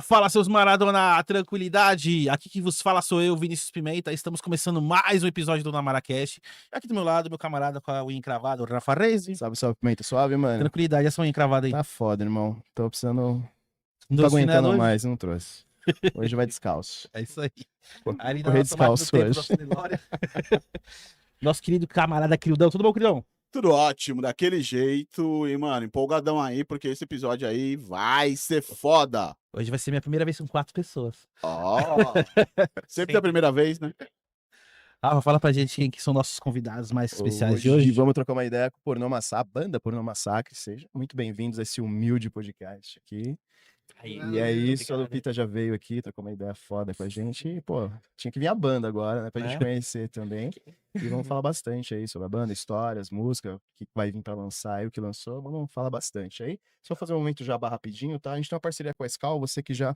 Fala, seus Maradona, tranquilidade. Aqui que vos fala sou eu, Vinícius Pimenta. Estamos começando mais um episódio do Namaracast. Aqui do meu lado, meu camarada com a unha encravada, o Rafa Reis. Salve, salve, Pimenta. Suave, mano? Tranquilidade, essa unha encravada aí. Tá foda, irmão. Tô precisando... Não Tô trouxe aguentando chinelo hoje? mais, não trouxe. Hoje vai descalço. É isso aí. Ali na Correr nossa máquina do descalço tempo, hoje. nossa memória. Nosso querido camarada Crildão. Tudo bom, Crildão? Tudo ótimo, daquele jeito. E, mano, empolgadão aí, porque esse episódio aí vai ser foda. Hoje vai ser minha primeira vez com 4 pessoas. Ó, sempre é a primeira vez, né? Rafa, fala pra gente quem que são nossos convidados mais especiais de Hoje hoje. vamos trocar uma ideia com o Pornô Massacre, banda Pornô Massacre. Sejam muito bem-vindos a esse humilde podcast aqui. E é isso, a Lupita já veio aqui, trocou uma ideia foda com a gente. E, pô, tinha que vir a banda agora, né? Pra gente conhecer também. E vamos falar bastante aí sobre a banda, histórias, música, o que vai vir pra lançar aí, o que lançou. Vamos falar bastante aí. Só fazer um momento jabá rapidinho, tá? A gente tem uma parceria com a Skol, você que já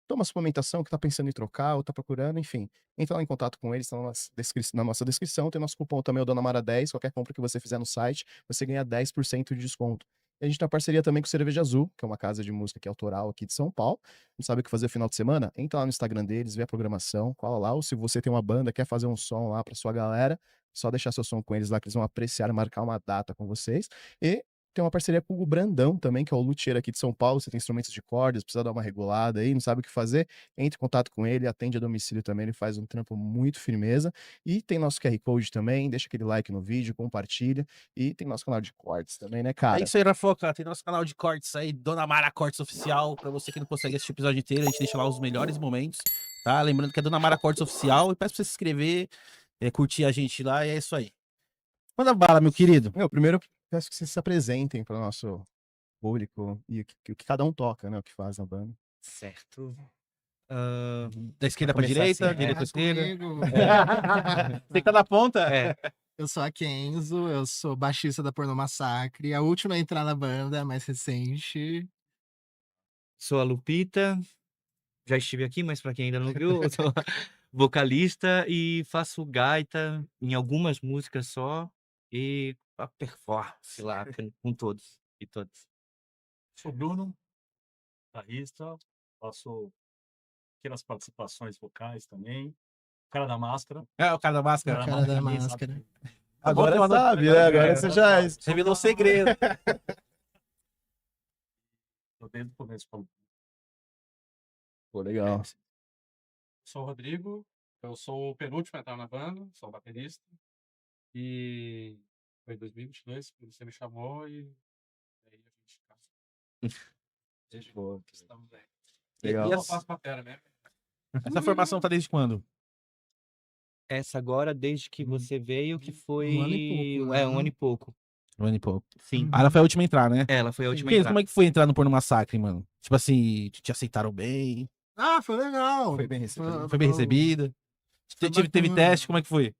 toma suplementação, que tá pensando em trocar ou tá procurando, enfim. Entra lá em contato com eles, tá na nossa descrição. Tem nosso cupom também, o DONAMARA10. Qualquer compra que você fizer no site, você ganha 10% de desconto. E a gente tem uma parceria também com Cerveja Azul, que é uma casa de música que é autoral aqui de São Paulo. Não sabe o que fazer no final de semana? Entra lá no Instagram deles, vê a programação, cola lá. Ou se você tem uma banda, quer fazer um som lá pra sua galera, só deixar seu som com eles lá, que eles vão apreciar, marcar uma data com vocês. E tem uma parceria com o Brandão também, que é o luthier aqui de São Paulo. Você tem instrumentos de cordas, precisa dar uma regulada aí, não sabe o que fazer, entre em contato com ele, atende a domicílio também, ele faz um trampo muito firmeza. E tem nosso QR Code também, deixa aquele like no vídeo, compartilha. E tem nosso canal de cortes também, né, cara? É isso aí, Rafoca. Tem nosso canal de cortes aí, Dona Mara Cortes Oficial. Pra você que não consegue assistir o episódio inteiro, a gente deixa lá os melhores momentos, tá? Lembrando que é Dona Mara Cortes Oficial. E peço pra você se inscrever, curtir a gente lá, e é isso aí. Manda bala, meu querido. Meu, primeiro peço que vocês se apresentem para o nosso público e o que cada um toca, né? O que faz na banda. Certo. Da esquerda pra começar direita, assim, direita pra esquerda. Comigo. Você que tá na ponta? É, Eu sou a Kenzo, eu sou baixista da Pornô Massacre, a última a entrar na banda, a mais recente. sou a Lupita, já estive aqui, mas para quem ainda não viu, eu sou vocalista e faço gaita em algumas músicas só e a performance lá com todos e todas. Sou Bruno, guitarrista, faço pequenas participações vocais também. O cara da máscara. É, o cara da máscara. O cara da ninguém sabe máscara. quem é. Agora Agora sabe, né? Agora você já... revelou o segredo. Tô desde o começo. Pô, legal. Sou o Rodrigo, eu sou o penúltimo a entrar na banda, sou o baterista. E foi em 2022 que você me chamou e aí a gente casou. Boa. Estamos aí. Legal. E eu faço batera mesmo. Essa formação tá desde quando? Essa agora, desde que você veio, que foi... Um ano e pouco, né? um ano e pouco. Um ano e pouco. Sim. Ah, ela foi a última a entrar, né? Ela foi a última a Kenzo, entrar. como é que foi entrar no Porno Massacre, mano? Tipo assim, te aceitaram bem? Ah, foi legal. Foi bem recebido. Foi bem recebida? Foi Teve bacana. teste? Como é que foi?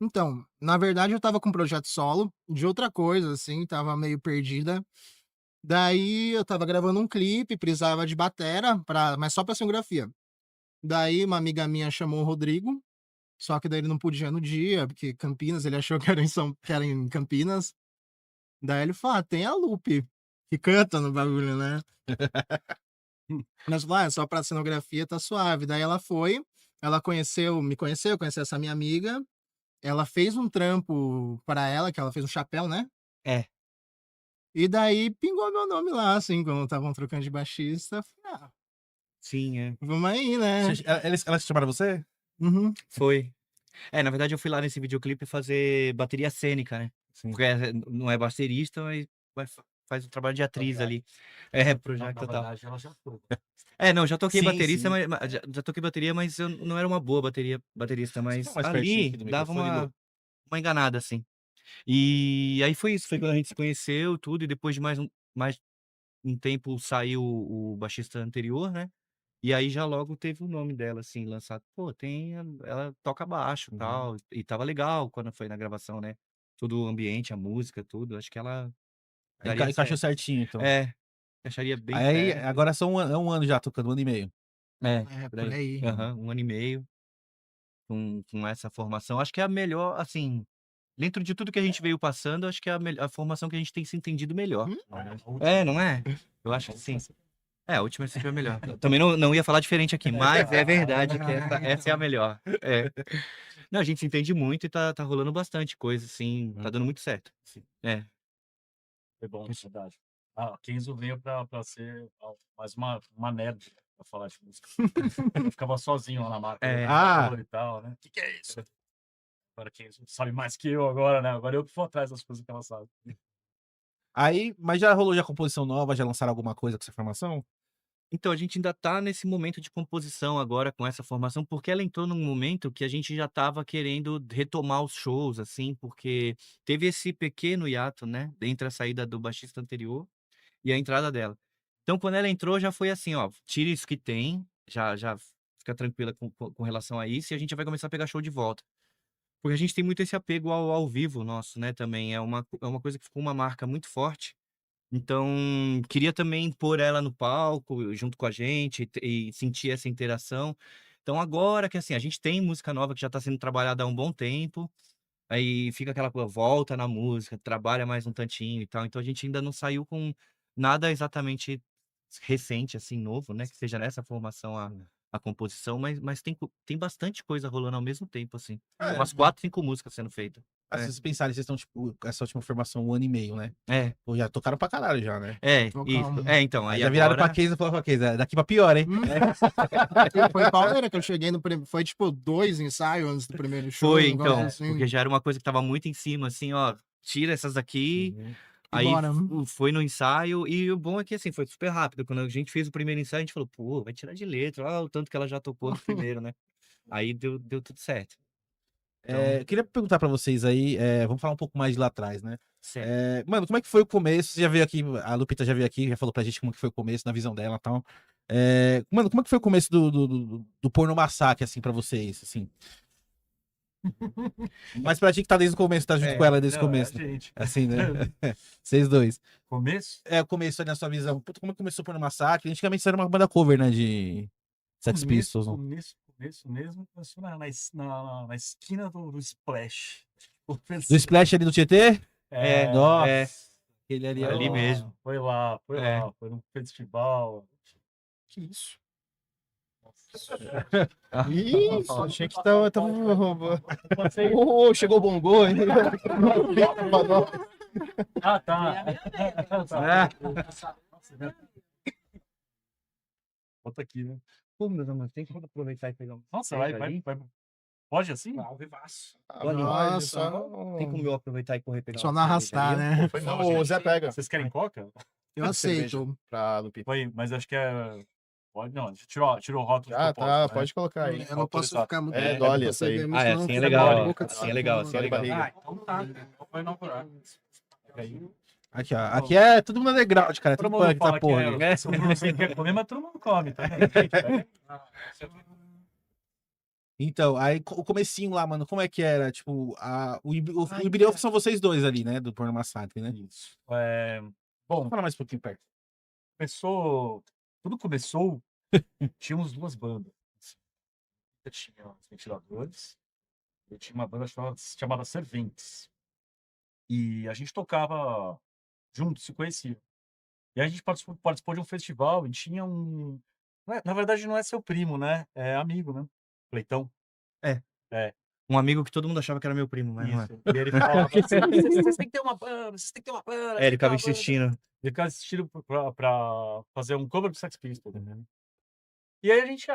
Então, na verdade eu tava com um projeto solo, de outra coisa, assim, tava meio perdida. Daí eu tava gravando um clipe, precisava de batera, mas só pra cenografia. Daí uma amiga minha chamou o Rodrigo, só que daí ele não podia no dia, porque Campinas, ele achou que que era em Campinas. Daí ele falou, tem a Lupe, que canta no bagulho, né? Nós falamos, é só pra cenografia, tá suave. Daí ela foi, ela me conheceu essa minha amiga. Ela fez um trampo pra ela, que ela fez um chapéu, né? É. E daí pingou meu nome lá, assim, quando estavam trocando de baixista. Falei, Sim, é. vamos aí, né? Elas chamaram você? Uhum. Foi. Na verdade eu fui lá nesse videoclipe fazer bateria cênica, né? Sim. Porque não é baterista, mas faz o trabalho de atriz ali. Projac Na total. verdade, ela já foi. Não, já toquei Sim, baterista, sim. mas já toquei bateria, mas eu não era uma boa baterista, mas Tá mais pertinho ali aqui do dava microfone, Lu. uma enganada, assim. E aí foi isso, foi quando a gente se conheceu, tudo, e depois de mais um tempo saiu o baixista anterior, né? E aí já logo teve o nome dela, assim, lançado. Pô, ela toca baixo e tal, e tava legal quando foi na gravação, né? Todo o ambiente, a música, tudo, acho que ela daria Encaixou certo. certinho, então. Acharia bem Aí, certo. agora são um ano já tocando, 1 ano e meio. Por aí. Aham, 1 ano e meio com essa formação. Acho que é a melhor, assim, dentro de tudo que a gente veio passando, acho que é a formação que a gente tem se entendido melhor. Hum? Não é? Eu acho que sim. A última sempre é a melhor. Eu também não ia falar diferente aqui, mas é verdade que essa é a melhor. É. Não, a gente se entende muito e tá rolando bastante coisa, assim, tá dando muito certo. Sim. É. Foi bom, de verdade. A Kenzo veio pra ser mais uma nerd pra falar de música. Eu ficava sozinho lá na marca. É. E tal, né? O que é isso? Agora a Kenzo sabe mais que eu agora, né? Agora eu que vou atrás das coisas que ela sabe. Aí, mas já rolou já composição nova, já lançaram alguma coisa com essa formação? Então, a gente ainda tá nesse momento de composição agora com essa formação, porque ela entrou num momento que a gente já estava querendo retomar os shows, assim, porque teve esse pequeno hiato, né, entre a saída do baixista anterior e a entrada dela. Então, quando ela entrou, já foi assim, ó, tira isso que tem, já fica tranquila com relação a isso, e a gente já vai começar a pegar show de volta. Porque a gente tem muito esse apego ao vivo nosso, né, também. É uma coisa que ficou uma marca muito forte. Então, queria também pôr ela no palco, junto com a gente, e sentir essa interação. Então, agora que assim, a gente tem música nova que já está sendo trabalhada há um bom tempo, aí fica aquela coisa, volta na música, trabalha mais um tantinho e tal. Então, a gente ainda não saiu com nada exatamente recente, assim, novo, né? Que seja nessa formação a composição, mas tem bastante coisa rolando ao mesmo tempo, assim. Umas 4, 5 músicas sendo feitas. Se vocês pensarem, vocês estão, tipo, essa última formação 1 ano e meio, né? É, Pô, já tocaram pra caralho já, né? isso. Então, Aí aí já viraram agora... pra Keisa e falaram pra Keisa, daqui pra pior, hein? Foi pauleira que eu cheguei no primeiro. Foi tipo 2 ensaios antes do primeiro show. Foi, um negócio então, assim. porque já era uma coisa que tava muito em cima, assim, ó, tira essas daqui, aí bora. foi no ensaio, e o bom é que, assim, foi super rápido, quando a gente fez o primeiro ensaio, a gente falou, pô, vai tirar de letra, olha o tanto que ela já tocou no primeiro, né? Aí deu tudo certo. Queria perguntar pra vocês aí, vamos falar um pouco mais de lá atrás, né? Certo. Mano, como é que foi o começo? Você já veio aqui, a Lupita já veio aqui, já falou pra gente como que foi o começo, na visão dela e tal. Mano, como é que foi o começo do Porno Massacre, assim, pra vocês, assim? Mas pra gente que tá desde o começo, tá junto com ela desde o começo, É a gente. assim, né? Vocês dois. Começo? O começo ali na sua visão. Puta, como é que começou o Porno Massacre? Antigamente isso era uma banda cover, né, de Sex Pistols, não? Começo mesmo, começou na esquina do Splash. Do Splash ali do Tietê? É, Nossa. é. Aquele ali, foi ali lá, mesmo. Foi lá, É. foi num festival. Que isso? Isso, achei que tava roubando. Chegou o Bongo, hein? Ah, tá. Bota aqui, né? Pô, meus amigos, tem que aproveitar e pegar um... Nossa, Pega vai. ali. Pode assim? Ao vivaço. Nossa. Tem como eu aproveitar e correr pegar Só uma não cerveja arrastar, ali? né? Foi mal, O gente. Zé pega. Vocês querem coca? Eu aceito. Pra Lupita. Foi, mas acho que é... Pode, não, tirou o rótulo de Ah, propósito, tá, né? pode colocar aí. Eu não posso ficar muito. É, tempo Dolly pra essa aí. beber, Ah, senão assim é fica legal, na ó. boca de Assim é saco, legal, né? assim é legal. Ah, então tá. Então foi inaugurar. Aí, Aqui, ó. Aqui é tudo no underground, cara. É todo tudo mundo punk, fala essa porra. que aqui. é, se o Bruno sempre quer comer, mas todo mundo come, tá? Então, aí o comecinho lá, mano, como é que era? Tipo, o embrião são vocês dois ali, né? Do Porno Massacre, né? Isso. Bom, Fala mais um pouquinho perto. tudo começou, tínhamos 2 bandas. Eu tinha os Ventiladores, eu tinha uma banda chamada Serventes. E a gente tocava junto, se conhecia. E a gente participou de um festival e tinha um... Na verdade, não é seu primo, né? É amigo, né? Pleitão. Um amigo que todo mundo achava que era meu primo, mas não é. Isso. E ele falava, vocês têm que ter uma banda, vocês têm que ter uma banda. É, ele ficava vocês têm que ter uma banda." insistindo. Ele ficava insistindo pra fazer um cover do Sex Pistols. E aí a gente,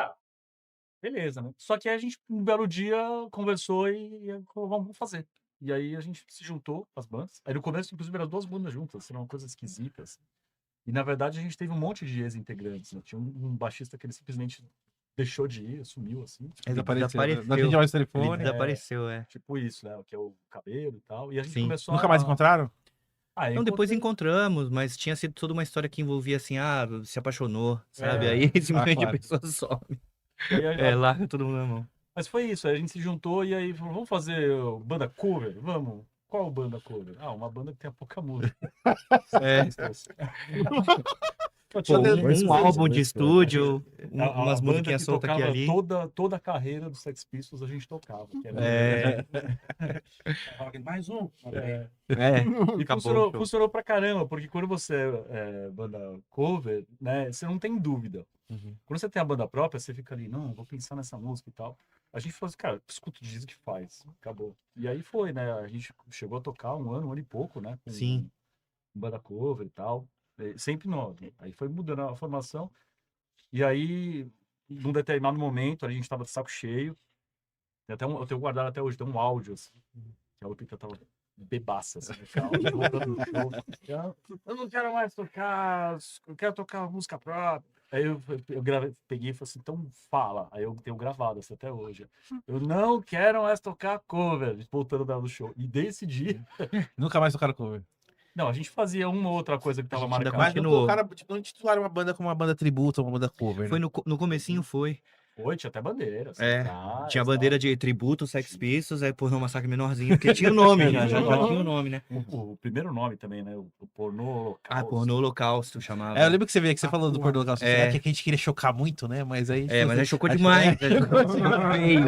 beleza, né? Só que aí a gente, um belo dia, conversou e falou, vamos fazer. E aí a gente se juntou, as bandas. Aí no começo, inclusive, eram 2 bandas juntas, era uma coisa esquisita, assim. E na verdade a gente teve um monte de ex-integrantes, né? Tinha um baixista que ele simplesmente deixou de ir, sumiu, assim. Desapareceu. desapareceu. Não atendia mais o Ele telefone. desapareceu, é. Tipo isso, né? Que é o cabelo e tal. E a gente Sim. começou Nunca mais encontraram? Então, depois encontramos, mas tinha sido toda uma história que envolvia assim, se apaixonou, sabe? Aí simplesmente claro. a pessoa some. E aí, Larga todo mundo na mão. Mas foi isso, aí a gente se juntou e aí falou, vamos fazer banda cover? Vamos. Qual banda cover? Uma banda que tem pouca música. É. Tinha Pô, um- um álbum de estúdio, a umas banda musiquinhas que soltas aqui e tocava ali. toda a carreira do Sex Pistols a gente tocava. Que era É, Mais um. É. E acabou o show. funcionou pra caramba, porque quando você é banda cover, né, você não tem dúvida. Uhum. Quando você tem a banda própria, você fica ali, não, vou pensar nessa música e tal. A gente falou assim, cara, escuta o disco que faz, acabou. E aí foi, né, a gente chegou a tocar um ano e pouco, né, com Sim. banda cover e tal, sempre nós. Aí foi mudando a formação, e aí, num determinado momento, a gente tava de saco cheio, tem até eu tenho guardado até hoje, tem um áudio, assim, que a Lupita tava bebaça, assim, no carro, voltando do show. Eu não quero mais tocar, eu quero tocar música própria. Aí eu peguei e falei assim, então fala. Aí eu tenho gravado isso até hoje. Eu não quero mais tocar cover, voltando dela do show. E desse dia, Nunca mais tocaram cover. não, a gente fazia uma ou outra coisa que tava gente ainda marcada. Mas não Continuou. colocaram, tipo, não titularam uma banda como uma banda tributo ou uma banda cover, Foi né? no comecinho foi. Foi, tinha até bandeiras. É, centrais, tinha a tal. bandeira de tributo, Sex Pistols, aí Pornô Massacre menorzinho, porque tinha o nome já tinha o nome, né? O primeiro nome também, né? O pornô local. Ah, Pornô Holocausto chamava. É, eu lembro que você veio que você falou do porra. pornô calça. É. É que a gente queria chocar muito, né? Mas aí. É, mas aí chocou acho- demais. é. né? Chocou feio.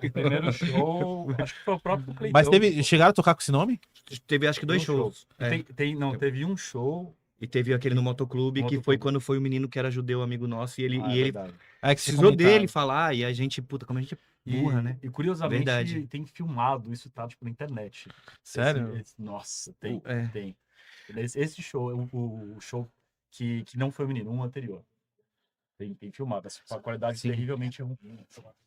O primeiro show, acho que foi o próprio Cleitão. Mas chegaram a tocar com esse nome? Teve acho que 2 Teve um show. shows. É. Teve um show. E teve aquele no motoclube, que Motoclube. foi quando foi o menino que era judeu, amigo nosso, e ele, Ah, e é ele verdade. É que você precisou comentaram. dele falar, e a gente, puta, como a gente é burra, né? E curiosamente, Verdade. tem filmado, isso tá tipo na internet. Sério? Nossa, tem, É. tem. Esse show, o show que não foi o menino, um anterior. Tem filmado, a qualidade Sim. terrivelmente ruim.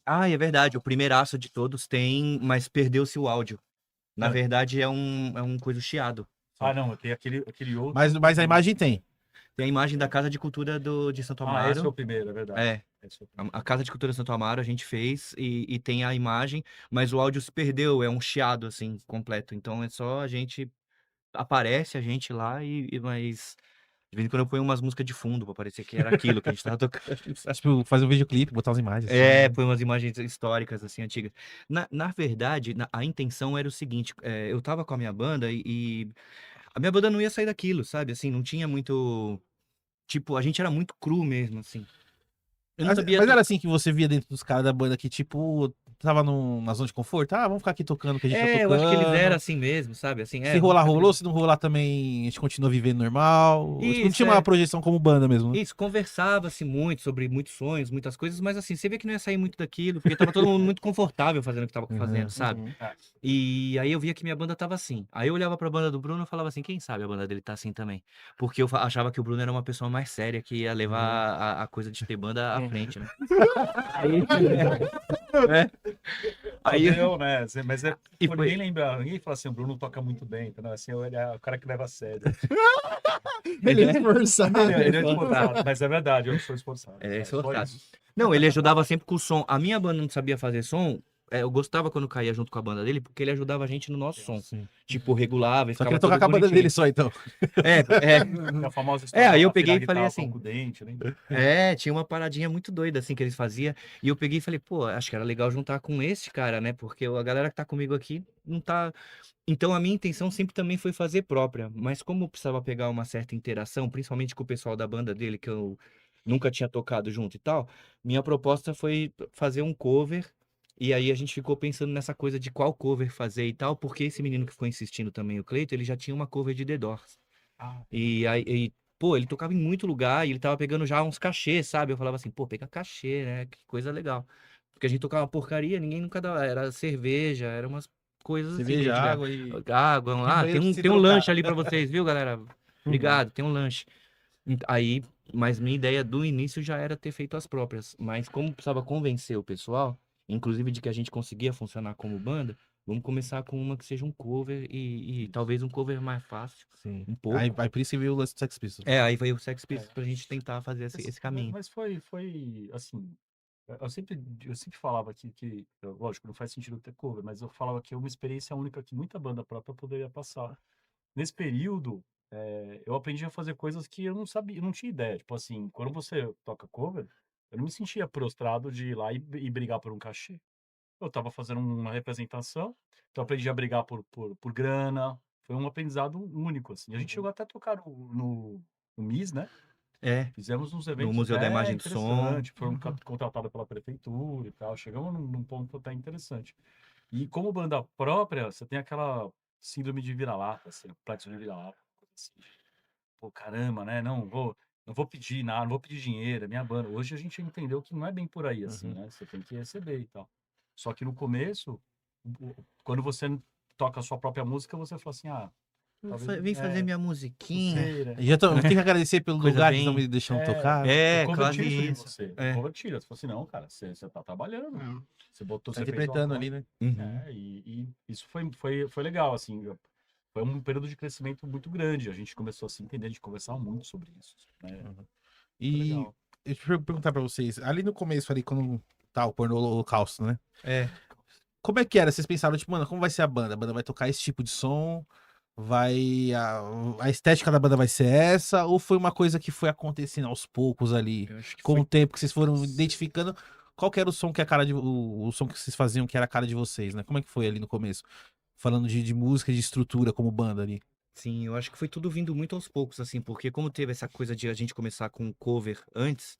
Ah, é verdade, o primeiraço de todos tem, mas perdeu-se o áudio. Na É. verdade, é um coisa chiado. Ah, não, tem aquele outro. Mas a imagem tem. Tem a imagem da Casa de Cultura de Santo Amaro. esse foi o primeiro, é verdade. É. Esse foi o primeiro. A Casa de Cultura Santo Amaro a gente fez e tem a imagem, mas o áudio se perdeu, é um chiado, assim, completo. Então é só a gente. Aparece a gente lá, mas. De vez em quando eu ponho umas músicas de fundo pra parecer que era aquilo que a gente tava tocando. Acho que fazer um videoclipe, botar as imagens. assim, É, né? põe umas imagens históricas, assim, antigas. Na verdade, a intenção era o seguinte: eu tava com a minha banda e a minha banda não ia sair daquilo, sabe? Assim, não tinha muito. Tipo, a gente era muito cru mesmo, assim. Eu não Mas, sabia. mas era assim que você via dentro dos caras da banda que, tipo, tava na zona de conforto. Ah, vamos ficar aqui tocando o que a gente tá eu tocando. acho que eles eram assim mesmo, sabe? Assim, Se rolar, vamos ficar rolou. Se não rolar também, a gente continua vivendo normal. Tipo, não Isso, tinha uma projeção como banda mesmo. Né? Isso, conversava-se muito sobre muitos sonhos, muitas coisas, mas assim, você vê que não ia sair muito daquilo, porque tava todo mundo muito confortável fazendo o que tava fazendo, sabe? Uhum. E aí eu via que minha banda tava assim. Aí eu olhava pra banda do Bruno e falava assim, quem sabe a banda dele tá assim também. Porque eu achava que o Bruno era uma pessoa mais séria, que ia levar a coisa de ter banda à frente, né? Aí, aí Não, né? Mas E pô, foi- ninguém fala assim, o Bruno toca muito bem, entendeu? Assim, ele é o cara que leva a sério. Ele é esforçado. Ele é esforçado, mas é verdade, eu sou esforçado. É, só esforçado. isso. Não, ele ajudava sempre com o som. A minha banda não sabia fazer som. Eu gostava quando caía junto com a banda dele, porque ele ajudava a gente no nosso som. Sim. Tipo, regulava e Só ficava queria tocar tudo com a banda bonitinho. dele só, então. É, É a famosa história. aí eu da peguei afinar e falei guitarra assim, com o dente, né? tinha uma paradinha muito doida assim que eles faziam. E eu peguei e falei, pô, acho que era legal juntar com esse cara, né? Porque a galera que tá comigo aqui não tá. Então a minha intenção sempre também foi fazer própria. Mas como eu precisava pegar uma certa interação, principalmente com o pessoal da banda dele, que eu nunca tinha tocado junto e tal, minha proposta foi fazer um cover. E aí a gente ficou pensando nessa coisa de qual cover fazer e tal, porque esse menino que ficou insistindo também, o Cleiton, ele já tinha uma cover de The Doors. Ah, E aí, pô, ele tocava em muito lugar e ele tava pegando já uns cachês, sabe? Eu falava assim, pô, pega cachê, né? Que coisa legal. Porque a gente tocava porcaria, ninguém nunca dava. Era cerveja, eram umas coisas assim. Cerveja, que a gente água e. água, banheiro se tem um trocar. lanche ali pra vocês, viu, galera? Obrigado, tem um lanche. Aí, mas minha ideia do início já era ter feito as próprias. Mas como precisava convencer o pessoal, inclusive de que a gente conseguia funcionar como banda, vamos começar com uma que seja um cover e talvez um cover mais fácil, Sim. um pouco. Aí por isso que veio o lance do Sex Pistols. Aí veio o Sex Pistols pra gente tentar fazer esse caminho. Mas foi assim. Eu sempre falava que, lógico, não faz sentido ter cover, mas eu falava que é uma experiência única que muita banda própria poderia passar. Nesse período, eu aprendi a fazer coisas que eu não sabia, eu não tinha ideia. Tipo assim, quando você toca cover, eu não me sentia prostrado de ir lá e brigar por um cachê. Eu estava fazendo uma representação, então eu aprendi a brigar por grana. Foi um aprendizado único, assim. A gente chegou até a tocar no MIS, né? Fizemos uns eventos Museu da até Imagem do Som. interessantes, foram contratados pela prefeitura e tal. Chegamos num ponto até interessante. E como banda própria, você tem aquela síndrome de vira-lata, assim, complexo de vira-lata, coisa assim. Pô, caramba, né? Não vou pedir nada, não vou pedir dinheiro, é minha banda. Hoje a gente entendeu que não é bem por aí, assim, né? Você tem que receber e tal. Só que no começo, quando você toca a sua própria música, você fala assim, talvez, Vem fazer minha não musiquinha. sei, né? Já tenho que agradecer pelo Coisa lugar que bem- estão me deixando tocar. É, Eu claro converti isso de isso. você. É. Eu converti. Você falou assim, não, cara, você tá trabalhando. Você botou, Tá você fez sua interpretando voz. ali, né? Uhum. E isso foi legal, assim. Foi um período de crescimento muito grande. A gente começou a se entender, a gente conversava muito sobre isso. Né? Foi E legal. deixa eu perguntar pra vocês, ali no começo, ali, quando tá o porno holocausto, né? É. Como é que era? Vocês pensaram, tipo, mano, como vai ser a banda? A banda vai tocar esse tipo de som? A estética da banda vai ser essa? Ou foi uma coisa que foi acontecendo aos poucos ali? Eu acho que Com foi o tempo que vocês foram identificando, qual que era o som que é a cara de. O som que vocês faziam que era a cara de vocês, né? Como é que foi ali no começo? Falando de música, de estrutura como banda ali. Sim, eu acho que foi tudo vindo muito aos poucos, assim, porque como teve essa coisa de a gente começar com um cover antes,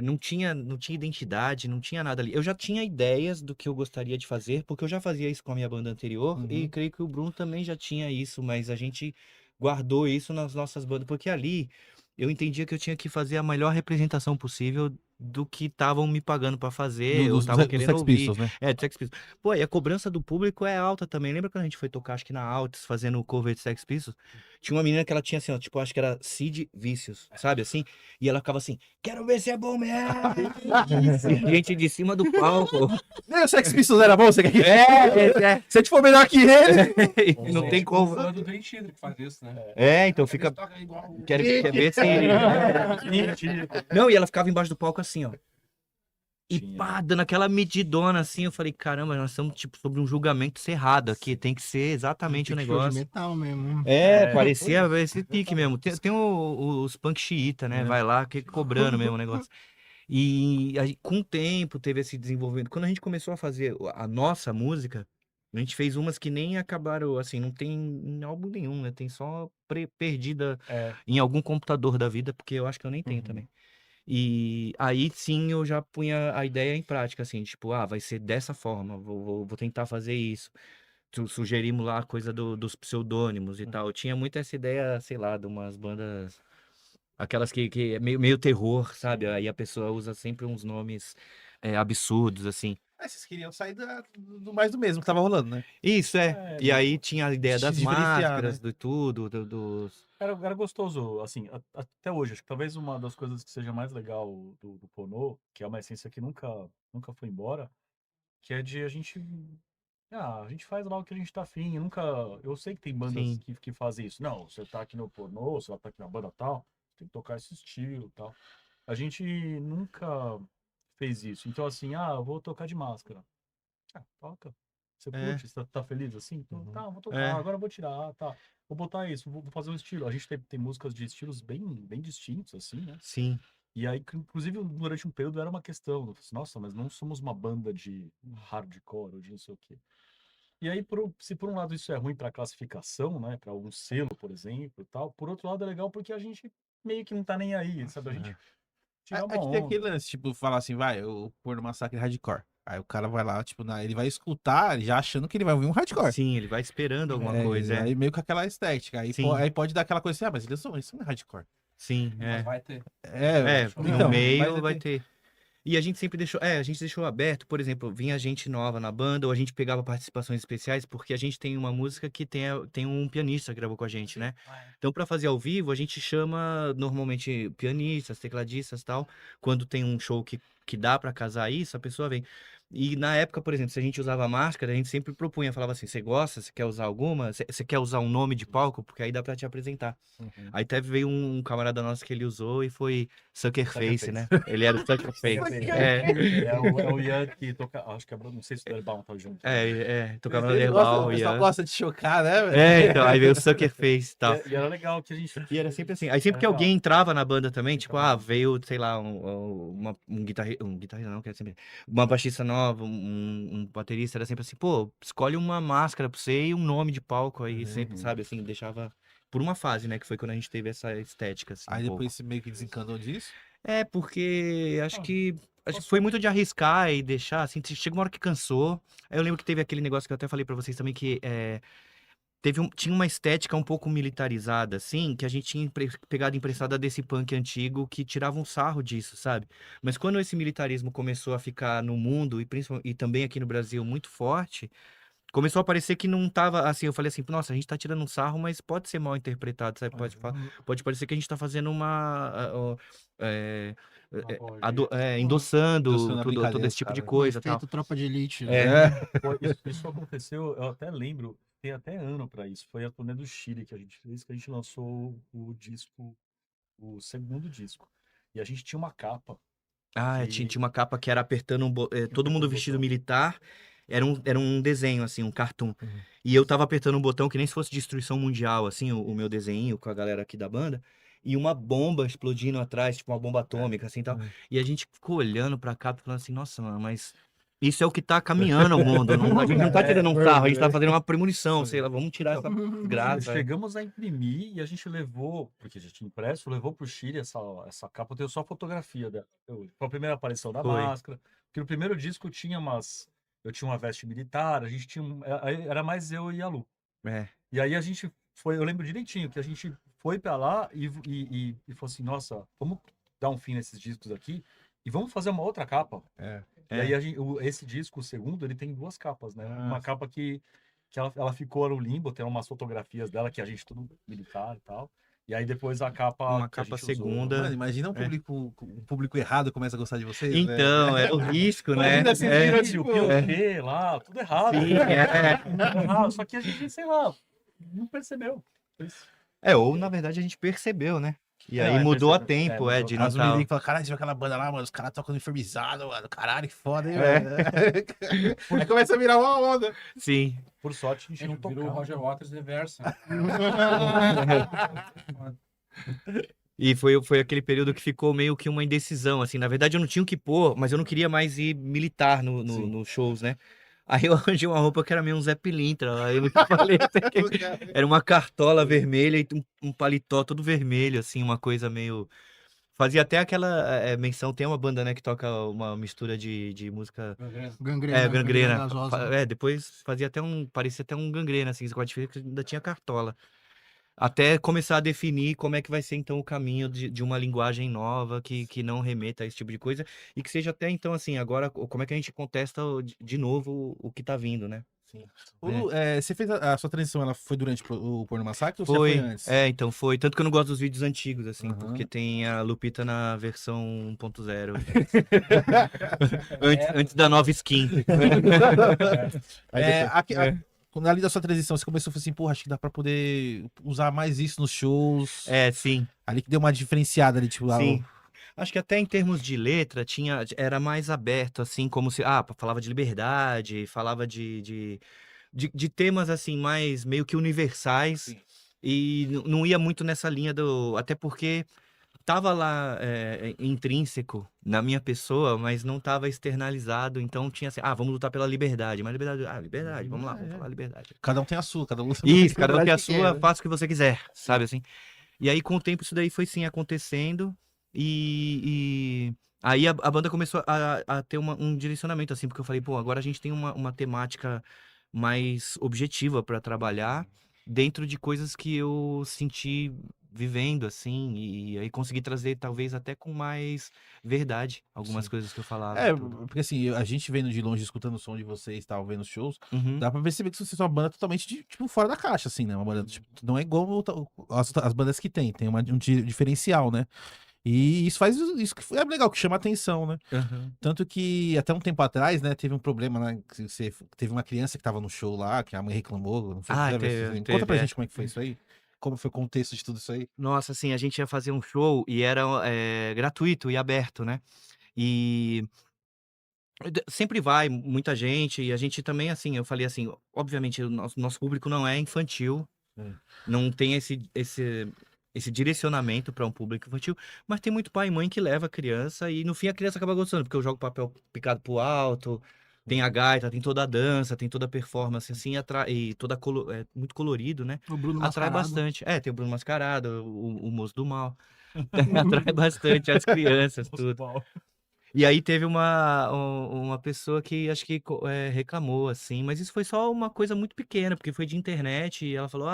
não tinha identidade, não tinha nada ali. Eu já tinha ideias do que eu gostaria de fazer, porque eu já fazia isso com a minha banda anterior, e Uhum. creio que o Bruno também já tinha isso, mas a gente guardou isso nas nossas bandas, porque ali eu entendia que eu tinha que fazer a melhor representação possível do que estavam me pagando pra fazer, ou estavam Dos querendo Sex ouvir. Pistols, né? Do Sex Pistols. Pô, e a cobrança do público é alta também. Lembra quando a gente foi tocar, acho que na Altis, fazendo o cover de Sex Pistols? Tinha uma menina que ela tinha assim, ó, tipo, acho que era Sid Vicious, sabe assim? E ela ficava assim, quero ver se é bom mesmo! E gente de cima do palco. Nem o Sex Pistols era bom, você quer que... É. Se a gente for melhor que ele... Não tem como. O do Dream Theater que faz isso, né? Então fica. Eles tocam igual. Quer ver se. Não, e ela ficava embaixo do palco assim, ó. E pá, dando aquela medidona assim, eu falei, caramba, nós estamos tipo sobre um julgamento cerrado aqui, tem que ser exatamente o Show de negócio. metal mesmo. Parecia esse pique mesmo. Tem os punk xiita, né? Vai lá, que cobrando mesmo o negócio. E com o tempo teve esse desenvolvimento. Quando a gente começou a fazer a nossa música, a gente fez umas que nem acabaram, assim, não tem em álbum nenhum, né? Tem só perdida em algum computador da vida, porque eu acho que eu nem tenho também. E aí sim eu já punha a ideia em prática, assim, tipo, vai ser dessa forma, vou tentar fazer isso. Sugerimos lá a coisa dos pseudônimos e tal. Eu tinha muito essa ideia, sei lá, de umas bandas, aquelas que é meio terror, sabe? Aí a pessoa usa sempre uns nomes absurdos, assim. Ah, vocês queriam sair do mais do mesmo que tava rolando, né? Isso, E aí tinha a ideia Se das diferenciar, máscaras, né? de tudo, dos... Era gostoso, assim, até hoje. Acho que talvez uma das coisas que seja mais legal do pornô, que é uma essência que nunca foi embora, que é de a gente faz lá o que a gente tá afim. Eu sei que tem bandas Sim. que fazem isso. Não, você tá aqui no pornô, você tá aqui na banda tal, tem que tocar esse estilo e tal. A gente nunca fez isso. Então, assim, eu vou tocar de máscara. Toca. Você curte? Você tá feliz assim? Então, tá, vou tocar. Agora eu vou tirar, tá. Vou botar isso, vou fazer um estilo. A gente tem músicas de estilos bem distintos, assim, né? Sim. E aí, inclusive, durante um período era uma questão. Eu falei assim, nossa, mas não somos uma banda de hardcore ou de não sei o quê. E aí, se por um lado isso é ruim para classificação, né? Para algum selo, por exemplo, e tal. Por outro lado é legal porque a gente meio que não tá nem aí, sabe? A gente tira uma Aqui tem onda. aquele lance, tipo, falar assim, vai, eu pôr no massacre hardcore. Aí o cara vai lá, tipo, ele vai escutar já achando que ele vai ouvir um hardcore. Sim, ele vai esperando alguma coisa, Aí meio com aquela estética. Aí, Sim. aí pode dar aquela coisa assim, mas isso não é hardcore. Sim, Mas vai ter. no meio vai ter. ter. E a gente sempre deixou aberto, por exemplo, vinha gente nova na banda, ou a gente pegava participações especiais, porque a gente tem uma música que tem um pianista que gravou com a gente, né? Então, pra fazer ao vivo, a gente chama normalmente pianistas, tecladistas e tal. Quando tem um show que dá pra casar isso, a pessoa vem. E na época, por exemplo, se a gente usava máscara, a gente sempre propunha, falava assim, você gosta? Você quer usar alguma? Você quer usar um nome de palco? Porque aí dá pra te apresentar. Aí até veio um camarada nosso que ele usou e foi Sucker Face, né? Ele era o Sucker Face. É o Ian que toca. Acho que é Bruno, não sei se o Herbal tá junto. Tocava no O Herbal. pessoal gosta de chocar, né, velho? Então, aí veio o Sucker Face e tal. E era legal que a gente. E era sempre assim. Aí sempre que alguém entrava na banda também, tipo, veio, sei lá, um guitarrista não, quer dizer, uma baixista nova, um baterista, era sempre assim, pô, escolhe uma máscara pra você e um nome de palco aí, sempre, sabe, assim, deixava por uma fase, né? Que foi quando a gente teve essa estética, assim, Aí um pouco. depois você meio que desencanou disso. É, porque acho Ah, que posso- foi muito de arriscar e deixar, assim, chega uma hora que cansou. Aí eu lembro que teve aquele negócio que eu até falei pra vocês também, que tinha uma estética um pouco militarizada, assim, que a gente tinha pegado emprestada desse punk antigo que tirava um sarro disso, sabe? Mas quando esse militarismo começou a ficar no mundo e também aqui no Brasil muito forte, começou a parecer que não tava assim. Eu falei assim, nossa, a gente tá tirando um sarro, mas pode ser mal interpretado, sabe? Pode parecer que a gente tá fazendo endossando Endossando a todo brincadeira esse dos tipo de caras. O coisa e tal. efeito tropa de elite, né? É. Pô, isso aconteceu, eu até lembro, tem até ano pra isso. Foi a turnê do Chile que a gente fez, que a gente lançou o disco, o segundo disco. E a gente tinha uma capa Ah, que tinha uma capa que era apertando todo mundo apertando o vestido botão. militar. Era um desenho, assim, um cartoon. Uhum. E eu tava apertando um botão que nem se fosse destruição mundial, assim, o meu desenho com a galera aqui da banda. E uma bomba explodindo atrás, tipo uma bomba atômica, assim, tal. Uhum. E a gente ficou olhando pra cá, falando assim, nossa, mano, mas isso é o que tá caminhando o mundo. A gente não tá tirando um carro, a gente tá fazendo uma premonição, sei lá, vamos tirar essa desgraça. Chegamos a imprimir e a gente levou, porque a gente tinha impresso, levou pro Chile essa capa. Eu tenho só fotografia dela. Foi a primeira aparição da Foi. máscara. Porque no primeiro disco eu tinha uma veste militar, a gente tinha era mais eu e a Lu. É. E aí a gente foi, eu lembro direitinho que a gente foi pra lá e falou assim, nossa, vamos dar um fim nesses discos aqui e vamos fazer uma outra capa. E aí esse disco, o segundo, ele tem duas capas, né? Uma capa que ela ficou no limbo, tem umas fotografias dela que a gente tudo militar e tal. E aí depois a capa Uma que a capa gente usou. segunda. Mano, imagina um público errado começa a gostar de vocês, né? Então, é o risco, né? Imagina se É. vira, O tipo, POC lá, tudo errado. Sim, é. Tudo errado. Só que a gente, sei lá, não percebeu. Ou na verdade a gente percebeu, né? E Não, aí é, mudou a percebeu. tempo, Mudou. de não As tá... meninas que falam, caralho, você viu aquela banda lá, mano? Os caras tocam uniformizado, mano. Caralho, que foda, hein, É. mano? Aí começa a virar uma onda. Sim. Por sorte, a gente não Virou o tocava. Roger Waters reverso. E foi aquele período que ficou meio que uma indecisão, assim. Na verdade, eu não tinha o que pôr, mas eu não queria mais ir militar nos shows, né? Aí eu arranjei uma roupa que era meio um Zé Pilintra. Aí eu falei, era uma cartola vermelha e um paletó todo vermelho, assim, uma coisa meio... Fazia até aquela menção, tem uma banda, né, que toca uma mistura de música... Gangrena. Gangrena. gasosa. Depois fazia parecia até um Gangrena, assim, com a diferença que ainda tinha cartola. Até começar a definir como é que vai ser, então, o caminho de uma linguagem nova que não remeta a esse tipo de coisa e que seja até, então, assim, agora, como é que a gente contesta de novo o que tá vindo, né? Sim. Você fez a sua transição, ela foi durante o Porno Massacre ou já Foi, foi antes? então foi. Tanto que eu não gosto dos vídeos antigos, assim, Aham. porque tem a Lupita na versão 1.0. Antes da nova skin. Quando ali da sua transição, você começou a falar assim, porra, acho que dá pra poder usar mais isso nos shows. Sim. Ali que deu uma diferenciada ali, tipo, lá. Sim. Acho que até em termos de letra era mais aberto, assim, como se. Falava de liberdade, falava de temas assim, mais meio que universais. Sim. E não ia muito nessa linha do. Até porque tava lá intrínseco na minha pessoa, mas não tava externalizado. Então tinha assim, vamos lutar pela liberdade. Mas liberdade, vamos lá, vamos falar liberdade. Cada um tem a sua, cada um Isso, cada um tem a que sua, quer, né? faça o que você quiser, sabe assim? E aí, com o tempo, isso daí foi sim acontecendo. E aí a banda começou a ter um direcionamento, assim, porque eu falei, pô, agora a gente tem uma temática mais objetiva para trabalhar dentro de coisas que eu senti vivendo, assim, e aí consegui trazer, talvez, até com mais verdade, algumas Sim. coisas que eu falava. Porque assim, a gente vendo de longe, escutando o som de vocês, tal, vendo os shows, Uhum. dá pra perceber que vocês são uma banda totalmente, tipo, fora da caixa, assim, né? Uma banda, tipo, não é igual as bandas que tem um diferencial, né? E isso que é legal, que chama a atenção, né? Uhum. Tanto que até um tempo atrás, né, teve um problema, né? Teve uma criança que tava no show lá, que a mãe reclamou. Não foi, Conta pra gente como é que foi isso aí. Como foi o contexto de tudo isso aí? Nossa, assim, a gente ia fazer um show e era gratuito e aberto, né? E sempre vai muita gente, e a gente também, assim, eu falei assim, obviamente, o nosso público não é infantil, não tem esse direcionamento para um público infantil, mas tem muito pai e mãe que leva a criança, e no fim a criança acaba gostando, porque eu jogo papel picado pro alto, Tem a gaita, tem toda a dança, tem toda a performance, assim, e é muito colorido, né? O Bruno Atrai Mascarado. bastante. É, tem o Bruno Mascarado, o Moço do Mal. Atrai bastante as crianças, tudo. E aí teve uma pessoa que acho que reclamou, assim, mas isso foi só uma coisa muito pequena, porque foi de internet, e ela falou,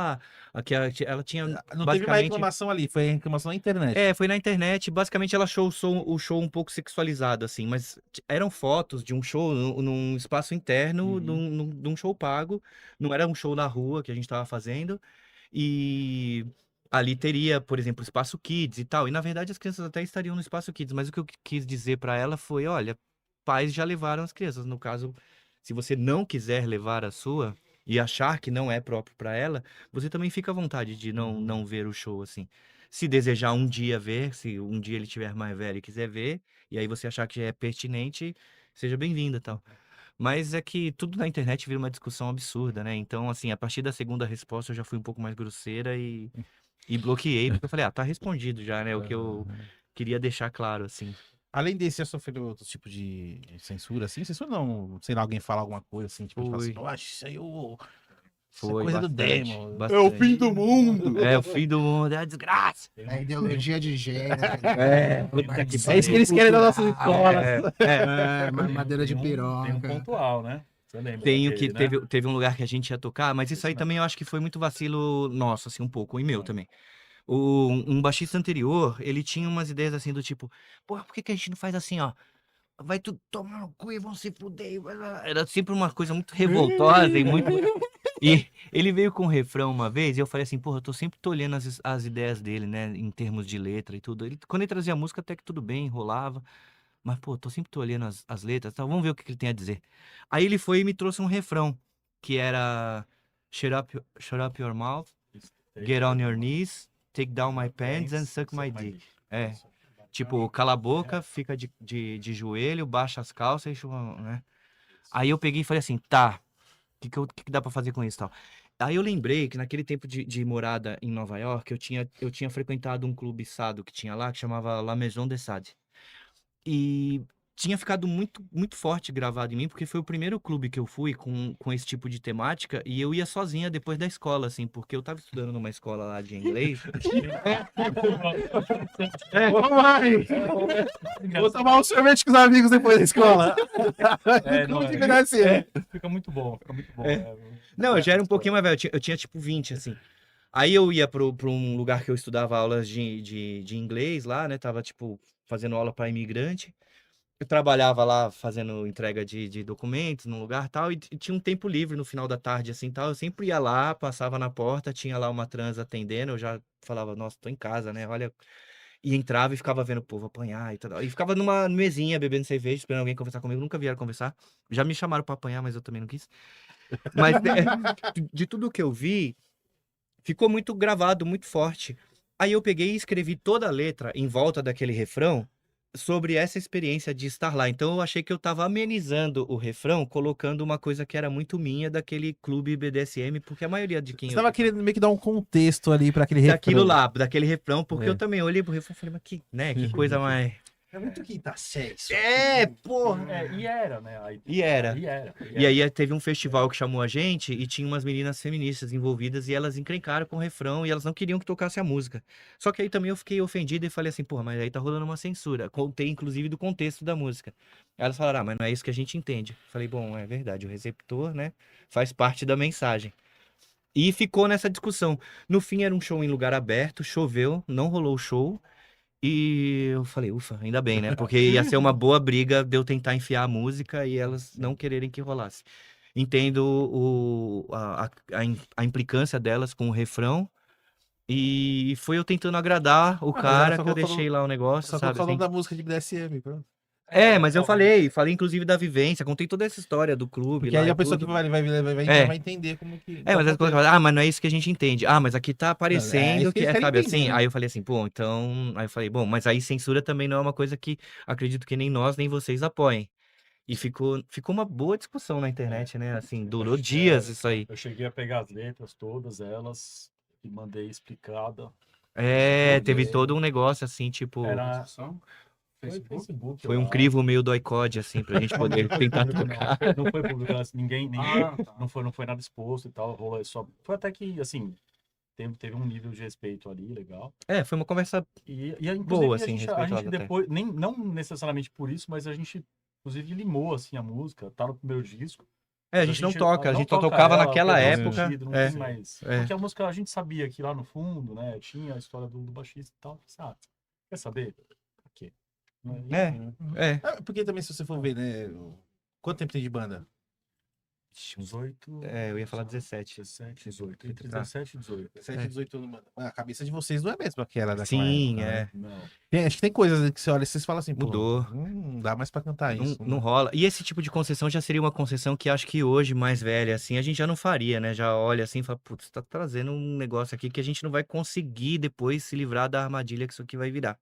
aqui ela tinha Não teve uma basicamente... reclamação ali, foi reclamação na internet. foi na internet, basicamente ela achou o show um pouco sexualizado, assim, mas eram fotos de um show num espaço interno, de um show pago, não era um show na rua que a gente tava fazendo, e ali teria, por exemplo, espaço kids e tal, e na verdade as crianças até estariam no espaço kids, mas o que eu quis dizer pra ela foi, olha, pais já levaram as crianças, no caso, se você não quiser levar a sua e achar que não é próprio pra ela, você também fica à vontade de não ver o show, assim. Se desejar um dia ver, se um dia ele tiver mais velho e quiser ver, e aí você achar que é pertinente, seja bem-vinda e tal. Mas é que tudo na internet vira uma discussão absurda, né? Então, assim, a partir da segunda resposta eu já fui um pouco mais grosseira e bloqueei, porque eu falei, tá respondido já, né? O que eu queria deixar claro, assim. Além desse, já sofreu outro tipo de censura, assim? Censura não, sei lá, alguém falar alguma coisa assim, tipo, de falar assim, Foi. "Oxe, isso aí isso é Foi coisa do bastante, demo. É o bastante. fim do mundo! É o fim do mundo, é a desgraça. A ideologia de gênero. Puta que É isso que eles querem da nossa escola. Madeira de Tem um piroca. pontual, né? Você lembra Tenho que daquele, né? teve um lugar que a gente ia tocar, mas isso aí também eu acho que foi muito vacilo nosso, assim, um pouco, e meu também. Um baixista anterior, ele tinha umas ideias assim do tipo, porra, por que a gente não faz assim, ó? Vai tudo tomar no cu e vão se fuder. Era sempre uma coisa muito revoltosa e muito. E ele veio com um refrão uma vez e eu falei assim, porra, eu tô sempre olhando as ideias dele, né, em termos de letra e tudo. Quando ele trazia música, até que tudo bem, rolava. Mas, pô, tô sempre olhando as letras, tá? Vamos ver o que ele tem a dizer. Aí ele foi e me trouxe um refrão, que era shut up your mouth, get on your knees, take down my pants and suck my dick. É, tipo, cala a boca, fica de joelho, baixa as calças, né? Aí eu peguei e falei assim, tá, o que dá pra fazer com isso e tal? Aí eu lembrei que naquele tempo de morada em Nova York, eu tinha frequentado um clube sado que tinha lá, que chamava La Maison de Sade. E tinha ficado muito, muito forte gravado em mim, porque foi o primeiro clube que eu fui com esse tipo de temática, e eu ia sozinha depois da escola, assim, porque eu tava estudando numa escola lá de inglês. Vou tomar um sorvete com os amigos depois da escola. Não, Como que vai ser? Fica muito bom, fica muito bom. Não, eu já era um pouquinho mais velho, eu tinha tipo 20, assim. Aí eu ia pra um lugar que eu estudava aulas de inglês lá, né? Tava, tipo, fazendo aula para imigrante. Eu trabalhava lá fazendo entrega de documentos num lugar tal, e tinha um tempo livre no final da tarde, assim, tal. Eu sempre ia lá, passava na porta, tinha lá uma trans atendendo, eu já falava, nossa, tô em casa, né? Olha. E entrava e ficava vendo o povo apanhar e tal. E ficava numa mesinha, bebendo cerveja, esperando alguém conversar comigo. Nunca vieram conversar. Já me chamaram pra apanhar, mas eu também não quis. Mas de tudo que eu vi, ficou muito gravado, muito forte. Aí eu peguei e escrevi toda a letra em volta daquele refrão sobre essa experiência de estar lá. Então eu achei que eu estava amenizando o refrão, colocando uma coisa que era muito minha daquele clube BDSM, porque a maioria de quem Você tava querendo meio que dar um contexto ali pra aquele refrão. daquilo lá, daquele refrão, porque É. eu também olhei pro refrão e falei, mas que, né, que coisa mais... É muito quinta série. Porra! E era, né? E era. E era. E aí teve um festival que chamou a gente e tinha umas meninas feministas envolvidas e elas encrencaram com o refrão e elas não queriam que tocasse a música. Só que aí também eu fiquei ofendido e falei assim, porra, mas aí tá rolando uma censura. Contei inclusive do contexto da música. Aí elas falaram, mas não é isso que a gente entende. Falei, bom, é verdade, o receptor, né, faz parte da mensagem. E ficou nessa discussão. No fim era um show em lugar aberto, choveu, não rolou o show. E eu falei, ufa, ainda bem, né? Porque ia ser uma boa briga de eu tentar enfiar a música e elas não quererem que rolasse. Entendo a implicância delas com o refrão. E foi eu tentando agradar o mas cara só que eu colocou deixei lá o negócio, Só sabe? falando Assim. da música de BDSM, pronto. Mas eu falei inclusive da vivência, contei toda essa história do clube Porque lá aí e a pessoa que tudo. vai entender como que... Mas as coisas mas não é isso que a gente entende. Mas aqui tá aparecendo isso que que eles é, querem sabe, entender, assim. né? Aí eu falei assim, pô, então. Aí eu falei, bom, mas aí censura também não é uma coisa que acredito que nem nós, nem vocês apoiem. E ficou uma boa discussão na internet, né? Assim, durou dias isso aí. Eu cheguei a pegar as letras, todas elas, e mandei explicada. Teve todo um negócio assim, tipo. Era, Facebook. Foi eu um acho. crivo meio do iCode, assim, pra gente poder tentar tocar. Não foi publicado, assim, ninguém Ah, tá. não foi nada exposto e tal. Rolou só. Foi até que, assim, teve um nível de respeito ali, legal. É, foi uma conversa Inclusive, boa, a assim, gente respeitosa até. depois, não necessariamente por isso, mas a gente, inclusive, limou, assim, a música, tá no primeiro disco. É, a Mas gente não toca, a gente só tocava ela, naquela perdeu época. sentido, não É, tem mais. é. Porque a música a gente sabia que lá no fundo, né, tinha a história do baixista e tal. Ah, quer saber? Por quê? é. Porque também, se você for ver, né? Quanto tempo tem de banda? 18. É, eu ia falar 17. 17, 18. Entre Tá. 17 e 18. 17, 18 anos, mano. A cabeça de vocês não é a mesma que era daquela Sim, época, né? é. Não. Acho que tem coisas que você olha e vocês falam assim, pô, Mudou. não dá mais pra cantar Não, isso. não rola. E esse tipo de concessão já seria uma concessão que acho que hoje, mais velha, assim, a gente já não faria, né? Já olha assim e fala, putz, tá trazendo um negócio aqui que a gente não vai conseguir depois se livrar da armadilha que isso aqui vai virar.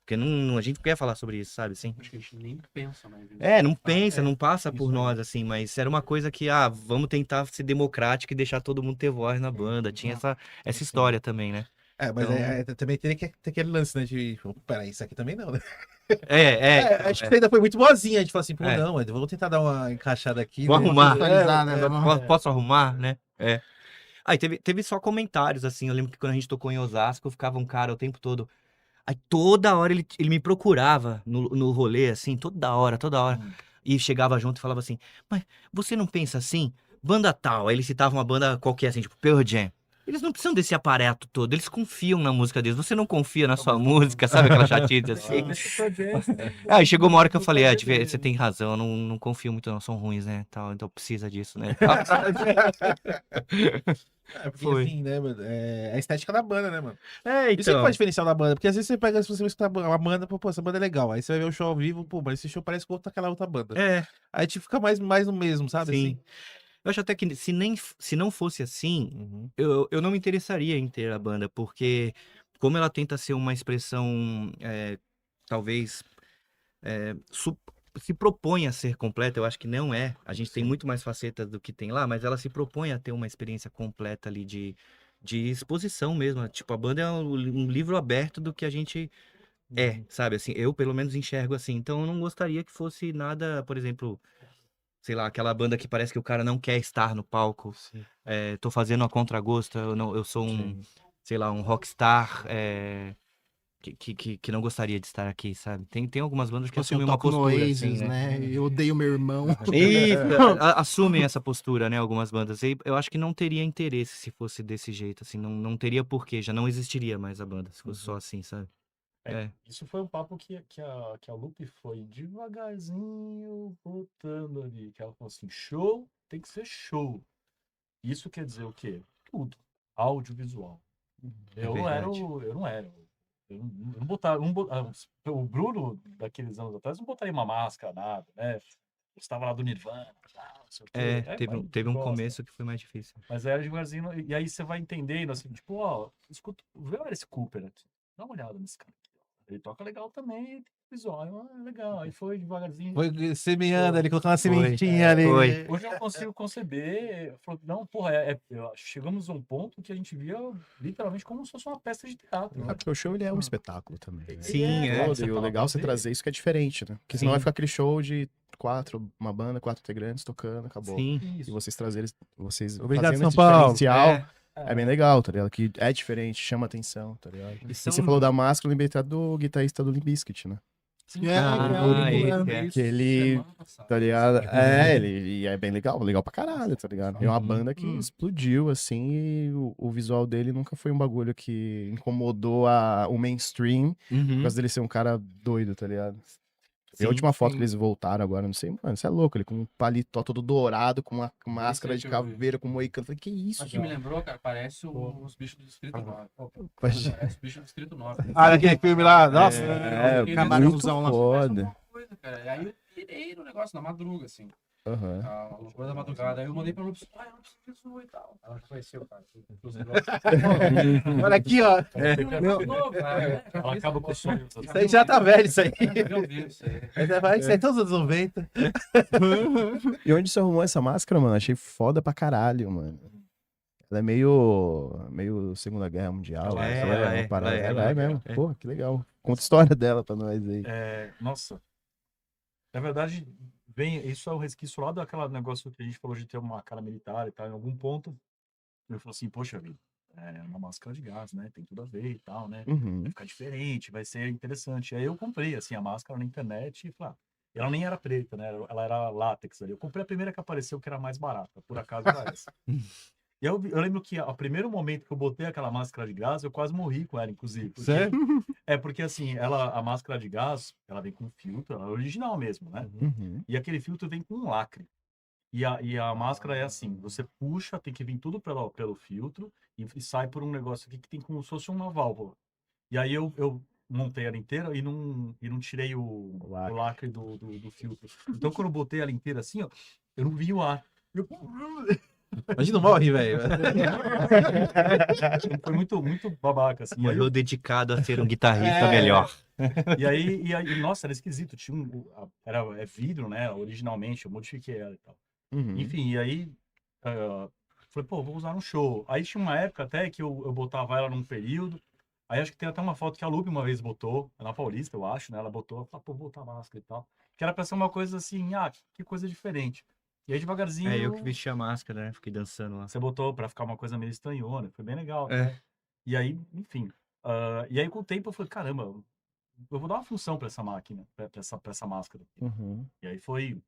Porque a gente não quer falar sobre isso, sabe, assim? Acho que a gente nem pensa, né? É, não pensa, não passa isso por aí. nós, assim, mas era uma coisa que, vamos tentar ser democrático e deixar todo mundo ter voz na banda. Tinha essa história também, né? É, mas Então- também tem aquele lance, né? De, peraí, isso aqui também não, né? É, Acho que você ainda foi muito boazinha. A gente falou assim, pô, É. não, eu vou tentar dar uma encaixada aqui. Vou né? arrumar. Atualizar, né? Posso arrumar, né? É. Aí teve só comentários, assim. Eu lembro que quando a gente tocou em Osasco, ficava um cara o tempo todo. Aí toda hora ele me procurava no rolê, assim, toda hora. E chegava junto e falava assim: mas você não pensa assim? Banda tal. Aí ele citava uma banda qualquer, assim, tipo Pearl Jam. Eles não precisam desse aparato todo, eles confiam na música deles. Você não confia na sua música, sabe aquela chatice assim? Aí chegou uma hora que eu falei, você tem razão, eu não confio muito, não, são ruins, né? Então precisa disso, né? É, porque Foi. assim, né, mano? É a estética da banda, né, mano? É, Isso que faz diferencial da banda. Porque às vezes você pega, se você vai escutar uma banda, pô, essa banda é legal. Aí você vai ver o show ao vivo, pô, mas esse show parece com aquela outra banda. É, Aí tipo, fica mais no mesmo, sabe? sim. Assim? Eu acho até que se não fosse assim, Uhum. eu não me interessaria em ter a banda, porque como ela tenta ser uma expressão, talvez, se propõe a ser completa, eu acho que não é. A gente tem muito mais facetas do que tem lá, mas ela se propõe a ter uma experiência completa ali de exposição mesmo. Tipo, a banda é um livro aberto do que a gente é, sabe? Assim, eu pelo menos enxergo assim. Então eu não gostaria que fosse nada, por exemplo, sei lá, aquela banda que parece que o cara não quer estar no palco. Tô fazendo a contragosto, eu sou um, sei lá, um rockstar que não gostaria de estar aqui, sabe? Tem algumas bandas que Tipo assim, eu assumem uma toco no postura, Oasis, assim, né? né? Eu odeio meu irmão. Isso, assumem essa postura, né? Algumas bandas. E eu acho que não teria interesse se fosse desse jeito, assim, não teria porquê, já não existiria mais a banda se fosse só assim, sabe? Isso foi um papo que a Lupe foi devagarzinho voltando ali. Que ela falou assim: show tem que ser show. Isso quer dizer o quê? Tudo. Audiovisual. Eu não era. Eu não botava. O Bruno, daqueles anos atrás, não botaria uma máscara, nada, né? Estava lá do Nirvana, não sei o quê. Teve um gosta. começo que foi mais difícil. Mas era devagarzinho. E aí você vai entendendo, assim, tipo, ó, escuta, vê o Alice Cooper aqui. Dá uma olhada nesse cara aqui. Ele toca legal também, visual, é legal. Aí foi devagarzinho. Foi semeando ali, colocando uma Foi, sementinha ali. foi. né? Hoje eu consigo conceber. Eu falo, não, porra, chegamos a um ponto que a gente via literalmente como se fosse uma peça de teatro. É porque o show ele é um espetáculo também. Né? Sim, é. E o legal é você trazer isso que é diferente, né? Porque senão Sim. vai ficar aquele show de uma banda, 4 integrantes tocando, acabou. Sim. E vocês trazerem, vocês Obrigado, fazendo São esse Paulo. diferencial, é bem legal, tá ligado? Que é diferente, chama atenção, tá ligado? E você falou da máscara, eu lembrei até do guitarrista do Limp Bizkit, né? Que ele, tá ligado? Ele é bem legal pra caralho, tá ligado? É uma banda que explodiu, assim, e o visual dele nunca foi um bagulho que incomodou o mainstream, por causa dele ser um cara doido, tá ligado? E a última foto que eles voltaram agora, não sei, mano, isso é louco, ele com um paletó todo dourado, com uma máscara de caveira, com moicano, falei, que isso, Acho que me lembrou, cara, parece os bichos do Distrito 9. Parece- Parece os bichos do Distrito 9. Ah, aquele filme lá, nossa. muito camarãozão lá. foda. Coisa, cara. E aí eu tirei no negócio na madruga, assim. Aham. A loucura da madrugada. Aí eu mandei pra ela, eu não preciso disso e tal. Ela já conheceu, cara. Olha aqui, ó. Ela acaba com o sonho. Isso aí já tá velho, isso aí. Eu vi isso aí. Isso aí é todos os anos 90. E onde você arrumou essa máscara, mano? Achei foda pra caralho, mano. Ela é meio Segunda Guerra Mundial. Ela né? é, Ela ela uma é, parada- ela é, ela ela é é. mesmo. É. Pô, que legal. Conta a história dela pra nós aí. Nossa, na verdade, isso é o resquício lá daquela negócio que a gente falou de ter uma cara militar e tal. Em algum ponto, eu falei assim, poxa vida, é uma máscara de gás, né? Tem tudo a ver e tal, né? Uhum. Vai ficar diferente, vai ser interessante. Aí eu comprei, assim, a máscara na internet e falei, ela nem era preta, né? Ela era látex ali. Eu comprei a primeira que apareceu, que era mais barata. Por acaso era essa. E eu lembro que o primeiro momento que eu botei aquela máscara de gás, eu quase morri com ela, inclusive. Porque, Sério? porque assim, a máscara de gás, ela vem com filtro, ela é original mesmo, né? Uhum. E aquele filtro vem com um lacre. E a máscara é assim, você puxa, tem que vir tudo pelo filtro e sai por um negócio aqui que tem como se fosse uma válvula. E aí eu montei ela inteira e não tirei o lacre do filtro. Então quando eu botei ela inteira assim, ó, eu não vi o ar. Eu... Imagina, morre, velho. Foi muito babaca, assim. E aí, Morreu dedicado a ser um guitarrista melhor. nossa, era esquisito. Tinha é vidro, né? Originalmente, eu modifiquei ela e tal. Uhum. Enfim, e aí falei, pô, vou usar no show. Aí tinha uma época até que eu botava ela num período. Aí acho que tem até uma foto que a Lupe uma vez botou, na Paulista, eu acho, né? Ela botou, eu falei, pô, vou botar máscara e tal. Que era pra ser uma coisa assim, que coisa diferente. E aí devagarzinho. É, eu que vesti a máscara, né? Fiquei dançando lá. Você botou pra ficar uma coisa meio estranhona, foi bem legal. É. E aí, enfim. E aí com o tempo eu falei, caramba, eu vou dar uma função pra essa máquina, pra essa máscara. Uhum. E aí foi,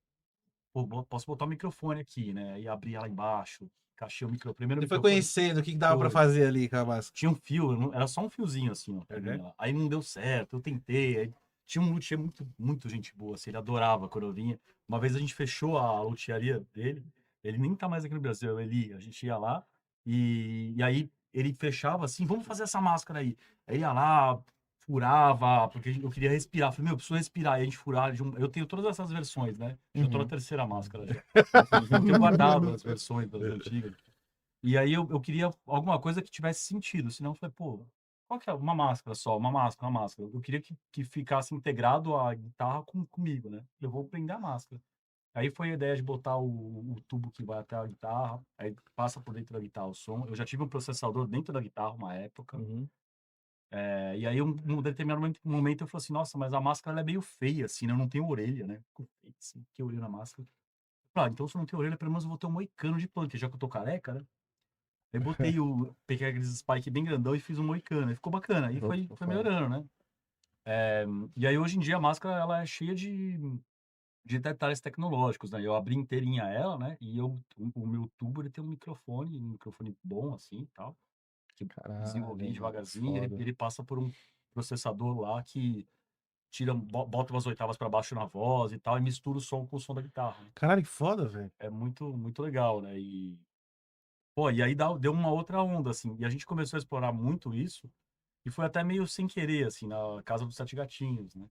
pô, posso botar o microfone aqui, né? E abrir ela embaixo, encaixei o primeiro Você foi microfone. conhecendo o que dava pra Foi. fazer ali com a máscara. Tinha um fio, era só um fiozinho assim, ó, pra mim, lá. Aí não deu certo, eu tentei. Aí tinha um luthier muito gente boa, assim, ele adorava quando eu vinha. Uma vez a gente fechou a luthieria dele, ele nem tá mais aqui no Brasil, a gente ia lá e aí ele fechava assim, vamos fazer essa máscara aí. Aí ia lá, furava, porque eu queria respirar. Falei, meu, eu preciso respirar. Aí a gente furava. Eu tenho todas essas versões, né? Eu tô na terceira máscara já. Eu tenho guardado as versões das antigas. E aí eu queria alguma coisa que tivesse sentido, senão eu falei, pô, qual que é? Uma máscara só, uma máscara. Eu queria que ficasse integrado a guitarra comigo, né? Eu vou prender a máscara. Aí foi a ideia de botar o tubo que vai até a guitarra, aí passa por dentro da guitarra o som. Eu já tive um processador dentro da guitarra uma época. E aí, num determinado momento, eu falei assim, nossa, mas a máscara ela é meio feia, assim, né? Eu não tenho orelha, né? Ficou feio, assim, que orelha na máscara. Então se eu não tenho orelha, pelo menos eu vou ter um moicano de punk, já que eu tô careca, né? Aí peguei aqueles spike bem grandão e fiz um moicano. E ficou bacana. Aí foi melhorando, né? E aí hoje em dia a máscara ela é cheia de detalhes tecnológicos, né? Eu abri inteirinha ela, né? E o meu tubo ele tem um microfone bom assim e tal. Que eu desenvolvi Caralho, devagarzinho. foda. Ele passa por um processador lá que bota umas oitavas para baixo na voz e tal, e mistura o som com o som da guitarra. Né? Caralho, que foda, velho. É muito legal, né? Pô, e aí deu uma outra onda, assim. E a gente começou a explorar muito isso. E foi até meio sem querer, assim, na Casa dos Sete Gatinhos, né?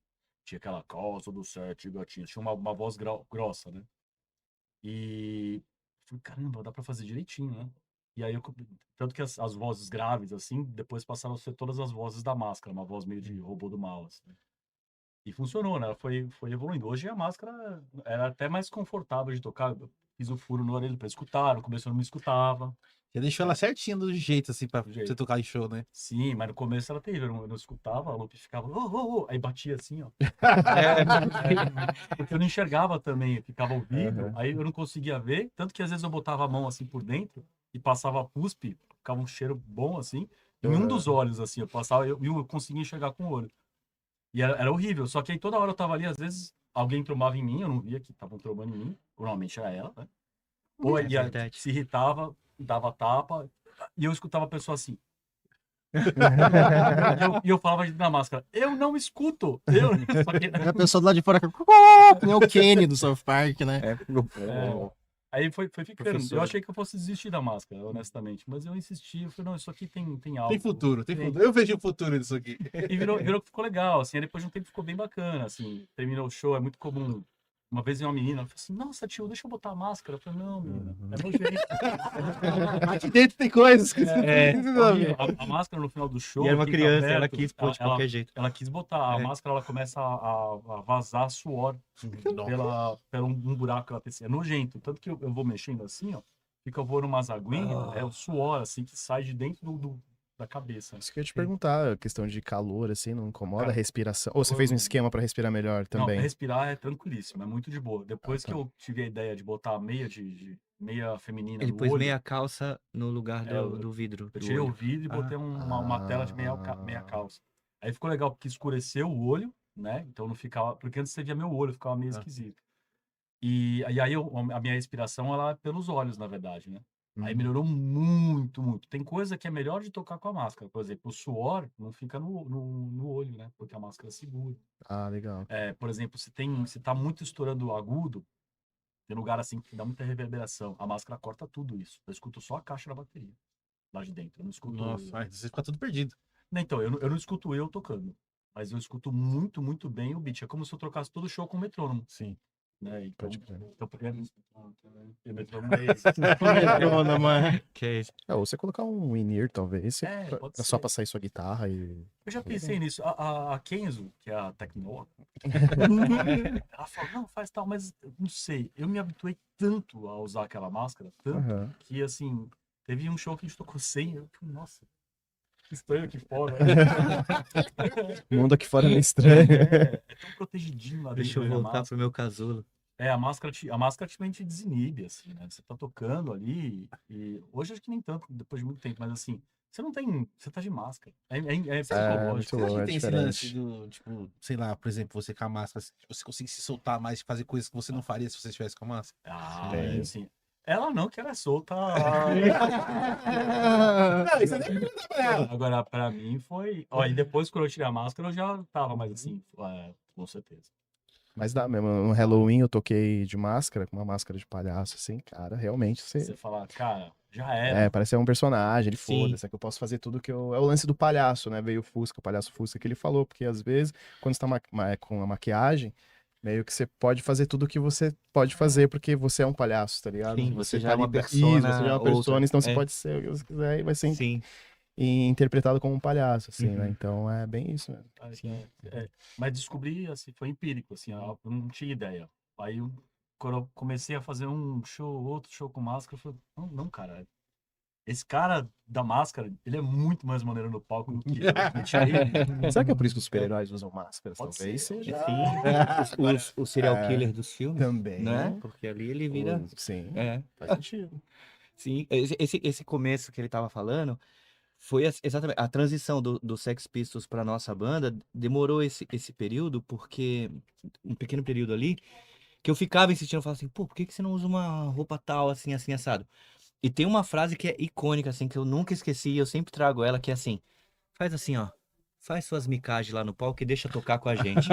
Tinha aquela Casa dos Sete Gatinhos. Tinha uma voz grossa, né? E falei, caramba, dá pra fazer direitinho, né? E aí, tanto que as vozes graves, assim, depois passaram a ser todas as vozes da máscara. Uma voz meio de robô do mal, assim. E funcionou, né? Foi evoluindo. Hoje a máscara era até mais confortável de tocar. Eu fiz o furo no orelha pra escutar. No começo eu não me escutava. Já deixou ela certinha do jeito, assim, pra Do jeito. você tocar em show, né? Sim, mas no começo era terrível. Eu não escutava, a Lupe ficava... Aí batia assim, ó. Porque eu não enxergava também. Ficava ouvido. Aí eu não conseguia ver. Tanto que às vezes eu botava a mão assim por dentro e passava cuspe. Ficava um cheiro bom assim. Em um dos olhos, assim. Eu passava e eu conseguia enxergar com o olho. E era horrível. Só que aí toda hora eu tava ali, às vezes alguém trombava em mim. Eu não via que estavam trombando em mim. Normalmente era ela, né? Ou verdade. se irritava, dava tapa. E eu escutava a pessoa assim. E eu falava na máscara, eu não escuto. Só que... E a pessoa do lado de fora, que nem o Kenny do South Park, né? Aí foi ficando. Professor. Eu achei que eu fosse desistir da máscara, honestamente. Mas eu insisti, eu falei, não, isso aqui tem algo. Tem futuro, tem futuro. Eu vejo o futuro disso aqui. E virou que ficou legal, assim. Aí depois de um tempo ficou bem bacana, assim. Terminou o show, é muito comum. Uma vez uma menina, ela falou assim, nossa, tio, deixa eu botar a máscara. Eu falei, não, menina, é nojento. Aqui dentro tem coisas que Horrível. A máscara no final do show. E era uma fica criança, aberto, ela quis pôr de qualquer jeito. Ela quis botar. A máscara, ela começa a vazar suor pelo um buraco que ela tem. É nojento. Tanto que eu vou mexendo assim, ó. fica voando umas aguinhas, é o suor, assim, que sai de dentro da cabeça. Isso que eu ia te perguntar, a questão de calor, assim, não incomoda a Cara, respiração? Ou você fez um esquema pra respirar melhor Não, também? respirar é tranquilíssimo, é muito de boa. Depois tá. que eu tive a ideia de botar a meia meia feminina Ele no pôs olho, meia calça no lugar É, eu- do vidro. eu do tirei o olho. vidro e botei uma tela de meia calça. Aí ficou legal porque escureceu o olho, né? Então não ficava. Porque antes você via meu olho, ficava meio esquisito. E aí a minha respiração ela é pelos olhos, na verdade, né? Aí melhorou muito, muito. Tem coisa que é melhor de tocar com a máscara. Por exemplo, o suor não fica no olho, né? Porque a máscara segura. Ah, legal. Por exemplo, se tá muito estourando o agudo, tem lugar assim que dá muita reverberação. A máscara corta tudo isso. Eu escuto só a caixa da bateria lá de dentro. Eu não escuto. Nossa, ai, você fica tudo perdido. Não, então, eu não escuto eu tocando. Mas eu escuto muito, muito bem o beat. É como se eu trocasse todo o show com o metrônomo. Sim. Né? Então, Pode crer. o metrônomo é isso. Que é isso. Ou você colocar um in-ear, talvez, Pode é só ser. pra sair sua guitarra e... Eu já pensei nisso. A Kenzo, que é a Tecno, ela falou, não, faz tal, mas eu não sei. Eu me habituei tanto a usar aquela máscara, tanto, Aham. que assim, teve um show que a gente tocou sem, eu falei, nossa, que estranho aqui fora. O mundo aqui fora é meio estranho. É tão protegidinho lá dentro. Deixa eu da voltar máscara. pro meu casulo. A máscara também te desinibe, assim, né? Você tá tocando ali, e hoje acho que nem tanto, depois de muito tempo, mas assim, você tá de máscara. É psicológico. muito louco, Será que é tem esse lance diferente. do, tipo, sei lá, por exemplo, você com a máscara, você consegue se soltar mais, fazer coisas que você não faria se você estivesse com a máscara? Ah, Tem. assim. Ela não, que ela é solta. Não, isso nem pergunta pra ela. Agora, pra mim foi. Ó, e depois, quando eu tirei a máscara, eu já tava mais assim, com certeza. Mas dá mesmo, no Halloween eu toquei de máscara, com uma máscara de palhaço, assim, cara, realmente você... Você falar, cara, já era. parece ser um personagem, ele Sim. foda-se, é que eu posso fazer tudo que eu... É o lance do palhaço, né? Veio o Fusca, o palhaço Fusca que ele falou, porque às vezes, quando você tá com a maquiagem, meio que você pode fazer tudo que você pode fazer, porque você é um palhaço, tá ligado? Sim, você já tá é uma liber- persona Isso, você já é uma persona, outra. então você É. pode ser o que você quiser e vai ser Sim. interpretado como um palhaço, assim, né? Uhum. Então é bem isso mesmo. Mas descobri, assim, foi empírico, assim, eu não tinha ideia. Aí, quando eu comecei a fazer um show, outro show com máscara, eu falei, não, cara, esse cara da máscara, ele é muito mais maneiro no palco do que eu. Será que é por isso que os super-heróis usam máscaras? Pode Talvez ser. seja. Sim. O serial killer dos filmes. Também. Né? Porque ali ele vira. Sim, É. faz sentido. Sim. Esse começo que ele tava falando foi exatamente a transição do Sex Pistols para nossa banda. Demorou esse período, porque um pequeno período ali, que eu ficava insistindo, eu falava assim, pô, por que você não usa uma roupa tal, assim, assim, assado? E tem uma frase que é icônica, assim, que eu nunca esqueci, eu sempre trago ela, que é assim, faz assim, ó, faz suas micagens lá no palco e deixa tocar com a gente.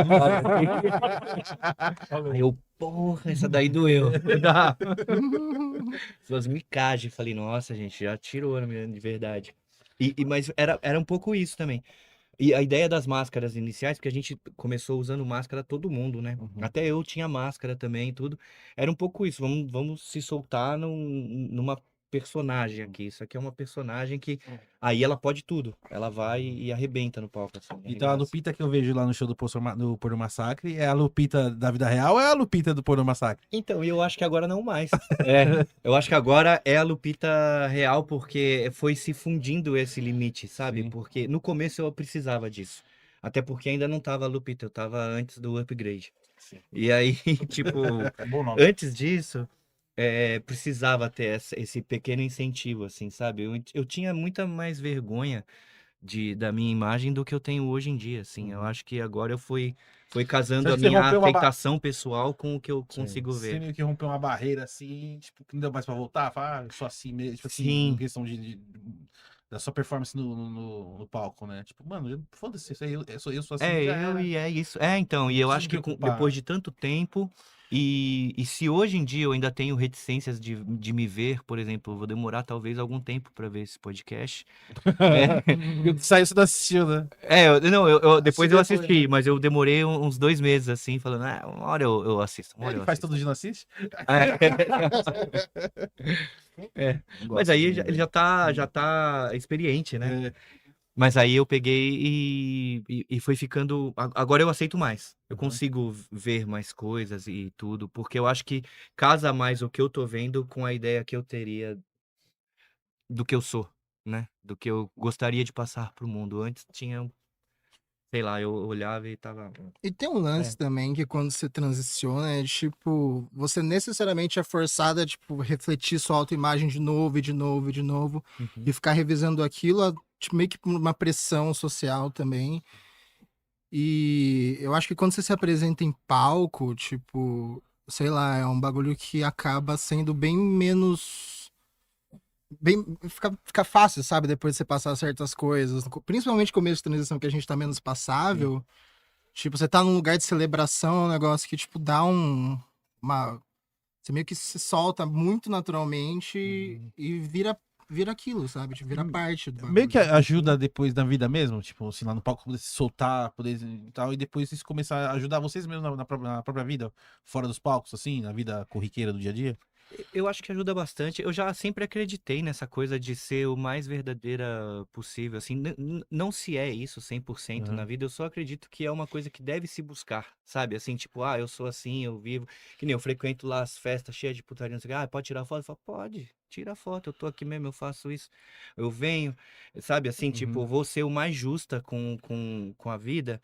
Aí eu, porra, essa daí doeu. Suas micagens, falei, nossa, gente, já tirou de verdade. Mas era um pouco isso também. E a ideia das máscaras iniciais, porque a gente começou usando máscara todo mundo, né? Até eu tinha máscara também e tudo. Era um pouco isso, vamos se soltar numa personagem aqui. Isso aqui é uma personagem que aí ela pode tudo. Ela vai e arrebenta no palco. Assim, Então a arregaça. Lupita que eu vejo lá no show do Porno Massacre é a Lupita da vida real ou é a Lupita do Porno Massacre? Então, eu acho que agora não mais. Eu acho que agora é a Lupita real, porque foi se fundindo esse limite, sabe? Sim. Porque no começo eu precisava disso. Até porque ainda não tava a Lupita, eu tava antes do upgrade. Sim. E aí, tipo, Bom nome. antes disso, precisava ter esse pequeno incentivo, assim, sabe? Eu tinha muita mais vergonha da minha imagem do que eu tenho hoje em dia, assim. Eu acho que agora eu fui casando Você a minha rompeu uma aceitação pessoal com o que eu consigo Você ver. meio que rompeu uma barreira assim, tipo, que não deu mais pra voltar? Fala, eu sou assim mesmo, tipo assim, Sim. em questão da sua performance no palco, né? Tipo, mano, foda-se, isso aí, eu sou assim, já era. E é isso. Então, e eu Preciso acho me que preocupar. depois de tanto tempo, e se hoje em dia eu ainda tenho reticências de me ver, por exemplo, eu vou demorar talvez algum tempo para ver esse podcast. Saiu, você não assistiu, né? Depois eu assisti, mas eu demorei uns 2 meses assim, falando, uma hora eu assisto, uma hora Ele eu faz assisto. todo dia, não assiste? Mas aí ele já tá experiente, né? Mas aí eu peguei e foi ficando. Agora eu aceito mais. Eu Uhum. consigo ver mais coisas e tudo, porque eu acho que casa mais o que eu tô vendo com a ideia que eu teria do que eu sou, né? Do que eu gostaria de passar pro mundo. Antes tinha, sei lá, eu olhava e tava. E tem um lance também que quando você transiciona, é tipo, você necessariamente é forçado a, tipo, refletir sua autoimagem de novo, e de novo, e de novo, Uhum. e ficar revisando aquilo, tipo, meio que por uma pressão social também. E eu acho que quando você se apresenta em palco, tipo, sei lá, é um bagulho que acaba sendo bem menos. Bem, fica fácil, sabe? Depois de você passar certas coisas. Principalmente começo de transição, que a gente tá menos passável. Tipo, você tá num lugar de celebração, é um negócio que, tipo, dá uma. Você meio que se solta muito naturalmente e vira aquilo, sabe? Tipo, vira parte do Meio que bagulho. ajuda depois na vida mesmo, tipo, assim, lá no palco, poder se soltar, poder e tal, e depois isso começar a ajudar vocês mesmo na própria vida, fora dos palcos, assim, na vida corriqueira do dia a dia. Eu acho que ajuda bastante. Eu já sempre acreditei nessa coisa de ser o mais verdadeira possível, assim, não se é isso 100% na Aham. vida, eu só acredito que é uma coisa que deve se buscar, sabe? Assim, tipo, ah, eu sou assim, eu vivo, que nem eu frequento lá as festas cheias de putaria, não sei o que, ah, pode tirar foto? Eu falo, pode, tira foto, eu tô aqui mesmo, eu faço isso, eu venho, sabe? Assim, tipo, Uhum. eu vou ser o mais justa com a vida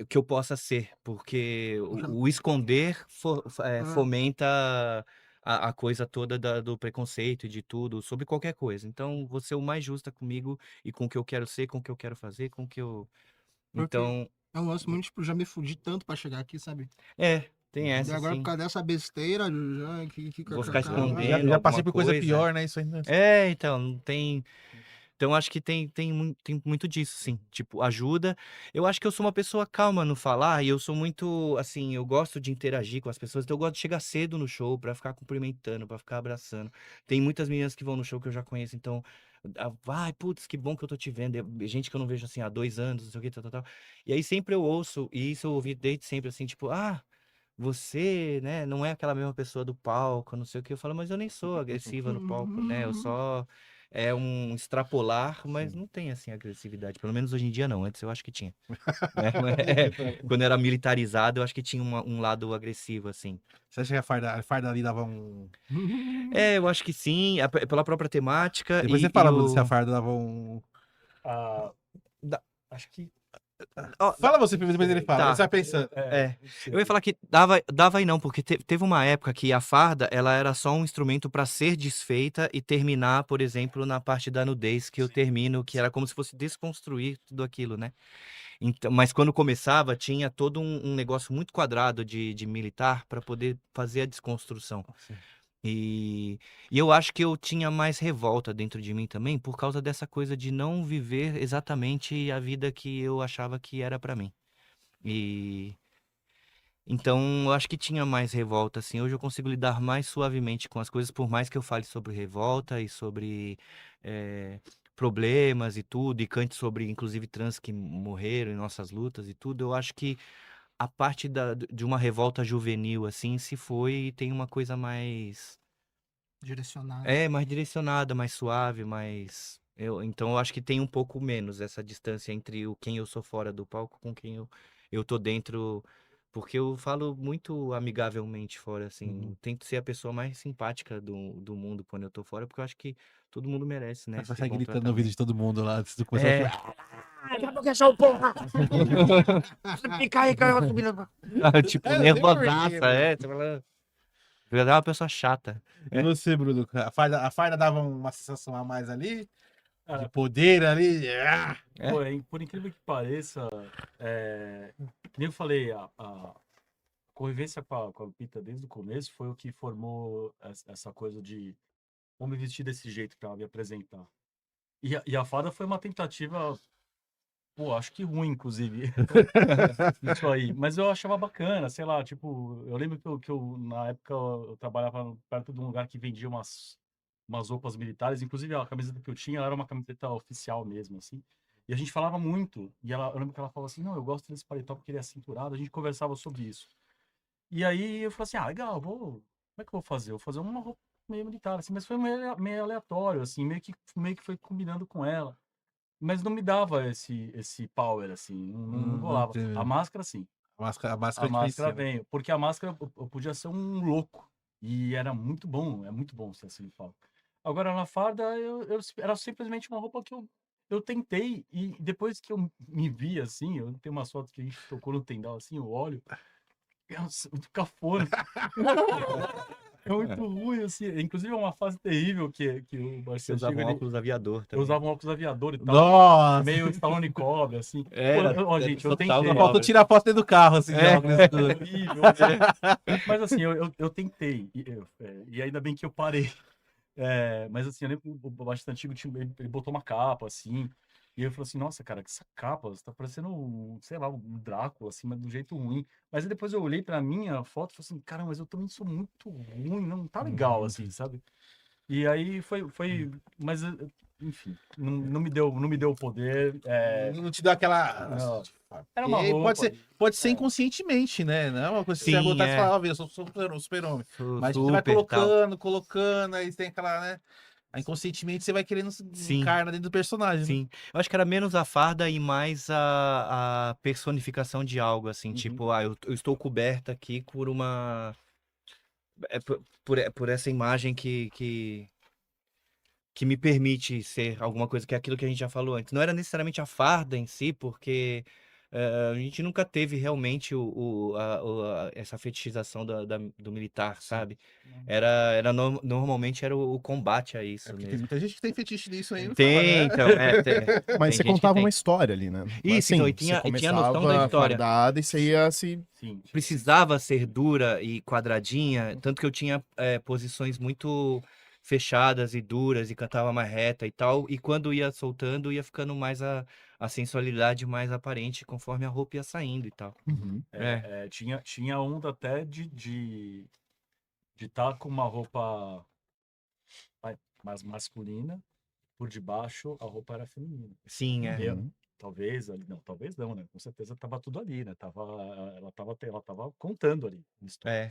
que eu possa ser, porque o esconder Ah, fomenta a coisa toda do preconceito e de tudo, sobre qualquer coisa. Então, vou ser o mais justa comigo e com o que eu quero ser, com o que eu quero fazer, com o que eu. porque Então, é um lance muito, tipo, já me fudi tanto pra chegar aqui, sabe? tem E essa agora, por sim. causa dessa besteira, já, Vou ficar Já, escondendo já alguma passei por coisa coisa. pior, né? Isso ainda. Então, não tem. Então, acho que tem muito disso, sim. Tipo, ajuda. Eu acho que eu sou uma pessoa calma no falar e eu sou muito, assim, eu gosto de interagir com as pessoas. Então, eu gosto de chegar cedo no show pra ficar cumprimentando, pra ficar abraçando. Tem muitas meninas que vão no show que eu já conheço, então, ai, putz, que bom que eu tô te vendo. Gente que eu não vejo, assim, há 2 anos, não sei o que, tal, tal, tal. E aí, sempre eu ouço, e isso eu ouvi desde sempre, assim, tipo, você, né, não é aquela mesma pessoa do palco, não sei o que. Eu falo, mas eu nem sou agressiva no palco, né? Eu só é um extrapolar, mas não tem assim agressividade. Pelo menos hoje em dia não. Antes eu acho que tinha. Né? Quando era militarizado, eu acho que tinha um lado agressivo, assim. Você acha que a farda ali dava um. Eu acho que sim, pela própria temática Depois você e fala, Bruno, se a o. farda dava um. Ah, acho que. Ó, Fala você primeiro, depois ele fala. tá. Você vai pensando. Não Eu ia sei. falar que dava aí não, porque teve uma época que a farda, ela era só um instrumento para ser desfeita e terminar, por exemplo, na parte da nudez que eu termino, que era como se fosse desconstruir tudo aquilo, né? Então, mas quando começava, tinha todo um negócio muito quadrado de militar para poder fazer a desconstrução. E, e eu acho que eu tinha mais revolta dentro de mim também por causa dessa coisa de não viver exatamente a vida que eu achava que era para mim. E então, eu acho que tinha mais revolta, assim. Hoje eu consigo lidar mais suavemente com as coisas, por mais que eu fale sobre revolta e sobre eh, problemas e tudo, e cante sobre, inclusive, trans que morreram em nossas lutas e tudo. Eu acho que a parte de uma revolta juvenil, assim, se foi e tem uma coisa mais. Direcionado. Mais direcionada, mais suave, mais. Então, eu acho que tem um pouco menos essa distância entre o quem eu sou fora do palco com quem eu tô dentro. Porque eu falo muito amigavelmente fora, assim. Tento ser a pessoa mais simpática do mundo quando eu tô fora, porque eu acho que todo mundo merece, né? Aí você Esse sai bom gritando no vídeo de tratamento. todo mundo lá antes de começar o show. Fica aí, cara, subindo. Tipo, É, nervosaça, sempre. Você fala. Eu era uma pessoa chata. E você, Bruno? A farda dava uma sensação a mais ali? De Ah, poder ali? Ah! É? pô, por incrível que pareça, que nem eu falei, a convivência com a Lupita desde o começo foi o que formou essa coisa de vou me vestir desse jeito para me apresentar. E a Fada foi uma tentativa, pô, acho que ruim, inclusive, isso aí. Mas eu achava bacana, sei lá, tipo, eu lembro que eu na época, eu trabalhava perto de um lugar que vendia umas roupas militares, inclusive a camiseta que eu tinha, ela era uma camiseta oficial mesmo, assim. E a gente falava muito, eu lembro que ela falou assim, não, eu gosto desse paletó porque ele é cinturado, a gente conversava sobre isso. E aí eu falei assim, legal, como é que eu vou fazer? Eu vou fazer uma roupa meio militar, assim, mas foi meio aleatório, assim, meio que foi combinando com ela. Mas não me dava esse power, assim, não rolava. teve. A máscara, sim. A máscara A máscara diferencia, né? veio. Porque a máscara eu podia ser um louco. E era muito bom, é muito bom ser assim no palco. Agora, na farda, era simplesmente uma roupa que eu tentei. E depois que eu me vi assim, eu tenho umas fotos que a gente tocou no tendal, assim, eu olho. É muito cafona. É muito ruim, assim. Inclusive, é uma fase terrível que o Você Barça usava Antigo, um óculos aviador eu também. usava um óculos aviador e tal. Nossa! Meio Stallone Cobra, assim. Pô, Era, ó, gente, eu total tentei. Só falta tirar foto dentro do carro, assim, de É. óculos É escuros. horrível. Mas assim, eu tentei. E ainda bem que eu parei. Mas assim, eu lembro que o Batista Antigo ele botou uma capa, assim. E eu falei assim, nossa, cara, que essa capa, você tá parecendo, sei lá, um Drácula, assim, mas do jeito ruim. Mas aí depois eu olhei pra minha foto e falei assim, cara, mas eu também sou muito ruim, não tá legal, assim, sabe? E aí mas enfim, não me deu o poder. Não te dá aquela. Não. Era uma E roupa. pode ser É. inconscientemente, né? Não é uma coisa que você vai Sim, botar e é. falar, ó, eu sou um super-homem. Sou Mas você vai super, tal. colocando, aí tem aquela, né? Aí, inconscientemente você vai querendo Sim. encarnar dentro do personagem. Né? Sim. Eu acho que era menos a farda e mais a personificação de algo, assim. Uhum. Tipo, eu estou coberta aqui por uma... por essa imagem que me permite ser alguma coisa, que é aquilo que a gente já falou antes. Não era necessariamente a farda em si, porque a gente nunca teve realmente essa fetichização do militar, sabe? Normalmente era o combate a isso Porque tem mesmo. muita gente que tem fetiche nisso aí, não Tem, fala, né? então, tem Mas você gente que contava tem. uma história ali, né? Isso, então, e Você tinha a noção da começava história. fardada e você ia se... Sim. Precisava ser dura e quadradinha, tanto que eu tinha posições muito fechadas e duras e cantava mais reta e tal, e quando ia soltando, ia ficando mais a sensualidade mais aparente conforme a roupa ia saindo e tal. Uhum. Tinha onda até de estar com uma roupa mais masculina, por debaixo a roupa era feminina. Sim, Uhum. Talvez não, né? Com certeza tava tudo ali, né? Ela tava contando ali.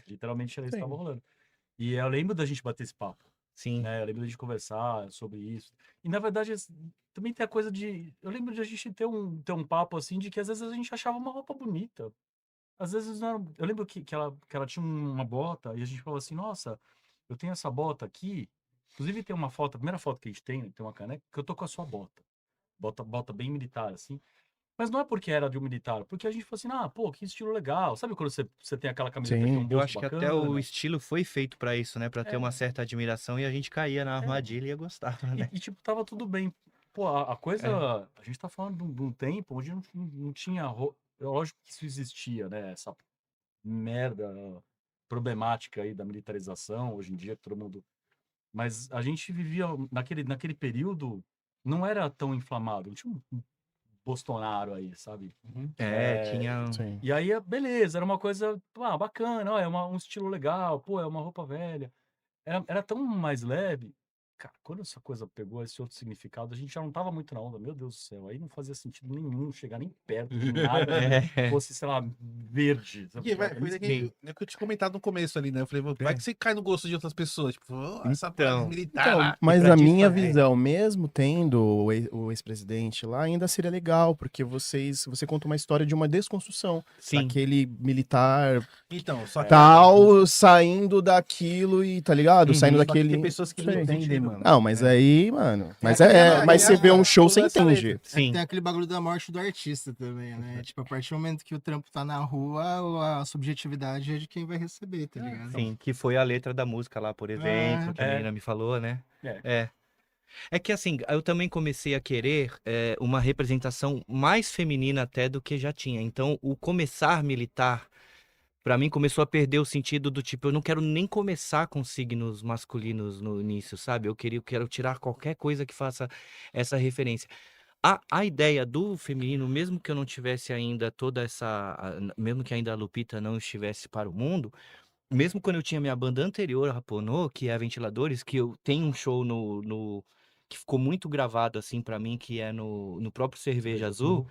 Literalmente ela Sim. estava rolando. E eu lembro da gente bater esse papo, sim. né? Eu lembro da gente conversar sobre isso. E na verdade também tem a coisa de, eu lembro de a gente ter um papo assim de que às vezes a gente achava uma roupa bonita. Às vezes não era, eu lembro que ela tinha uma bota e a gente falou assim, nossa, eu tenho essa bota aqui. Inclusive tem uma foto, a primeira foto que a gente tem uma caneca, que eu tô com a sua bota. Bota bem militar, assim. Mas não é porque era de um militar, porque a gente falou assim, pô, que estilo legal. Sabe quando você tem aquela camiseta que tem um Sim. bolso Eu acho que até bacana? o estilo foi feito pra isso, né? Pra ter uma É. certa admiração e a gente caía na armadilha e ia gostar, né? E, tipo, tava tudo bem. Pô, a coisa. A gente tá falando de um tempo onde não tinha. Lógico que isso existia, né? Essa merda problemática aí da militarização, hoje em dia, que todo mundo. Mas a gente vivia naquele período, não era tão inflamado. Não tinha um Bolsonaro aí, sabe? Tinha... Sim. E aí, beleza, era uma coisa bacana, ó, é um estilo legal, pô, é uma roupa velha. Era tão mais leve. Cara, quando essa coisa pegou esse outro significado, a gente já não tava muito na onda, meu Deus do céu. Aí não fazia sentido nenhum chegar nem perto de nada que fosse, sei lá, verde. Sabe? Foi daquele que eu tinha comentado no começo ali, né? Eu falei, vai que você cai no gosto de outras pessoas. Tipo, essa frase militar lá. Mas pra a minha disso, visão, mesmo tendo o ex-presidente lá, ainda seria legal, porque você conta uma história de uma desconstrução. Sim. Aquele militar Então, só que tal, saindo daquilo e, tá ligado? Saindo só que daquele... tem pessoas que não Sei. entendem, mano. Não, mas aí, mano... Mas aquela- mas você vê um show, você essa entende. letra. Sim. Tem aquele bagulho da morte do artista também, né? Tipo, a partir do momento que o trampo tá na rua, a subjetividade é de quem vai receber, tá ligado? Sim, que foi a letra da música lá, por exemplo, que a É. menina me falou, né? É. É que assim, eu também comecei a querer uma representação mais feminina até do que já tinha. Então, o começar militar, pra mim, começou a perder o sentido do tipo, eu não quero nem começar com signos masculinos no início, sabe? Eu quero tirar qualquer coisa que faça essa referência. A ideia do feminino, mesmo que eu não tivesse ainda mesmo que ainda a Lupita não estivesse para o mundo, mesmo quando eu tinha minha banda anterior, a Raponô, que é a Ventiladores, que eu tenho um show que ficou muito gravado assim pra mim, que é no próprio Cerveja Azul,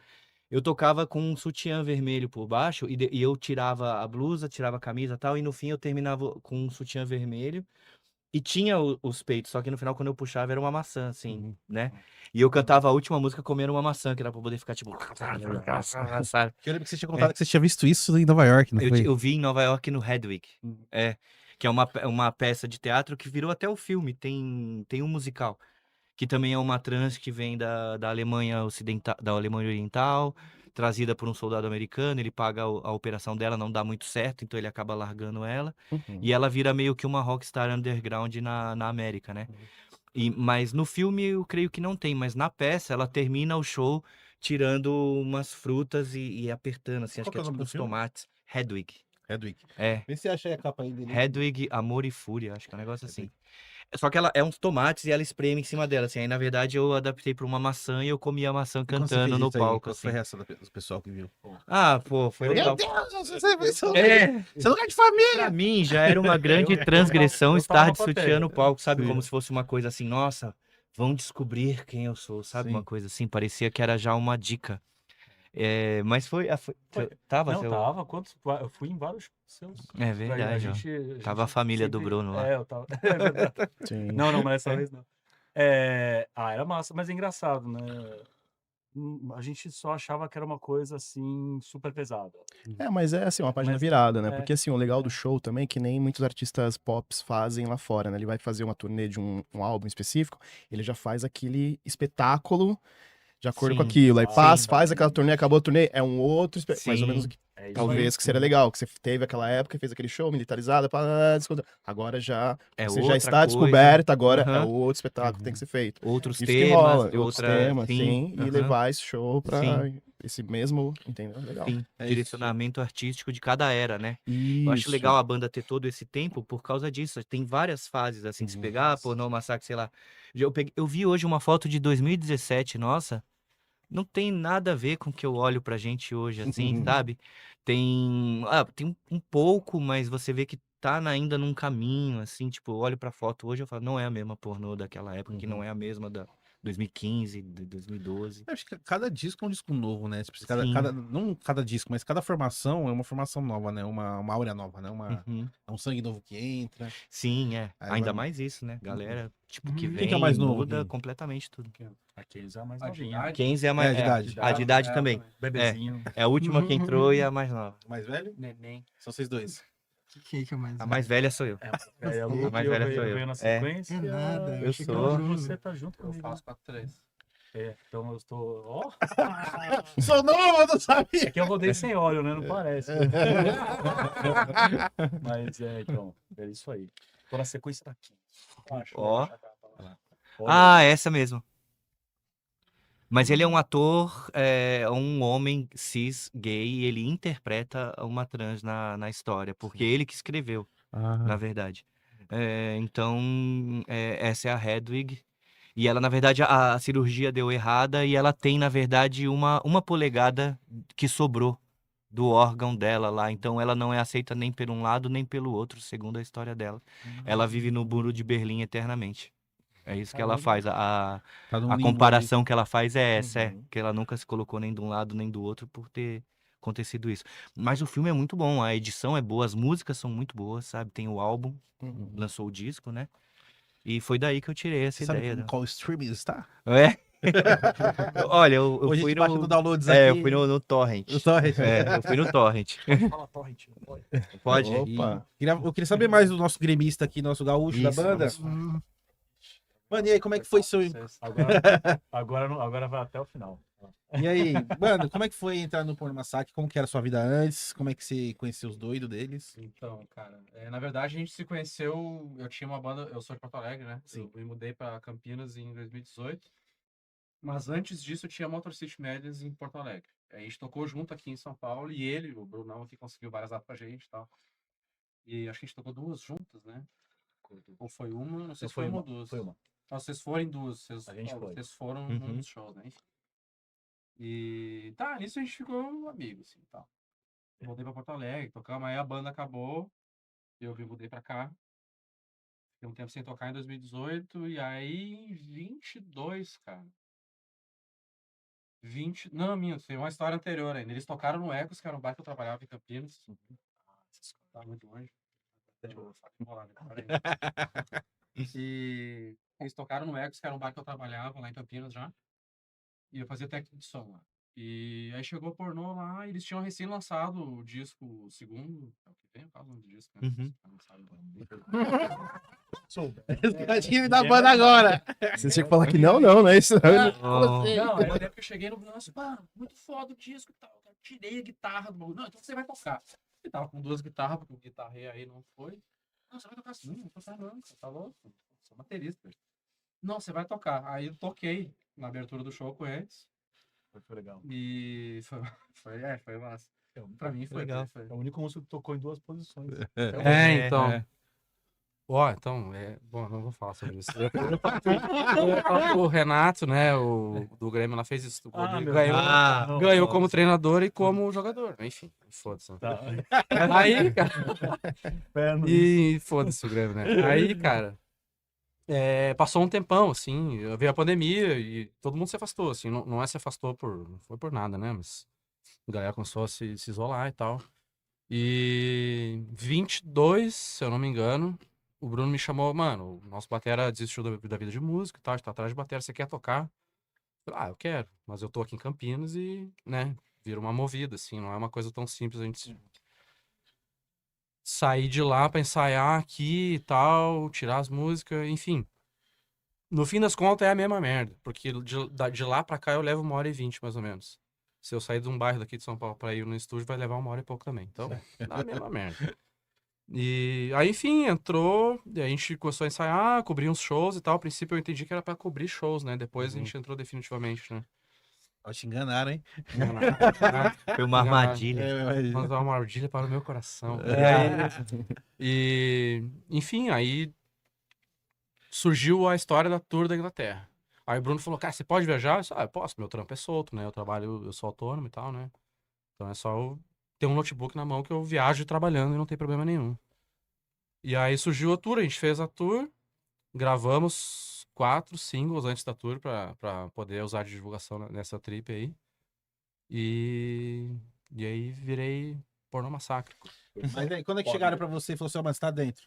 eu tocava com um sutiã vermelho por baixo e eu tirava a blusa, tirava a camisa e tal, e no fim eu terminava com um sutiã vermelho E tinha os peitos, só que no final, quando eu puxava, era uma maçã, assim, né? E eu cantava a última música comendo uma maçã, que era pra poder ficar, tipo... sabe? Eu lembro que você tinha contado que você tinha visto isso em Nova York, não foi? Eu vi em Nova York no Hedwig. É, que é uma peça de teatro que virou até o filme. Tem um musical. Que também é uma trans que vem da Alemanha Ocidental, da Alemanha Oriental, trazida por um soldado americano. Ele paga a operação dela, não dá muito certo, então ele acaba largando ela. Uhum. E ela vira meio que uma rockstar underground na América, né? Mas no filme eu creio que não tem, mas na peça ela termina o show tirando umas frutas e apertando, assim, acho Qual que que é é o nome tipo do uns filme? tomates. Hedwig. Hedwig. É, Vê se você acha aí a capa aí dele. Hedwig, Amor e Fúria, acho que é um negócio assim. Só que ela é uns tomates e ela espreme em cima dela, assim. Aí, na verdade, eu adaptei pra uma maçã e eu comia a maçã E quando você cantando fez no isso aí, palco, qual foi a assim. reação do pessoal que viu? Ah, pô, foi legal. Deus, você É, seu lugar de família! pra mim já era uma grande Eu transgressão tava estar na de sutiã no plateia. palco, sabe? Sim. Como se fosse uma coisa assim, nossa, vão descobrir quem eu sou, sabe? Sim. Uma coisa assim, parecia que era já uma dica. Mas tava, Não, seu... tava. Eu fui em vários seus. É Aí verdade, ó. a Tava a gente família do sempre... Bruno lá. É, eu tava. É verdade. Sim. Não, mas dessa vez não. Era massa, mas é engraçado, né? A gente só achava que era uma coisa assim, super pesada. Mas é assim, uma página Mas, virada, né? é, Porque assim, o legal do é. show também é que nem muitos artistas pops fazem lá fora, né? Ele vai fazer uma turnê de um álbum específico, ele já faz aquele espetáculo de acordo com Sim, aquilo. Aí sim. faz aquela turnê, acabou a turnê, é um outro, mais ou menos sim. É isso talvez aí. que seria legal, que você teve aquela época, fez aquele show militarizado, agora já É você já outra está coisa. descoberto, agora é Aham. outro espetáculo que tem que ser feito. Outros Isso que temas, rola, outros outra... temas, Sim, sim, e aham. levar esse show pra Sim. esse mesmo, entendeu? Legal. Sim, É isso. direcionamento artístico de cada era, né? Eu acho Isso. legal a banda ter todo esse tempo por causa disso. Tem várias fases, assim, de se pegar, Pornô Massacre, sei lá. Eu vi hoje uma foto de 2017, nossa, não tem nada a ver com o que eu olho pra gente hoje, assim, sabe? Tem um pouco, mas você vê que tá ainda num caminho, assim, tipo, eu olho pra foto hoje e eu falo, não é a mesma pornô daquela época, que não é a mesma da 2015, de 2012. Eu acho que cada disco é um disco novo, né? Tipo, Sim. não cada disco, mas cada formação é uma formação nova, né? Uma áurea nova, né? Uhum. É um sangue novo que entra. Sim, Aí ainda vai- mais isso, né? Galera, tipo, que Uhum. vem Quem que é o mais novo muda aqui? completamente tudo. Aqueles é a mais A de novinha. idade? 15 é a É, mais... de idade. A de idade também. Bebezinho. É a última que entrou e a mais nova. Mais velho? Neném. São vocês dois. Que é mais A mais velha sou eu. A A mais velha sou eu. veio na É. sequência. É nada, eu achei que sou. era o Bruno. Você tá junto Eu comigo. faço 4-3. Então eu estou. Ó, Sou novo, eu não sabia! é que eu rodei sem óleo, né? Não parece. Mas então, é isso aí. Tô na sequência daqui. Ó. Olha. Ah, essa mesmo. Mas ele é um ator, um homem cis, gay, e ele interpreta uma trans na história, porque ele que escreveu, na verdade. Então, essa é a Hedwig. E ela, na verdade, a cirurgia deu errada e ela tem, na verdade, uma polegada que sobrou do órgão dela lá. Então, ela não é aceita nem por um lado nem pelo outro, segundo a história dela. Ela vive no Muro de Berlim eternamente. É isso que ela faz. Tá num A limbo comparação que ela faz é essa, Uhum. que ela nunca se colocou nem de um lado nem do outro por ter acontecido isso. Mas o filme é muito bom, a edição é boa, as músicas são muito boas, sabe? Tem o álbum, lançou o disco, né? E foi daí que eu tirei essa Você sabe ideia. em qual streaming está? É? Olha, eu Hoje a fui gente baixa no... no downloads aqui. eu fui no Torrent. No Torrent. Eu fui no Torrent. Fala, Torrent. Pode? Opa. Eu queria saber mais do nosso gremista aqui, nosso gaúcho da Isso, banda. Hum, Mano, e aí, como é que foi seu... Agora vai até o final. E aí, mano, como é que foi entrar no Porno Massacre? Como que era a sua vida antes? Como é que você conheceu os doidos deles? Então, cara, na verdade a gente se conheceu. Eu tinha uma banda, eu sou de Porto Alegre, né? Sim. Eu me mudei pra Campinas em 2018. Mas antes disso eu tinha Motor City Médias em Porto Alegre. A gente tocou junto aqui em São Paulo e ele, o Brunão, que conseguiu várias datas pra gente e tal. E acho que a gente tocou duas juntas, né? Ou foi uma? Não sei se foi uma ou duas. Foi uma. Não, vocês foram em duas. A gente foi. Vocês foram Uhum. num dos shows, né? Enfim. E tá, nisso a gente ficou amigo, assim, tal. Voltei pra Porto Alegre, tocamos, aí a banda acabou, eu me mudei pra cá. Fiquei um tempo sem tocar em 2018, e aí em 22, cara. Não, minha, tem uma história anterior ainda. Eles tocaram no Ecos, que era um bar que eu trabalhava em Campinas. Tá muito longe. Deixa eu enrolar, né? E eles tocaram no Ecos, que era um bar que eu trabalhava lá em Campinas já. E eu fazia técnico de som lá. E aí chegou o pornô lá, e eles tinham recém-lançado o disco, o segundo. É o que vem? Qual é o nome do disco? Né? Uhum. Não sabe, não. O time da banda agora. Você tinha que falar que não é isso? Oh. Não, aí eu lembro que eu cheguei no nosso, mano, muito foda o disco e tal. Eu tirei a guitarra do bagulho. Não, então você vai tocar. Ele tava com 2 guitarras, porque o guitarrei aí não foi. Não, você vai tocar assim, não vou tocar não, você tá louco. Sou baterista. Não, você vai tocar. Aí eu toquei na abertura do show com eles. Foi legal. E foi massa. Pra mim foi Legal. foi. É o único músico que tocou em 2 posições. Então. Ó, então, bom, não vou falar sobre isso. Eu ia falar pro Renato, né, do Grêmio, ela fez isso. Ganhou como treinador e como jogador. Enfim, foda-se. Tá. Aí, cara. E foda-se o Grêmio, né? Aí, cara, passou um tempão, assim, veio a pandemia e todo mundo se afastou, assim. Não se afastou não foi por nada, né? Mas a galera começou a se isolar e tal. E 22, se eu não me engano, o Bruno me chamou, mano, o nosso batera desistiu da vida de música e tal, a gente tá atrás de batera, você quer tocar? Eu falei, eu quero, mas eu tô aqui em Campinas e, né, vira uma movida, assim, não é uma coisa tão simples a gente sair de lá pra ensaiar aqui e tal, tirar as músicas, enfim. No fim das contas é a mesma merda, porque de lá pra cá eu levo 1h20, mais ou menos. Se eu sair de um bairro daqui de São Paulo pra ir no estúdio, vai levar 1h e pouco também. Então, dá a mesma merda. E aí, enfim, entrou, e a gente começou a ensaiar, cobrir uns shows e tal. A princípio eu entendi que era pra cobrir shows, né? Depois a gente entrou definitivamente, né? Ó, te enganaram, hein? Foi uma armadilha. Vamos dar uma armadilha para o meu coração. Enfim, aí surgiu a história da Tour da Inglaterra. Aí o Bruno falou, cara, você pode viajar? Eu disse, eu posso, meu trampo é solto, né? Eu sou autônomo e tal, né? Então é só eu ter um notebook na mão que eu viajo trabalhando e não tem problema nenhum. E aí surgiu a tour, a gente fez a tour, gravamos 4 singles antes da tour pra poder usar de divulgação nessa trip aí. E aí virei Pornô Massacre. Mas aí, quando é que chegaram pra você e falou assim, ó, mas tá dentro?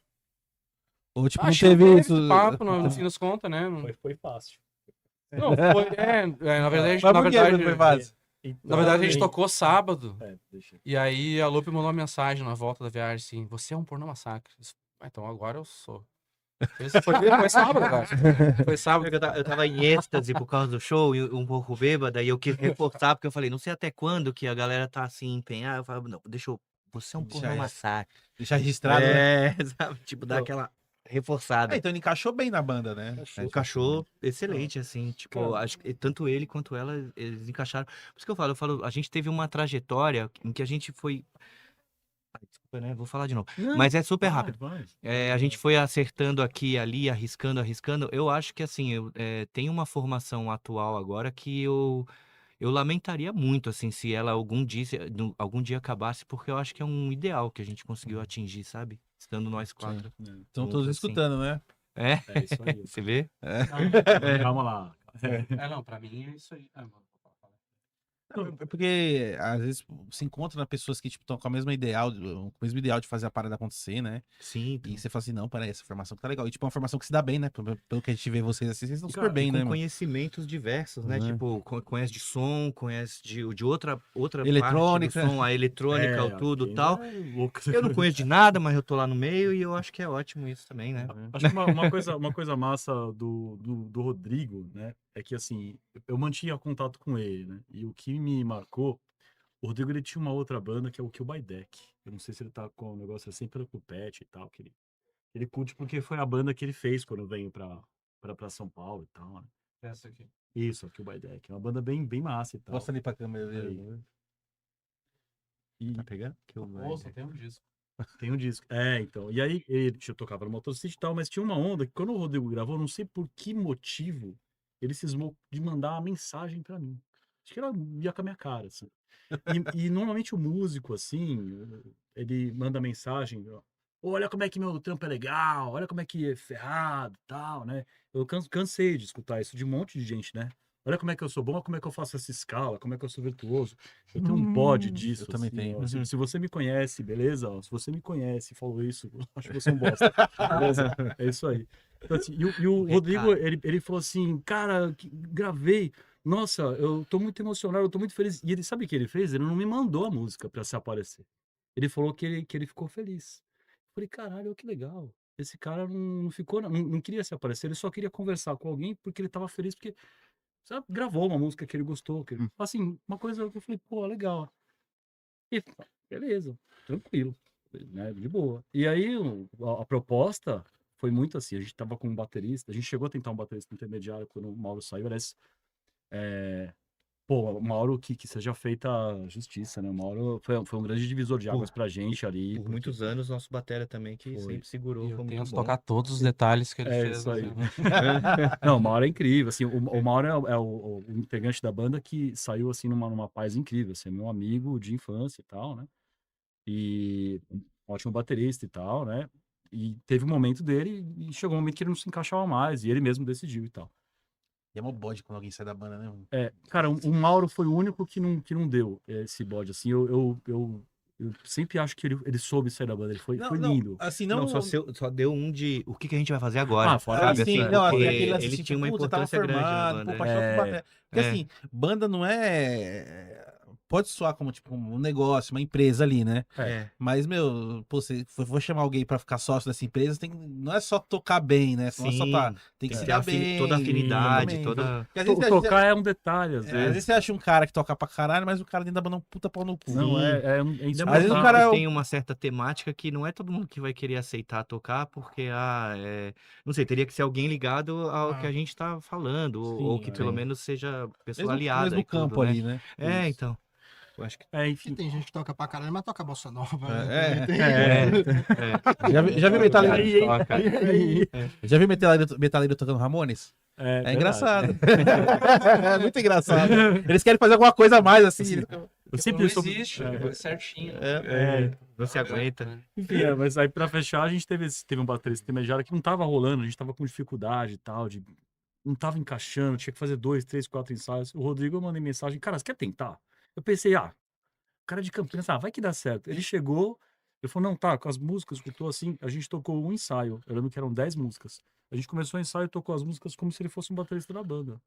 Ou tipo, não Acho que teve teve isso? esse papo, no fim das contas, né? Foi fácil. Não, foi, na verdade, Mas por que não foi fácil? Na verdade, a gente tocou sábado. Deixa. E aí a Lupe mandou uma mensagem na volta da viagem assim: você é um Pornô Massacre. Então agora eu sou. Foi sábado, cara. Foi sábado. Eu tava em êxtase por causa do show e um pouco bêbado, daí eu quis reforçar, porque eu falei, não sei até quando que a galera tá assim empenhada. Eu falei, não, deixa eu. Você é um Pornô Massacre. Deixar registrado, né? Sabe? Tipo, dar aquela reforçada. Então ele encaixou bem na banda, né? Encaixou excelente, assim, tipo, acho que tanto ele quanto ela, eles encaixaram. Por isso que eu falo, a gente teve uma trajetória em que a gente foi. Desculpa, né? Vou falar de novo. Mas é super rápido. A gente foi acertando aqui e ali, arriscando. Eu acho que, assim, eu tenho uma formação atual agora que eu lamentaria muito, assim, se ela algum dia acabasse, porque eu acho que é um ideal que a gente conseguiu atingir, sabe? Estando nós 4. Estão todos assim. escutando, né? É isso aí. Você vê? Calma lá. Não, pra mim é isso aí. Mano. Porque às vezes se encontra pessoas que estão com o mesmo ideal de fazer a parada acontecer, né? Sim. E você fala assim, não, peraí, essa formação que tá legal. E tipo, é uma formação que se dá bem, né? Pelo que a gente vê vocês assim, vocês estão super bem, com né, mano? conhecimentos diversos, né? Uhum. Tipo, conhece de som, conhece de outra Eletrônica. parte do som, a eletrônica, o tudo aqui tal. louco. Eu não conheço de nada, mas eu tô lá no meio e eu acho que é ótimo isso também, né? Acho que uma coisa massa do Rodrigo, né? É que assim, eu mantinha contato com ele, né? E o que me marcou, o Rodrigo ele tinha uma outra banda que é o Kill by Deck. Eu não sei se ele tá com um negócio assim pelo Pet e tal, que ele curte porque foi a banda que ele fez quando veio pra São Paulo e tal, né? Essa aqui. Isso, a Kill by Deck. É uma banda bem massa e tal. Mostra ali pra câmera Aí. dele. Tá pegando? Nossa, tem um disco. Tem um disco. Então. E aí, ele tocava no Motor City e tal, mas tinha uma onda que quando o Rodrigo gravou, não sei por que motivo, ele cismou de mandar uma mensagem pra mim. Acho que ela ia com a minha cara, assim. E normalmente o músico, assim, ele manda mensagem, olha como é que meu trampo é legal, olha como é que é ferrado e tal, né? Eu cansei de escutar isso de um monte de gente, né? Olha como é que eu sou bom, olha como é que eu faço essa escala, como é que eu sou virtuoso. Eu tenho um pod disso. eu também assim, tenho. ó. Se você me conhece, beleza? Ó, se você me conhece e falou isso, eu acho que você é um bosta. Beleza? É isso aí. Então, assim, e o Rodrigo, ele falou assim, cara, gravei. Nossa, eu tô muito emocionado, eu tô muito feliz. E ele sabe o que ele fez? Ele não me mandou a música pra se aparecer. Ele falou que ele ficou feliz. Eu falei, caralho, que legal. Esse cara não ficou, não queria se aparecer, ele só queria conversar com alguém porque ele tava feliz, porque sabe, gravou uma música que ele gostou. Assim, uma coisa que eu falei, pô, legal. E beleza, tranquilo, né, de boa. E aí a proposta foi muito assim, a gente tava com um baterista, a gente chegou a tentar um baterista intermediário quando o Mauro saiu, aliás, pô, o Mauro que seja feita a justiça, né? O Mauro foi um grande divisor de águas pra gente ali. Por muitos anos, nosso batera também, que Foi. sempre segurou. E eu foi muito tento bom. tocar todos os detalhes que ele É fez. isso aí. assim. Não, o Mauro é incrível, assim, o Mauro é o integrante da banda que saiu, assim, numa paz incrível, assim, é meu amigo de infância e tal, né? E um ótimo baterista e tal, né? E teve um momento dele e chegou um momento que ele não se encaixava mais, e ele mesmo decidiu e tal. E é mó bode quando alguém sai da banda, né? Cara, o Mauro foi o único que não deu esse bode, assim, eu sempre acho que ele soube sair da banda, ele foi lindo. Assim, Não, só deu um de o que a gente vai fazer agora. Ah, fora sabe? isso, Assim, né? não, Porque aquele lance ele assim, tinha uma putz, eu tava importância grande na formado, banda. pô, paixão por bateria. Porque É. assim, banda não é. Pode soar como tipo um negócio, uma empresa ali, né? É. Mas, meu, pô, você for chamar alguém pra ficar sócio dessa empresa, não é só tocar bem, né? Não é só Sim, tem que se ter dar bem. toda a afinidade, exatamente. toda... Porque às vezes, Tocar é um detalhe, às às vezes. vezes você acha um cara que toca pra caralho, mas o cara dentro da banda é um puta pau no cu. Não, é Ainda insuportável. mais vezes o que cara é o- tem uma certa temática que não é todo mundo que vai querer aceitar tocar, porque, não sei, teria que ser alguém ligado ao que a gente tá falando, ou Sim, que pelo sim. menos seja pessoa Mesmo, aliada mesmo e tudo, campo né? ali, né? É, Isso. então. Eu acho que... E Enfim. tem gente que toca pra caralho, mas toca bossa nova. É, né? Também Já viu metaleiro? Aí, hein? Toca. Aí. Já viu metaleiro tocando Ramones? É verdade. engraçado. É muito engraçado. Eles querem fazer alguma coisa a mais, assim. Eu sempre não sou... existe, é certinho. Não se aguenta. Enfim, mas aí pra fechar, a gente teve um baterista intermediário que não tava rolando, a gente tava com dificuldade e tal, não tava encaixando, tinha que fazer 2, 3, 4 ensaios. O Rodrigo, eu mandei mensagem, cara, você quer tentar? Eu pensei, o cara de Campinas, vai que dá certo. Ele chegou, ele falou, não, tá, com as músicas, escutou assim, a gente tocou um ensaio, eu lembro que eram 10 músicas. A gente começou o ensaio e tocou as músicas como se ele fosse um baterista da banda.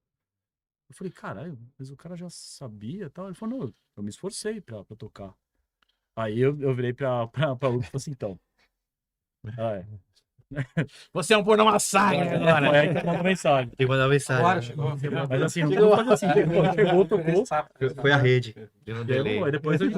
Eu falei, caralho, mas o cara já sabia e tal. Ele falou, não, eu me esforcei pra tocar. Aí eu virei pra Luke e falei assim, então. Você é um pornô massacre agora. Aí que manda mensagem. Tem que mandar mensagem. Agora chegou. Mas assim, não vou fazer assim. Chegou, tocou. Foi a rede. Deu um E aí, delay. aí depois a gente,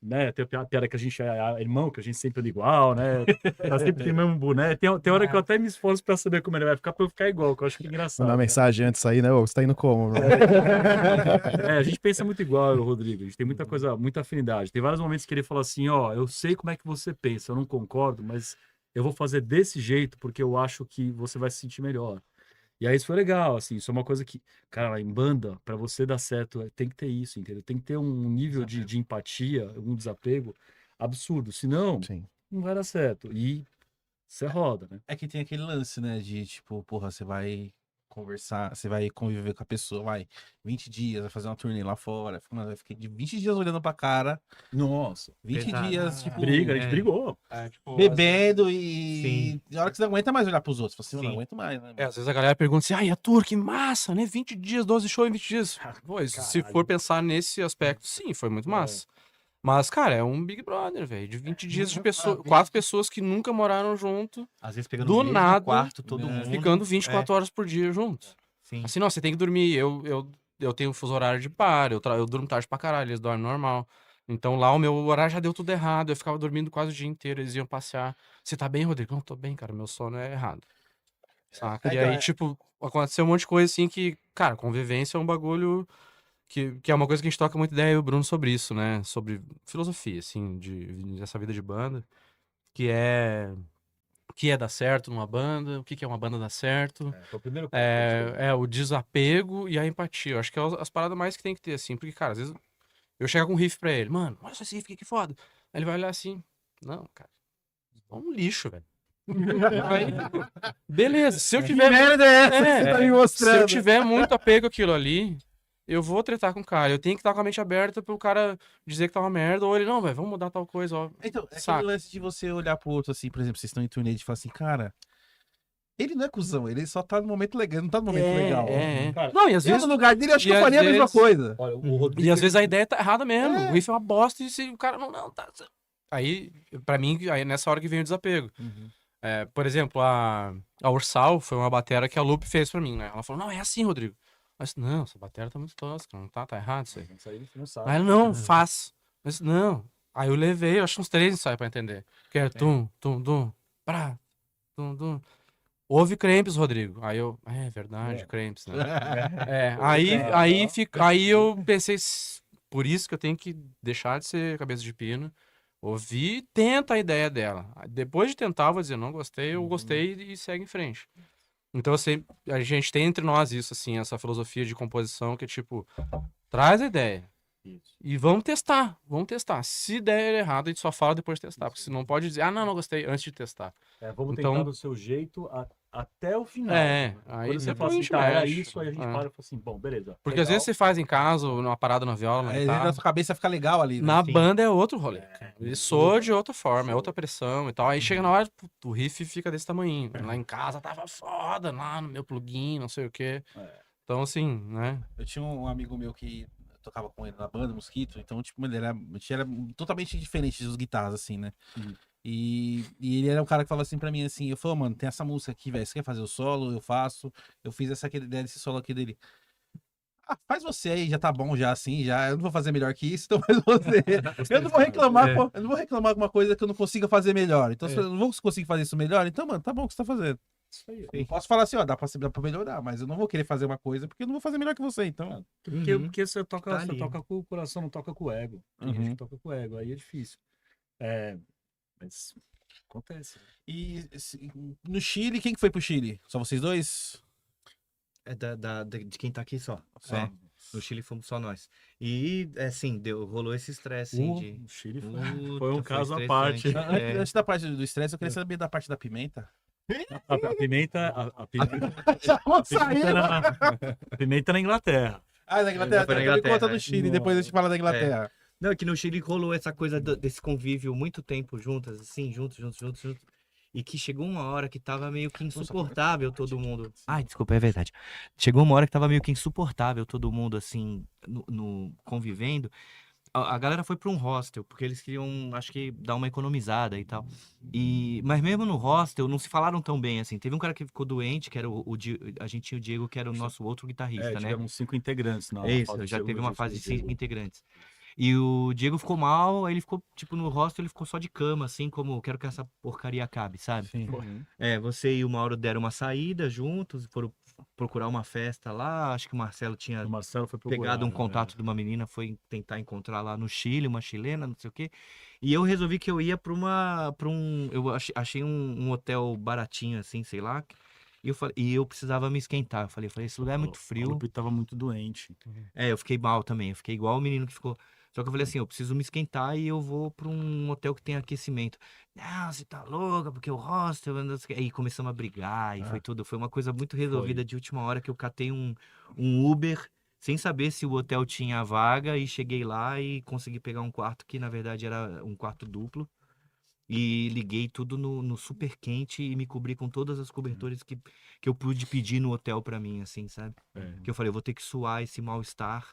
né, tem a piada que a gente é irmão, que a gente sempre é igual, né? Nós sempre tem o mesmo boné. Tem hora que eu até me esforço pra saber como ele vai ficar, pra eu ficar igual, que eu acho que é engraçado. Mandar né? mensagem antes aí, né? Ô, você tá indo como, bro? A gente pensa muito igual, eu, Rodrigo. A gente tem muita coisa, muita afinidade. Tem vários momentos que ele fala assim, eu sei como é que você pensa, eu não concordo, mas eu vou fazer desse jeito porque eu acho que você vai se sentir melhor. E aí isso foi legal, assim, isso é uma coisa que, cara, em banda, pra você dar certo, tem que ter isso, entendeu? Tem que ter um nível de empatia, um desapego absurdo, senão Sim. não vai dar certo. E você roda, né? É que tem aquele lance, né? De tipo, porra, você vai conversar, você vai conviver com a pessoa, 20 dias, vai fazer uma turnê lá fora. Mano, vai ficar de 20 dias olhando pra cara. Nossa. 20 Pesado. dias, tipo, A gente brigou. Tipo, bebendo Sim. e. Na hora que você não aguenta mais olhar pros outros. Você fala assim, eu não Sim. aguento mais, né? às vezes a galera pergunta assim, ai, a tour, que massa, né? 20 dias, 12 shows em 20 dias. Pois, se Caralho. for pensar nesse aspecto, sim, foi muito massa. Mas, cara, é um Big Brother, velho. De 20 dias de pessoas, 4 pessoas que nunca moraram junto, Às vezes pegando do o mesmo nada, quarto, todo mundo. ficando 24 horas por dia juntos. Sim. Assim, não, você tem que dormir. Eu tenho um fuso horário de par, eu durmo tarde pra caralho, eles dormem normal. Então lá o meu horário já deu tudo errado, eu ficava dormindo quase o dia inteiro, eles iam passear. Você tá bem, Rodrigo? Não, tô bem, cara, meu sono é errado. Saca? E aí, tipo, aconteceu um monte de coisa assim que, cara, convivência é um bagulho que é uma coisa que a gente toca muito ideia, eu e o Bruno, sobre isso, né? Sobre filosofia, assim, dessa vida de banda, que é o que é dar certo numa banda, o que é uma banda dar certo. Foi o primeiro O desapego e a empatia. Eu acho que é as paradas mais que tem que ter, assim. Porque, cara, às vezes eu chego com um riff pra ele, mano, olha esse riff aqui, que foda. Aí ele vai olhar assim, não, cara, é um lixo, velho. Aí, beleza, se eu tiver... merda é essa que É, você tá me se eu mostrando? tiver muito apego àquilo ali, eu vou tretar com o cara. Eu tenho que estar com a mente aberta pro cara dizer que tá uma merda, ou ele, não, velho, vamos mudar tal coisa, ó. Então, é aquele Saca. lance de você olhar pro outro, assim, por exemplo, vocês estão em turnê e falar assim, cara, ele não é cuzão, ele só tá no momento legal, não tá no momento legal. Cara, Não, e às Eu vezes... no lugar dele, eu acho que e eu faria às a mesma vezes- coisa. olha, o Rodrigo. E às vezes a ideia tá errada mesmo. É. O riff é uma bosta e se o cara não tá. Aí, pra mim, aí é nessa hora que vem o desapego. É, por exemplo, a Ursal foi uma batera que a Lupe fez pra mim, né? Ela falou, não, é assim, Rodrigo. Mas não, essa batera tá muito tosca, não tá errado isso aí. Isso aí não sabe. Aí ela, não, faz. Mas não. Aí eu levei, eu acho uns 3 ensaios pra entender. Que é tum, tum, tum, pra, tum, tum. Houve Cramps, Rodrigo. Aí eu, é verdade, Cramps, né? Aí eu pensei, por isso que eu tenho que deixar de ser cabeça de pino, ouvir e tenta a ideia dela. Depois de tentar, eu vou dizer, não gostei, eu gostei e segue em frente. Então, assim, a gente tem entre nós isso, assim, essa filosofia de composição que é tipo, traz a ideia. E vamos testar. Se der errado, a gente só fala depois de testar. Porque você não pode dizer, não gostei, antes de testar. Vamos Então- tentar do seu jeito até o final. É, aí Quando você depois fala a assim, gente tá, era mexe. isso, aí a gente É. para e fala assim, bom, beleza. Porque às vezes você faz em casa, ou numa parada na viola, na Aí guitarra. na sua cabeça fica legal ali, né? Na Sim. banda é outro rolê. Ele soa de outra forma, é outra pressão e tal. Aí chega na hora, puto, o riff fica desse tamanho. Lá em casa tava foda, lá no meu plugin, não sei o quê. Então, assim, né? Eu tinha um amigo meu que tocava com ele na banda, Mosquito, então, tipo, ele era totalmente diferente dos guitarras, assim, né? E ele era um cara que falava assim pra mim, assim, eu falei, mano, tem essa música aqui, velho, você quer fazer o solo? Eu faço. Eu fiz essa ideia desse solo aqui dele. Faz você aí, já tá bom, já assim, já. Eu não vou fazer melhor que isso, então faz você. Eu não vou reclamar, pô, eu não vou reclamar alguma coisa que eu não consiga fazer melhor. Então, se eu não vou conseguir fazer isso melhor, então, mano, tá bom o que você tá fazendo. Isso aí. Eu posso falar assim, ó, dá pra melhorar, mas eu não vou querer fazer uma coisa porque eu não vou fazer melhor que você, então. Porque você toca, Tá você ali. toca com o coração, não toca com o ego. Tem gente que toca com o ego, aí é difícil. Mas acontece. E no Chile, quem que foi pro Chile? Só vocês dois? É de quem tá aqui só. Só. É, no Chile fomos só nós. E, assim, rolou esse estresse, assim, de... O Chile Puta, foi um caso à estressante. parte. Antes da parte do estresse, eu queria saber da parte da pimenta. A pimenta, a pimenta, Já vou sair! a pimenta na Inglaterra. Ah, na Inglaterra. Foi na Então me Inglaterra, conta do é. Chile, depois a gente fala da Inglaterra. Não, é que no Chile rolou essa coisa desse convívio muito tempo juntas, assim, juntos. E que chegou uma hora que tava meio que insuportável todo mundo. Ai, desculpa, é verdade. Chegou uma hora que tava meio que insuportável todo mundo, assim, no convivendo. A galera foi para um hostel, porque eles queriam, acho que, dar uma economizada e tal. Mas mesmo no hostel, não se falaram tão bem, assim. Teve um cara que ficou doente, que era a gente tinha o Diego, que era o nosso outro guitarrista, né? Tivemos 5 integrantes na Isso, fase do já teve segundo uma disco fase do de 5 Diego. integrantes. E o Diego ficou mal, aí ele ficou, tipo, no hostel, ele ficou só de cama, assim, como quero que essa porcaria acabe, sabe? Você e o Mauro deram uma saída juntos, foram procurar uma festa lá, acho que o Marcelo tinha O Marcelo foi procurar, pegado um né? contato de uma menina, foi tentar encontrar lá no Chile, uma chilena, não sei o quê. E eu resolvi que eu ia pra um... Eu achei um hotel baratinho, assim, sei lá. E eu precisava me esquentar. Eu falei, esse lugar é muito O frio. Lupe tava muito doente. Eu fiquei mal também. Eu fiquei igual o menino que ficou. Só que eu falei assim, eu preciso me esquentar e eu vou pra um hotel que tem aquecimento. Não, você tá louca, porque o hostel... não sei o quê. Aí começamos a brigar e foi tudo. Foi uma coisa muito resolvida de última hora que eu catei um Uber sem saber se o hotel tinha vaga e cheguei lá e consegui pegar um quarto que na verdade era um quarto duplo. E liguei tudo no super quente e me cobri com todas as cobertores que eu pude pedir no hotel pra mim, assim, sabe? Que eu falei, eu vou ter que suar esse mal-estar.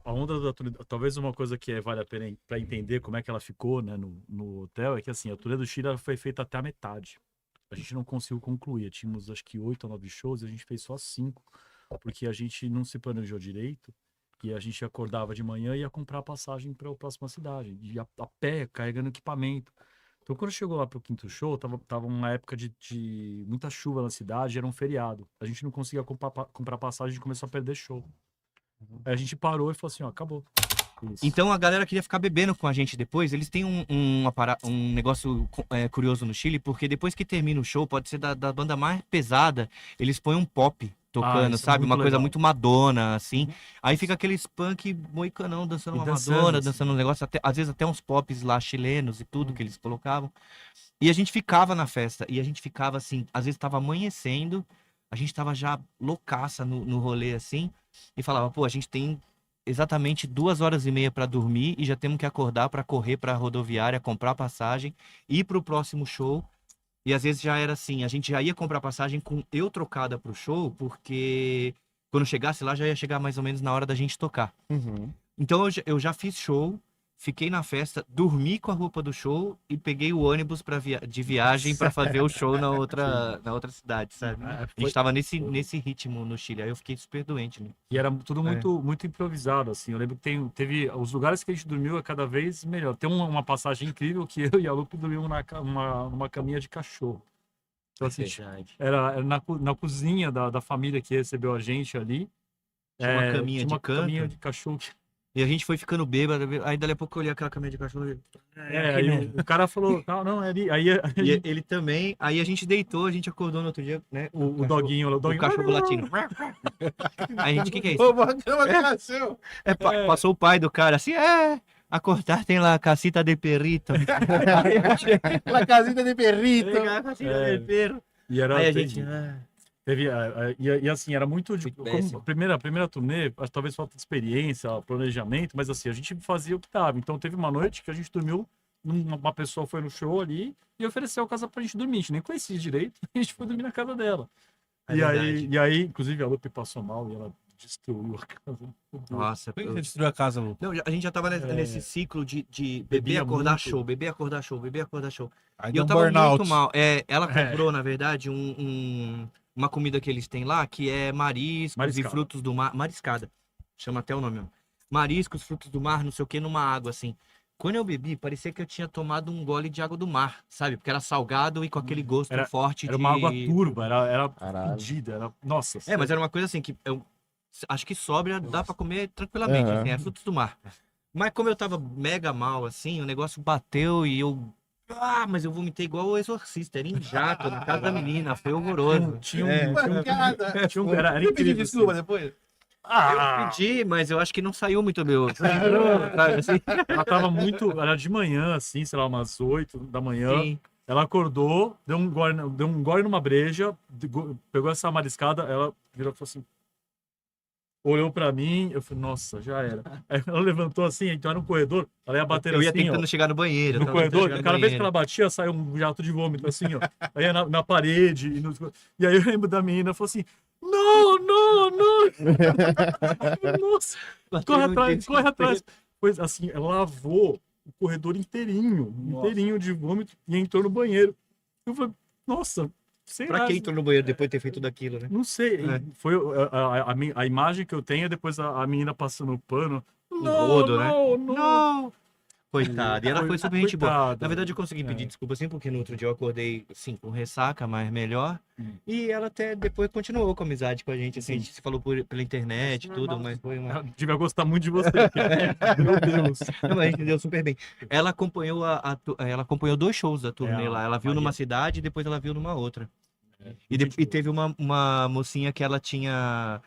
A onda da turnê, talvez uma coisa que vale a pena para entender como é que ela ficou, né, no hotel, é que assim, a turnê do Chile ela foi feita até a metade. A gente não conseguiu concluir. Tínhamos acho que 8 ou 9 shows e a gente fez só 5, porque a gente não se planejou direito. E a gente acordava de manhã e ia comprar passagem para a próxima cidade. Ia a pé, carregando equipamento. Então, quando chegou lá pro quinto show, tava uma época de muita chuva na cidade, era um feriado. A gente não conseguia comprar passagem e começou a perder show. Aí a gente parou e falou assim, ó, acabou. Isso. Então a galera queria ficar bebendo com a gente depois. Eles têm um negócio curioso no Chile, porque depois que termina o show, pode ser da banda mais pesada, eles põem um pop tocando, isso é sabe? muito Uma coisa legal. muito Madonna, assim. Aí fica aqueles punk moicanão dançando E uma dançando, Madonna, assim. dançando um negócio, às vezes até uns pops lá chilenos e tudo que eles colocavam. E a gente ficava na festa, e a gente ficava assim, às vezes tava amanhecendo, a gente tava já loucaça no rolê assim, e falava, pô, a gente tem exatamente 2 horas e meia pra dormir e já temos que acordar pra correr pra rodoviária, comprar passagem, ir pro próximo show. E às vezes já era assim, a gente já ia comprar passagem com eu trocada pro show, porque quando chegasse lá já ia chegar mais ou menos na hora da gente tocar. Uhum. Então eu já fiz show, fiquei na festa, dormi com a roupa do show e peguei o ônibus de viagem pra fazer o show na outra cidade, sabe? A gente tava nesse ritmo no Chile, aí eu fiquei super doente, né? E era tudo muito improvisado, assim. Eu lembro que teve os lugares que a gente dormiu é cada vez melhor. Tem uma passagem incrível que eu e a Lupe dormimos numa caminha de cachorro. Então, assim, era na cozinha da família que recebeu a gente ali. Tinha uma caminha tinha de uma canto. caminha de cachorro. E a gente foi ficando bêbado, aí dali a pouco eu olhei aquela caminha de cachorro. Aí o cara falou, não, é ali. Aí E ele também, aí a gente deitou, a gente acordou no outro dia, né? o doguinho, O cachorro latino. Aí a gente, o que é isso? Ô, bacana, nasceu. Passou o pai do cara assim, acordar tem lá a casita de perrito. La casita de perrito. A casita de perro. E era Aí a teve- gente, e assim, era muito de. Muito péssimo. Como a primeira turnê, talvez falta de experiência, planejamento, mas assim, a gente fazia o que dava. Então teve uma noite que a gente dormiu, uma pessoa foi no show ali e ofereceu a casa pra gente dormir. A gente nem conhecia direito, a gente foi dormir na casa dela. É e aí, inclusive, a Lupe passou mal e ela destruiu a casa. nossa, Por que você destruiu a casa, Lu? não, a gente já tava nesse ciclo de beber, Bebia acordar muito. show, beber, acordar show, beber, acordar show. Aí E deu eu um tava burnout. muito mal. Ela comprou, na verdade, uma comida que eles têm lá, que é mariscos e Mariscada. frutos do mar. Mariscada. Chama até o nome. Ó. Mariscos, frutos do mar, não sei o que, numa água, assim. Quando eu bebi, parecia que eu tinha tomado um gole de água do mar, sabe? Porque era salgado e com aquele gosto forte Era uma água turva, era Caralho. fedida, era. Nossa. mas era uma coisa assim que eu acho que sóbria dá pra comer tranquilamente, Aham. assim, é frutos do mar. Mas como eu tava mega mal, assim, o negócio bateu e eu. Mas eu vomitei igual o exorcista, era em jato, na casa da menina, foi horroroso. Tinha um. Era Era incrível. desculpa depois. Eu pedi, mas eu acho que não saiu muito meu. Sabe, assim? Ela tava muito. Era de manhã, assim, sei lá, umas 8 da manhã. Sim. Ela acordou, deu um gole numa breja, pegou essa mariscada, ela virou e falou assim. Olhou pra mim, eu falei, nossa, já era. Aí ela levantou assim, então era um corredor, ela ia bater Eu ia assim, ó, tentando chegar no banheiro. no tava tentando corredor, chegar e no cada vez que banheiro. ela batia, saiu um jato de vômito, assim, ó. Aí ia na parede, e aí eu lembro da menina, falou assim, não! Nossa, corre atrás. Pois assim, ela lavou o corredor inteirinho de vômito e entrou no banheiro. Eu falei, nossa, sei Pra lá. quem entrou no banheiro depois de ter feito tudo aquilo, né? Não sei. É. Foi a imagem que eu tenho é depois a menina passando o pano. rodo, né? Não. Não! Coitada, e ela foi super gente boa. Coitada. Na verdade, eu consegui pedir desculpa assim, porque no outro dia eu acordei, assim, com ressaca, mas melhor. E ela até depois continuou com a amizade com a gente, assim, a gente se falou pela internet e tudo, mas foi uma... Ela devia gostar muito de você. Meu Deus. Não, mas a gente deu super bem. Ela acompanhou ela acompanhou 2 shows da turnê É, lá. Ela viu Maria. numa cidade e depois ela viu numa outra. E teve uma mocinha que ela tinha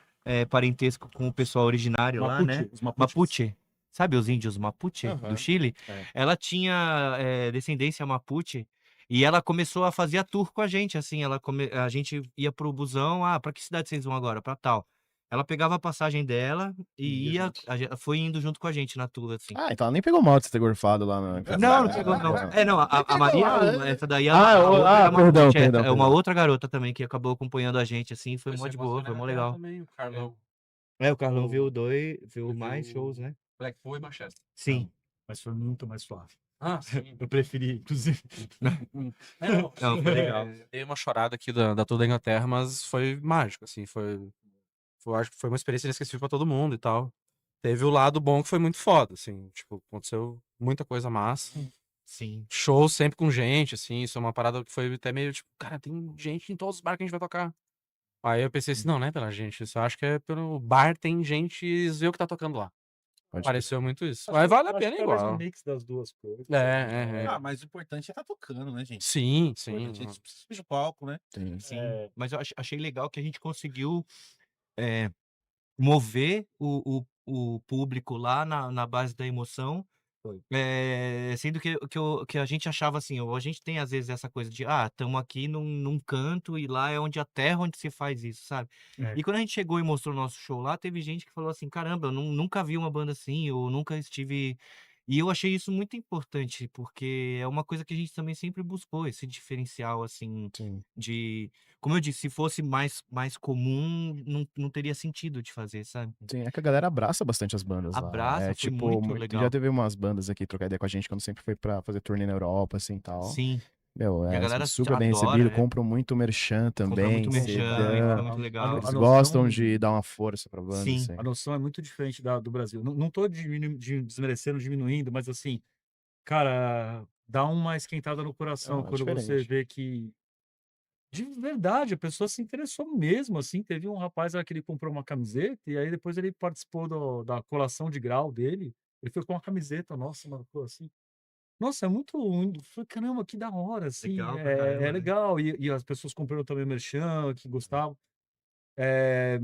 parentesco com o pessoal originário lá, né? Os Mapuches. Mapuche. Sabe os índios Mapuche Aham. do Chile? É. Ela tinha descendência Mapuche e ela começou a fazer a tour com a gente, assim, a gente ia pro busão, pra que cidade vocês vão agora? Pra tal. Ela pegava a passagem dela e foi indo junto com a gente na tour, assim. Ah, então ela nem pegou mal de você ter gorfado lá na casa Não, não dela. pegou, não. Não, a Maria, essa daí é Ah, outra perdão, Mapuche, perdão, é uma perdão. outra garota também que acabou acompanhando a gente, assim, foi mó de boa, foi mó legal. Também, o Carlão. O Carlão viu mais shows, né? Blackpool e Manchester. Sim. Mas foi muito mais suave. Sim. Eu preferi, inclusive. Não, foi legal. Dei uma chorada aqui da Tour da Inglaterra, mas foi mágico, assim, acho que foi uma experiência inesquecível pra todo mundo e tal. Teve o lado bom que foi muito foda, assim, tipo, aconteceu muita coisa massa. Sim. Show sempre com gente, assim, isso é uma parada que foi até meio tipo, cara, tem gente em todos os bar que a gente vai tocar. Aí eu pensei assim, não é pela gente, isso eu acho que é pelo bar, tem gente e vê o que tá tocando lá. Pode Pareceu muito isso. Mas vale a Acho pena que talvez igual. um mix das duas coisas. Ah, mas o importante é estar tocando, né, gente? Sim, O sim. importante é subir o palco, né? ter. Sim. Mas eu achei legal que a gente conseguiu mover o público lá na base da emoção, sendo que a gente achava assim, ou a gente tem às vezes essa coisa de, estamos aqui num canto e lá é a terra onde se faz isso, sabe? É. E quando a gente chegou e mostrou o nosso show lá, teve gente que falou assim, caramba, eu nunca vi uma banda assim, ou nunca estive... E eu achei isso muito importante, porque é uma coisa que a gente também sempre buscou, esse diferencial, assim, Sim. de... Como eu disse, se fosse mais comum, não teria sentido de fazer, sabe? Sim, é que a galera abraça bastante as bandas lá. Abraça, É foi tipo, muito já legal. teve umas bandas aqui trocar ideia com a gente quando sempre foi pra fazer turnê na Europa, assim, e tal. Sim, Meu, e a é galera super bem adora, recebido, né? compram muito merchan Compra também, muito merchan, e CD. foi muito legal. Eles a gostam noção- de dar uma força pra banda, Sim. assim. A noção é muito diferente do Brasil. Não tô desmerecendo, diminuindo, mas assim, cara, dá uma esquentada no coração Não, é quando você diferente. vê que, de verdade, a pessoa se interessou mesmo, assim. Teve um rapaz lá que ele comprou uma camiseta e aí depois ele participou da colação de grau dele. Ele foi com uma camiseta, nossa, marcou assim. Nossa, é muito lindo. Falei, caramba, que da hora, assim. Legal pra É caramba, né? legal. E as pessoas comprando também merchan, que gostavam. É,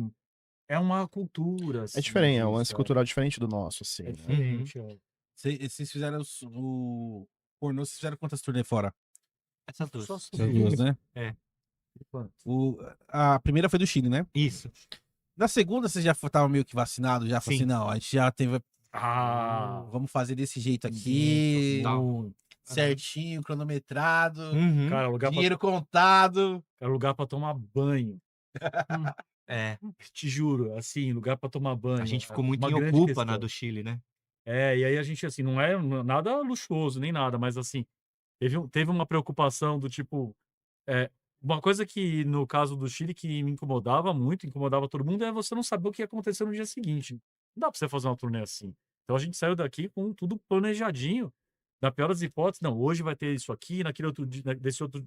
é uma cultura, É assim, diferente, é um lance disso. cultural diferente do nosso, assim, É né? diferente. Vocês fizeram o pornô, vocês fizeram quantas turnê fora? Essas duas. Só Essas duas, né? É, A primeira foi do Chile, né? isso. Na segunda, vocês já estavam meio que vacinados, já falou assim, Sim. não, a gente já teve. Ah, Vamos fazer desse jeito aqui, muito. certinho, cronometrado, Uhum. Cara, dinheiro contado. é lugar pra tomar banho. É, Te juro, assim, lugar pra tomar banho. a gente é ficou muito uma em grande Ocupa na questão. do Chile, né? E aí a gente, assim, não é nada luxuoso, nem nada, mas assim, teve uma preocupação do tipo, uma coisa que no caso do Chile que me incomodava muito, incomodava todo mundo, é você não saber o que ia acontecer no dia seguinte. Não dá pra você fazer uma turnê assim. Então a gente saiu daqui com tudo planejadinho. Na pior das hipóteses, não, hoje vai ter isso aqui, naquele outro dia,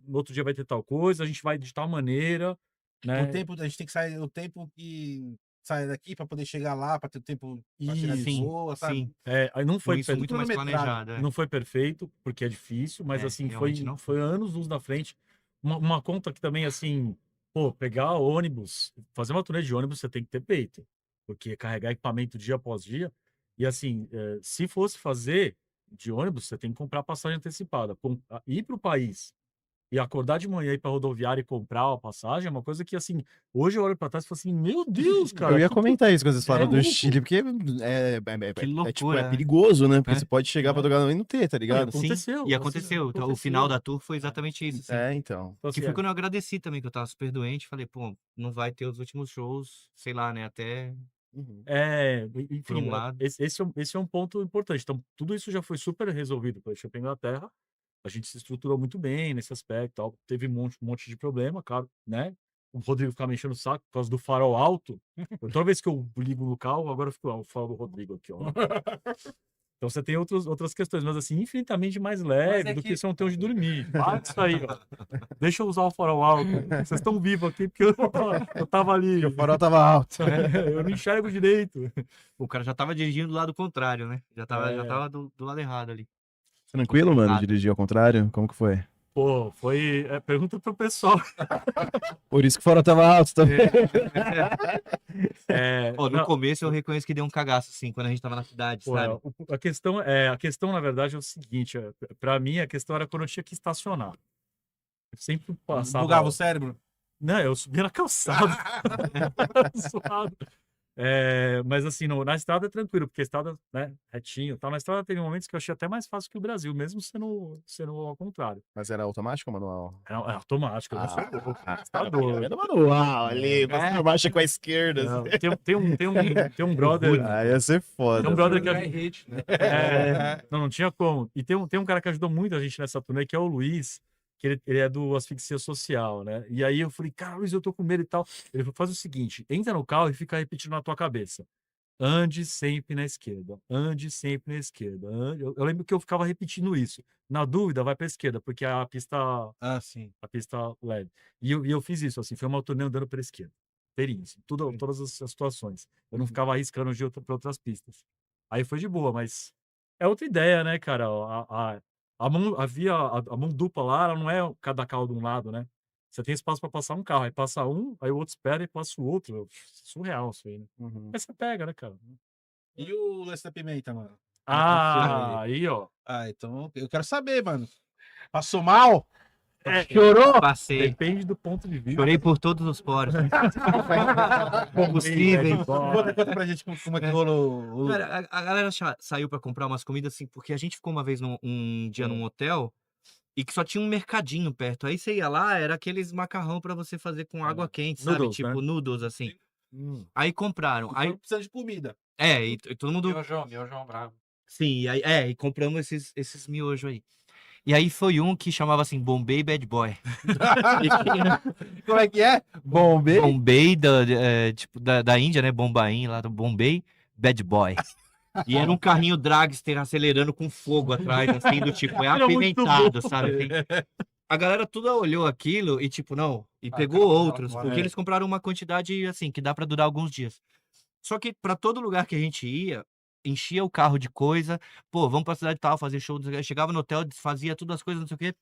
no outro dia vai ter tal coisa, a gente vai de tal maneira, né? O tempo, a gente tem que sair, o tempo que sai daqui pra poder chegar lá, pra ter o tempo pra chegar de Sim, boa, sabe? sim. Aí não Com foi isso muito mais cronometrado. planejado, Não foi perfeito, porque é difícil, mas É, assim, realmente não foi anos luz na frente. Uma conta que também, assim, pô, pegar ônibus, fazer uma turnê de ônibus, você tem que ter peito, porque carregar equipamento dia após dia. E assim, se fosse fazer de ônibus, você tem que comprar passagem antecipada. Ir para o país e acordar de manhã, ir pra rodoviária e comprar a passagem é uma coisa que, assim, hoje eu olho pra trás e falo assim, meu Deus, cara. Eu ia que comentar isso quando vocês falaram do louco. Chile, porque Que tipo, loucura, né? perigoso, né? Porque É. você pode chegar pra tocar e não ter, tá ligado? Sim. Aconteceu, E assim, aconteceu. Então, o aconteceu. final da tour foi exatamente isso, assim. Então. Então, Que assim, foi quando eu agradeci também, que eu tava super doente. Falei, pô, não vai ter os últimos shows, sei lá, né? Até Uhum. por enfim, um lado. esse é um ponto importante. Então, tudo isso já foi super resolvido pela Chapéu Inglaterra. A gente se estruturou muito bem nesse aspecto, tal. Teve um monte de problema, claro, né? O Rodrigo ficava me enchendo o saco por causa do farol alto. Toda vez que eu ligo no carro, agora eu fico, o farol do Rodrigo aqui, ó. Então você tem outras questões, mas assim, infinitamente mais leve do que você não ter onde dormir. Para isso aí, ó. Deixa eu usar o farol alto. Vocês estão vivos aqui porque eu tava ali. O farol tava alto. Eu não enxergo direito. O cara já tava dirigindo do lado contrário, né? Já tava É. do lado errado ali. Tranquilo, mano? Nada. Dirigir ao contrário? Como que foi? Pô, foi. Pergunta pro pessoal. Por isso que o farol tava alto também. Ó, no Não, começo eu reconheço que deu um cagaço, assim, quando a gente tava na cidade, pô, sabe? a questão, na verdade, é o seguinte: pra mim, a questão era quando eu tinha que estacionar. Eu sempre passava. Bugava o cérebro. Não, eu subia na calçada. Suado. Mas assim, na estrada é tranquilo, porque a estrada, né, retinho e tal. Na estrada teve momentos que eu achei até mais fácil que o Brasil, mesmo sendo ao contrário. Mas era automático ou manual? É automático, eu sou louco. Tá Era doido. manual ali, passando marcha com a esquerda. Não, tem um brother. Aí ia ser foda. Tem um brother que hit, né? não tinha como. E tem um cara que ajudou muito a gente nessa turnê, que é o Luiz, que ele é do Asfixia Social, né? E aí eu falei, cara, Luiz, eu tô com medo e tal. Ele falou, faz o seguinte, entra no carro e fica repetindo na tua cabeça. Ande sempre na esquerda. Ande sempre na esquerda. Eu lembro que eu ficava repetindo isso. Na dúvida, vai pra esquerda, porque a pista Sim. leve. E eu fiz isso, assim, foi uma turnê andando pela esquerda. Inteirinho, assim, todas as situações. Eu não ficava arriscando para outras pistas. Aí foi de boa, mas é outra ideia, né, cara? A mão dupla lá, ela não é cada carro de um lado, né? Você tem espaço pra passar um carro, aí passa um, aí o outro espera e passa o outro. Surreal isso aí, né? Uhum. Mas você pega, né, cara? E o lance da pimenta, mano? Ah, aí, ó. Ah, então eu quero saber, mano. Passou mal? Chorou? Passei. Depende do ponto de vista. Chorei por todos os poros. Possíveis. Conta pra gente como é que rolou. Cara, a galera saiu pra comprar umas comidas assim, porque a gente ficou uma vez um dia num hotel e que só tinha um mercadinho perto. Aí você ia lá, era aqueles macarrão pra você fazer com água quente, sabe? Noodles, Tipo né? noodles, assim. Aí compraram. Aí, Precisando de comida. e todo mundo. Miojão bravo. Sim, aí, e compramos esses miojos aí. E aí foi um que chamava assim, Bombay Bad Boy. Como é que é? Bombay? Bombay tipo, da Índia, né? Bombaim lá do Bombay Bad Boy. E era um carrinho dragster acelerando com fogo atrás, assim, do tipo, é Era muito apimentado, sabe? A galera toda olhou aquilo e tipo, não, e pegou outros, porque eles compraram uma quantidade, assim, que dá pra durar alguns dias. Só que pra todo lugar que a gente ia, enchia o carro de coisa, pô, vamos pra cidade tal, fazer show, não sei o quê. Chegava no hotel, desfazia todas as coisas, não sei o quê.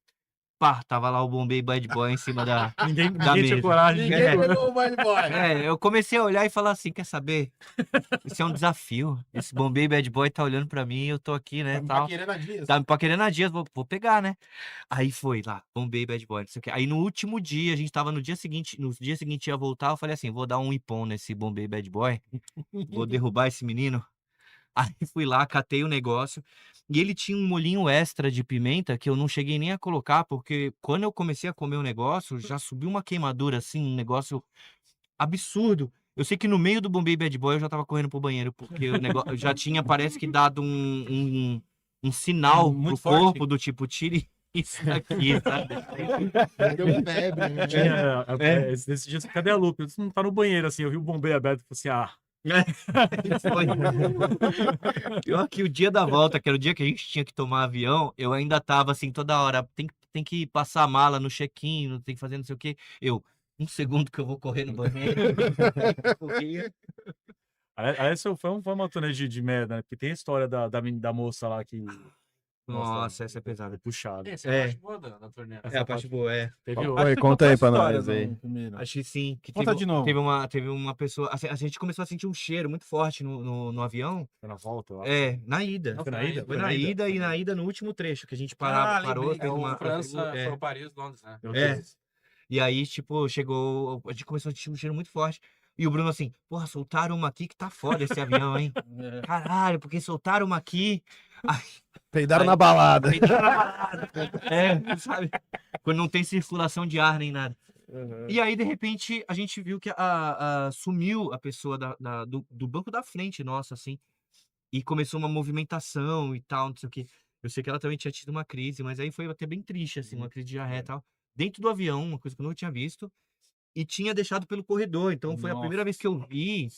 Pá, tava lá o Bombay Bad Boy em cima da Ninguém da tinha mesa. coragem. Ninguém pegou o Bad Boy. Eu comecei a olhar e falar assim, quer saber? Isso é um desafio. Esse Bombay Bad Boy tá olhando pra mim, eu tô aqui, né, Tá tal. querendo a dias. Tá me paquerando há dias, vou pegar, né? Aí foi lá, Bombay Bad Boy, não sei o quê. Aí no último dia, a gente tava no dia seguinte ia voltar, eu falei assim, vou dar um ipom nesse Bombay Bad Boy, vou derrubar esse menino. Aí fui lá, catei o negócio, e ele tinha um molhinho extra de pimenta que eu não cheguei nem a colocar, porque quando eu comecei a comer o negócio, já subiu uma queimadura, assim, um negócio absurdo. Eu sei que no meio do Bombay Bad Boy eu já tava correndo pro banheiro, porque o negócio já tinha, parece que dado um sinal Muito pro forte. corpo do tipo, tire isso daqui, sabe? Deu febre, né? Esse dia, cadê a Lupe? Eu disse, não tá no banheiro, assim. Eu vi o bombeiro aberto e falei assim, Foi. Pior que o dia da volta, que era o dia que a gente tinha que tomar avião, eu ainda tava assim toda hora, tem que passar a mala no check-in, tem que fazer não sei o quê. Um segundo que eu vou correr no banheiro. Corria. Aliás, foi uma turnê de merda, né? Porque tem a história da moça lá que... Nossa, essa é pesada. Puxada. Essa é a parte boa da turnê. É a parte boa, é. Teve Oi, conta aí pra nós aí. Acho que sim. Que Conta de novo. Teve uma pessoa. A gente começou a sentir um cheiro muito forte no avião. Foi na volta, eu acho. Na ida. Não, foi na ida? Foi na ida e na ida no último trecho, que a gente parou, lembrei. fez uma. França, foi o Paris, Londres, né? Meu É. Deus. E aí, tipo, chegou. A gente começou a sentir um cheiro muito forte. E o Bruno assim, porra, soltaram uma aqui que tá foda esse avião, hein? Caralho, porque soltaram uma aqui. Peidaram na balada. Peitaram na balada. Sabe? Quando não tem circulação de ar nem nada. E aí, de repente, a gente viu que sumiu a pessoa do banco da frente, nossa, assim. E começou uma movimentação e tal, não sei o quê. Eu sei que ela também tinha tido uma crise, mas aí foi até bem triste, assim, uma crise de diarreia e tal. Dentro do avião, uma coisa que eu nunca tinha visto. E tinha deixado pelo corredor. Então, foi a primeira vez que eu vi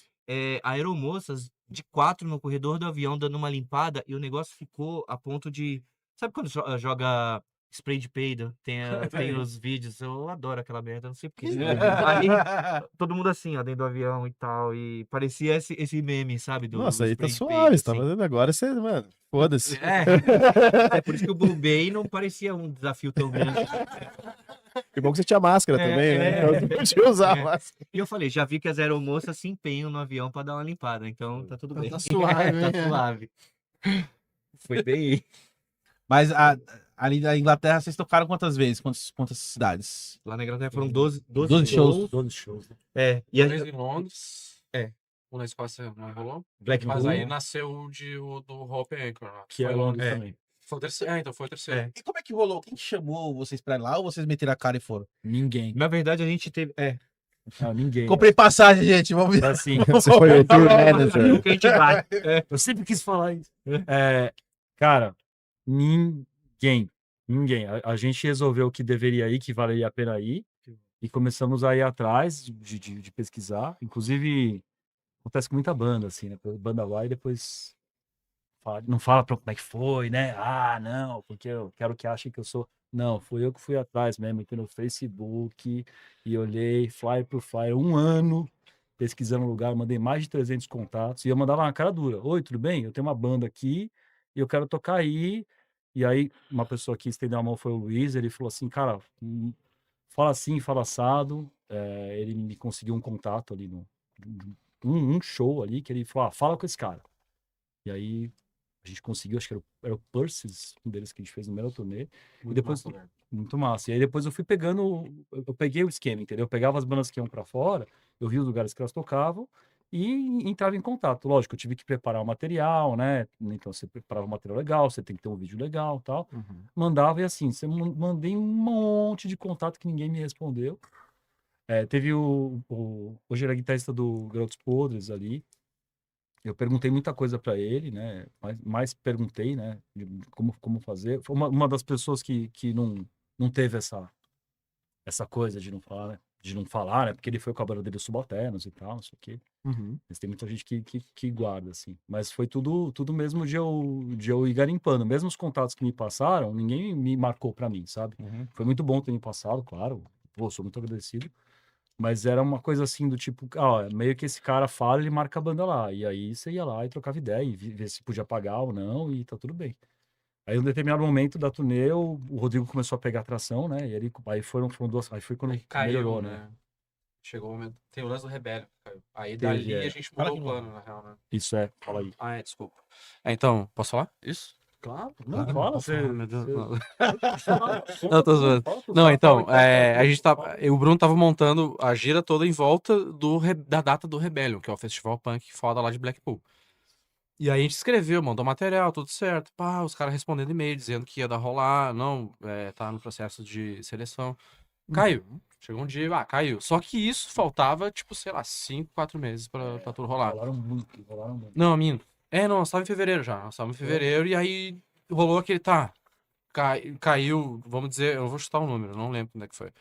aeromoças de 4 no corredor do avião dando uma limpada. E o negócio ficou a ponto de... Sabe quando joga spray de peido? Tem os vídeos. Eu adoro aquela merda, não sei porquê. Aí, todo mundo assim, ó, dentro do avião e tal. E parecia esse meme, sabe? Nossa, aí tá spray de suave. peido, Você tá assim. fazendo agora, você, mano, foda-se. É por isso que o Bombay não parecia um desafio tão grande. Que bom que você tinha máscara também, né? Eu não podia usar máscara. E eu falei, já vi que as aeromoças se empenham no avião pra dar uma limpada, então tá tudo bem. Tá suave, Tá hein? suave. Foi bem. Mas ali na Inglaterra, vocês tocaram quantas vezes? Quantas cidades? Lá na Inglaterra foram 12 12 shows. 12 shows. Né? E Três em Londres. É. Um na Escócia não rolou. Blackpool. Mas aí nasceu o do Hope Anchor. Né? Que é Foi Londres É. também. Foi o terceiro. Então foi o terceiro. E como é que rolou? Quem chamou vocês pra ir lá ou vocês meteram a cara e foram? Ninguém. Na verdade, a gente teve. Não, ninguém. Comprei passagem, gente. Vamos ver. Assim, Você foi o tour manager. Que a gente vai. eu sempre quis falar isso. Cara, ninguém. A gente resolveu que deveria ir, que valeria a pena ir. E começamos a ir atrás de pesquisar. Inclusive, acontece com muita banda, assim, né? A banda vai e depois não fala pra como é que foi, né? Ah, não, porque eu quero que achem que eu sou. Não, fui eu que fui atrás mesmo, entrei no Facebook e olhei flyer por flyer, 1 ano pesquisando o lugar, mandei mais de 300 contatos e eu mandava na cara dura. Oi, tudo bem? Eu tenho uma banda aqui e eu quero tocar aí. E aí uma pessoa que estendeu a mão foi o Luiz, ele falou assim, cara, fala assim, fala assado. Ele me conseguiu um contato ali um show ali, que ele falou, fala com esse cara. E aí a gente conseguiu, acho que era o Persis, um deles que a gente fez no primeiro turnê. E depois, muito massa. E aí depois eu fui pegando, eu peguei o esquema, entendeu? Eu pegava as bandas que iam pra fora, eu via os lugares que elas tocavam e entrava em contato. Lógico, eu tive que preparar o material, né? Então você preparava um material legal, você tem que ter um vídeo legal e tal. Mandava e assim, mandei um monte de contato que ninguém me respondeu. Teve hoje era guitarrista do Garotos Podres ali. Eu perguntei muita coisa para ele, né? Mais perguntei, né? De como fazer. Foi uma das pessoas que não teve essa coisa de não falar, né? Porque ele foi com a banda dele Subalternos e tal, não sei o quê. Mas tem muita gente que guarda, assim. Mas foi tudo mesmo de eu ir garimpando. Mesmo os contatos que me passaram, ninguém me marcou para mim, sabe? Foi muito bom ter me passado, claro. Pô, sou muito agradecido. Mas era uma coisa assim do tipo, meio que esse cara fala, ele marca a banda lá. E aí você ia lá e trocava ideia e ver se podia pagar ou não e tá tudo bem. Aí, em um determinado momento da turnê, o Rodrigo começou a pegar atração, né? E aí foram duas. Aí foi quando melhorou, né? Chegou o momento. Tem o lance do Rebellion, caiu. Aí Teve, dali a gente mudou o plano, na real, né? Isso fala aí. Desculpa. Então, posso falar? Isso? Claro, Não, não, fala, posso falar, meu Deus. Não. Não, tô zoando. Não, então, a gente o Bruno tava montando a gira toda em volta da data do Rebellion, que é o festival punk foda lá de Blackpool. E aí a gente escreveu, mandou material, tudo certo. Pá, os caras respondendo e-mail, dizendo que ia dar rolar, não, tá no processo de seleção. Caiu. Chegou um dia, caiu. Só que isso faltava, tipo, sei lá, 5, 4 meses pra tudo rolar. Rolaram muito. Não, minto. Nós tava em fevereiro já. Nós tava em fevereiro e aí rolou aquele, caiu, vamos dizer, eu não vou chutar um número, não lembro quando é que foi.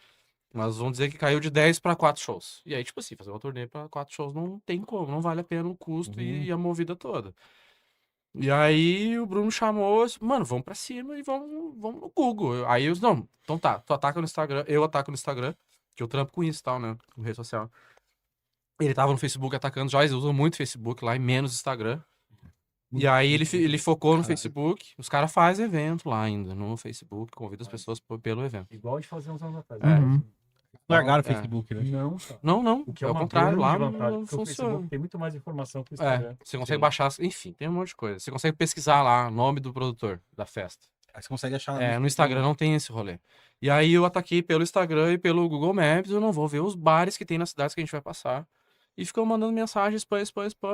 Mas vamos dizer que caiu de 10 para 4 shows. E aí, tipo assim, fazer uma turnê para 4 shows não tem como, não vale a pena o custo e a movida toda. E aí o Bruno chamou, mano, vamos pra cima e vamos no Google. Aí eu, não, então tá, tu ataca no Instagram, eu ataco no Instagram, que eu trampo com isso e tal, né, com rede social. Ele tava no Facebook atacando, já eles usam muito Facebook lá e menos Instagram. E aí ele focou no Facebook, os caras fazem evento lá ainda, no Facebook, convida as pessoas pelo evento. Igual a gente fazia uns anos atrás. Largaram o Facebook, né? Não, cara. Não, O que é ao uma contrário, lá grande vantagem, não porque o funciona. Facebook tem muito mais informação que o Instagram. Você consegue baixar, enfim, tem um monte de coisa. Você consegue pesquisar lá o nome do produtor da festa. Aí você consegue achar No Instagram não tem esse rolê. E aí eu ataquei pelo Instagram e pelo Google Maps, eu não vou ver os bares que tem nas cidades que a gente vai passar. E ficou mandando mensagem, spam.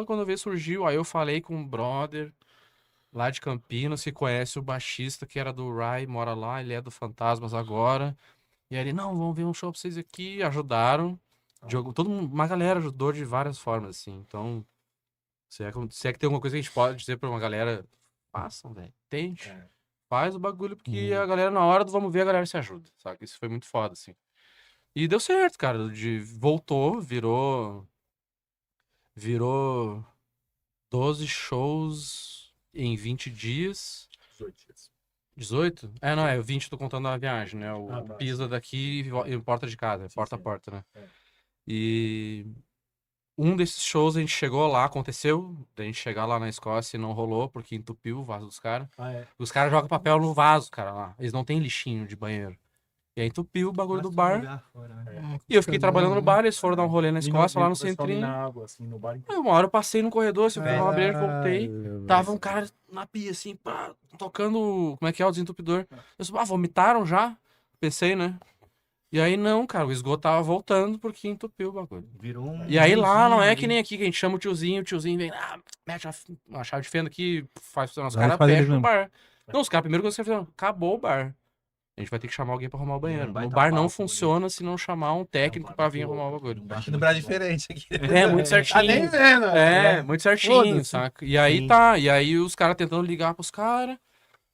Quando eu vi surgiu, aí eu falei com um brother lá de Campinas, que conhece o baixista que era do Rai, mora lá, ele é do Fantasmas agora. E aí ele, não, vamos ver um show pra vocês aqui, ajudaram. Uma galera ajudou de várias formas, assim. Então, se é que tem alguma coisa que a gente pode dizer pra uma galera, façam, velho, tente. Faz o bagulho, porque a galera, na hora do vamos ver, a galera se ajuda, sabe? Isso foi muito foda, assim. E deu certo, cara. Voltou, virou 12 shows em 20 dias. 18 dias. 18? Não, o 20 eu tô contando a viagem, né? O Tá. pisa daqui e porta de casa, porta a sim. porta, né? É. E um desses shows a gente chegou lá, aconteceu, da gente chegar lá na Escócia e não rolou, porque entupiu o vaso dos caras. Os caras jogam papel no vaso, cara, lá. Eles não têm lixinho de banheiro. E aí entupiu o bagulho do bar. E eu fiquei trabalhando no bar, eles foram dar um rolê na Escócia, lá no centrinho. Na água, assim, no bar Aí uma hora eu passei no corredor, assim, eu fui tomar uma breja, voltei. Tava um cara na pia, assim, pá, tocando, como é que é, o desentupidor. Eu disse, vomitaram já? Pensei, né? E aí não, cara, o esgoto tava voltando porque entupiu o bagulho. Virou um... E aí lá não é que nem aqui, que a gente chama o tiozinho vem, mete uma chave de fenda aqui, faz funcionar. Os caras fecham o bar. Não, os caras, primeiro que você fizeram, acabou o bar. A gente vai ter que chamar alguém pra arrumar o banheiro. O bar não funciona se não chamar um técnico pra vir arrumar o bagulho. Aqui no Brasil é diferente. Aqui. Muito certinho. Tá nem vendo. Muito certinho, saca? E aí E aí os caras tentando ligar pros caras.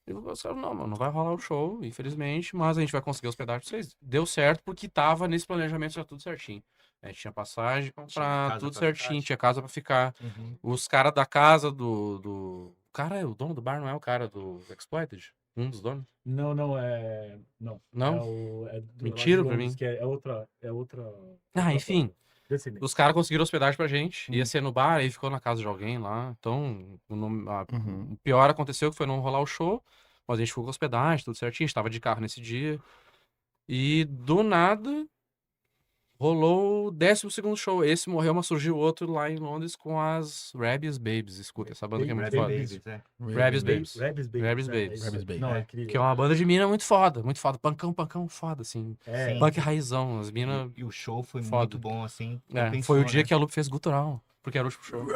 E os caras, não, mano, não vai rolar o show, infelizmente, mas a gente vai conseguir hospedagem pra vocês. Deu certo porque tava nesse planejamento já tudo certinho. A gente tinha passagem, comprar tudo certinho, tinha casa pra ficar. Os caras da casa do... O cara é o dono do bar, não é o cara do Exploited? Um dos donos? Não. Não? Do Mentira lado de pra Londres, mim. que é outra. Enfim. Descendente. Os caras conseguiram hospedagem pra gente. Ia ser no bar, aí ficou na casa de alguém lá. Então, o pior aconteceu que foi não rolar o show. Mas a gente ficou com hospedagem, tudo certinho. A gente tava de carro nesse dia. E do nada rolou o 12º show. Esse morreu, mas surgiu outro lá em Londres com as Rabbies Babies. Escuta, essa banda que é muito foda. Rabbies Babies. Rabbies Babies. Rabbies é, Babies. isso Rabbies aí. Babies. Não, é É. incrível. Que é uma banda de mina muito foda. Pancão foda, assim. É, Punk raizão. As minas. E o show foi Foda. muito bom, assim. É, compensou, foi o dia né? que a Lupe fez gutural. Porque era o último show.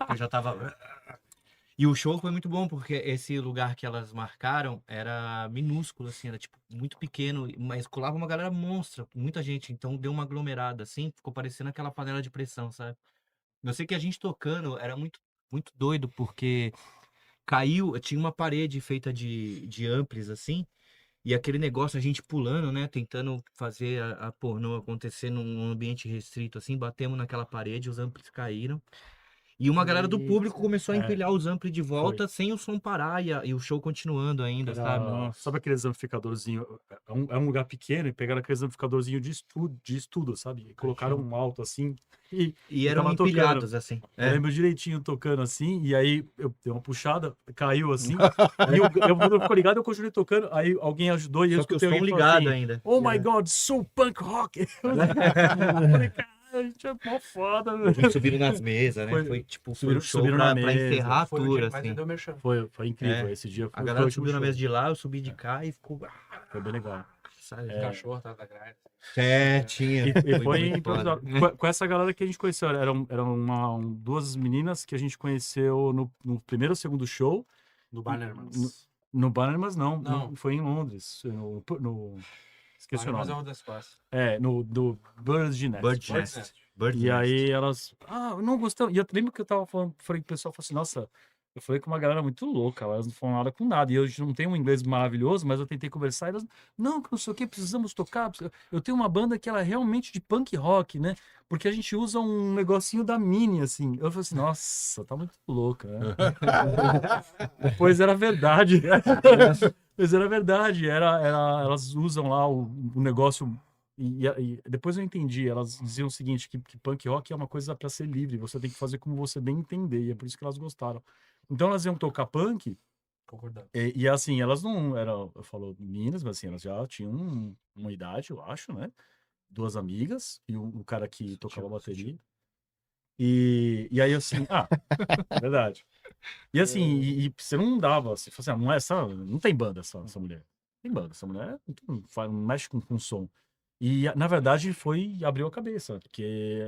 Eu já tava. E o show foi muito bom, porque esse lugar que elas marcaram era minúsculo, assim, era tipo muito pequeno, mas colava uma galera monstra, muita gente, então deu uma aglomerada, assim, ficou parecendo aquela panela de pressão, sabe? Eu sei que a gente tocando era muito doido, porque caiu, tinha uma parede feita de amplis, assim, e aquele negócio, a gente pulando, né, tentando fazer a pornô acontecer num ambiente restrito, assim, batemos naquela parede, os amplis caíram. E uma galera do público começou a É. empilhar os ampli de volta sem o som parar e o show continuando ainda, sabe? Sabe aqueles amplificadorzinhos? É um lugar pequeno e pegaram aqueles amplificadorzinhos de estudo, sabe? E colocaram um alto assim E eram tava tocando. empilhados, assim. Eu lembro direitinho tocando assim, e aí eu dei uma puxada, caiu assim. Aí quando eu ficou ligado, eu continuei tocando. Aí alguém ajudou e eu Só que o escutei som alguém falar ligado assim, ainda. Oh my God, so punk rock! Eu falei, cara, a gente é mó foda, A velho. gente subiram nas mesas, né? Foi tipo, foi um show subiram na pra mesa. encerrar a Foi o tour, dia que mais assim. vendeu merchan. Foi incrível É. esse dia. A Foi galera o último subiu na show. mesa de lá, eu subi de cá e ficou. Foi bem legal. Sabe? O cachorro atrás da grade. Tinha. E foi muito improvisado. foda. Com essa galera que a gente conheceu. Eram duas meninas que a gente conheceu no primeiro ou segundo show. Do Bannermans. No Bannermans, não. Não. Foi em Londres. Esqueci o Bannermans nome. é o das costas. Do Bird's Nest. Bird Nest. Bird E Nest. aí elas... não gostamos. E eu lembro que eu tava falando, falei pro pessoal, falei assim, nossa... Eu falei com uma galera muito louca, elas não falam nada com nada. E eu não tenho um inglês maravilhoso, mas eu tentei conversar. E elas, não, que não sei o que, precisamos tocar. Eu tenho uma banda que ela é realmente de punk rock, né? Porque a gente usa um negocinho da Mini, assim. Eu falei assim, nossa, tá muito louca, né? Pois era verdade. Pois era verdade. Elas usam lá o negócio. E depois eu entendi, elas diziam o seguinte, que punk rock é uma coisa para ser livre, você tem que fazer como você bem entender, e é por isso que elas gostaram. Então elas iam tocar punk, Concordando. e assim, elas não eram, eu falo meninas, mas assim, elas já tinham uma idade, eu acho, né? Duas amigas, e o cara que tocava bateria. E aí assim, é verdade. E assim, e você não dava, você falou assim, não tem banda essa mulher. Tem banda, essa mulher não mexe com som. E, na verdade, abriu a cabeça, porque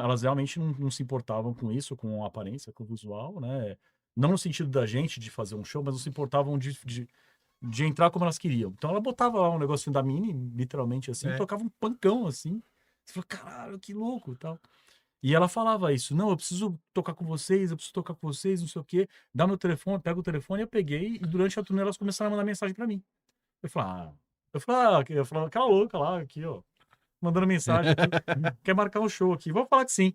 elas realmente não se importavam com isso, com a aparência, com o visual, né? Não no sentido da gente de fazer um show, mas não se importavam de entrar como elas queriam. Então, ela botava lá um negocinho da Mini, literalmente assim, e tocava um pancão, assim. Você falou, caralho, que louco e tal. E ela falava isso, não, eu preciso tocar com vocês, não sei o quê. Dá meu telefone, pega o telefone, eu peguei, e durante a turnê elas começaram a mandar mensagem pra mim. Eu falava, aquela louca lá, aqui, ó, mandando mensagem aqui, quer marcar um show aqui? Vou falar que sim.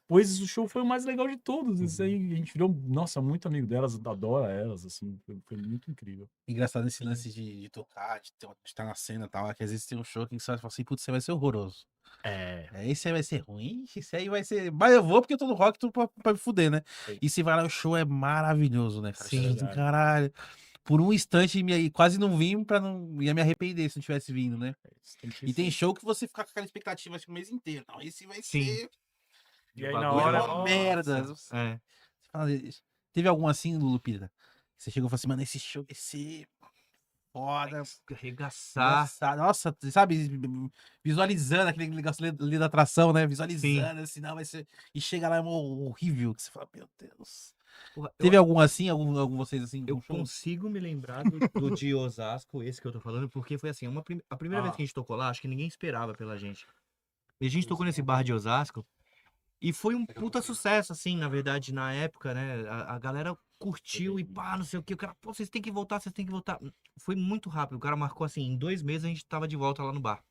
Pois o show foi o mais legal de todos. Isso aí, a gente virou, nossa, muito amigo delas, adora elas, assim, foi muito incrível. Engraçado esse lance de tocar, de estar na cena e tal, que às vezes tem um show que você fala assim, putz, você vai ser horroroso. Esse aí vai ser ruim, esse aí vai ser... Mas eu vou porque eu tô no rock, tudo pra me fuder, né? Sim. E você vai lá, o show é maravilhoso, né, cara? Sim. Você fala assim, caralho. Por um instante, quase não vim ia me arrepender se não tivesse vindo, né? E tem show que você fica com aquela expectativa assim, o mês inteiro. Não, esse vai ser... E aí, O na bagulho hora, é uma merda. Você fala, teve algum assim, Lupita? Você chegou e falou assim, mano, esse show vai ser foda. Arregaçar. Nossa, sabe, visualizando aquele negócio ali da atração, né? Visualizando, assim, não, vai ser... E chega lá, é horrível, que você fala, meu Deus. Porra, Teve algum assim, algum vocês assim? Eu com show? consigo me lembrar do de Osasco, esse que eu tô falando, porque foi assim, a primeira vez que a gente tocou lá, acho que ninguém esperava pela gente. E a gente tocou nesse bar de Osasco, e foi um puta sucesso, assim, na verdade, na época, né? A galera curtiu e pá, não sei o que. O cara, pô, vocês têm que voltar, vocês têm que voltar. Foi muito rápido. O cara marcou assim, em 2 meses a gente tava de volta lá no bar.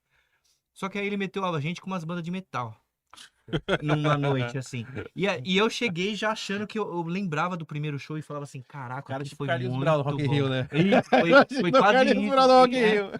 Só que aí ele meteu a gente com umas bandas de metal. Numa noite, assim. E eu cheguei já achando que eu lembrava do primeiro show e falava assim, caraca, Cara, aquilo tipo foi Carlinhos muito Brown no Rock in bom. Rio, né? Isso, foi No quase Carlinhos isso. Brown no Rock in É. Rio.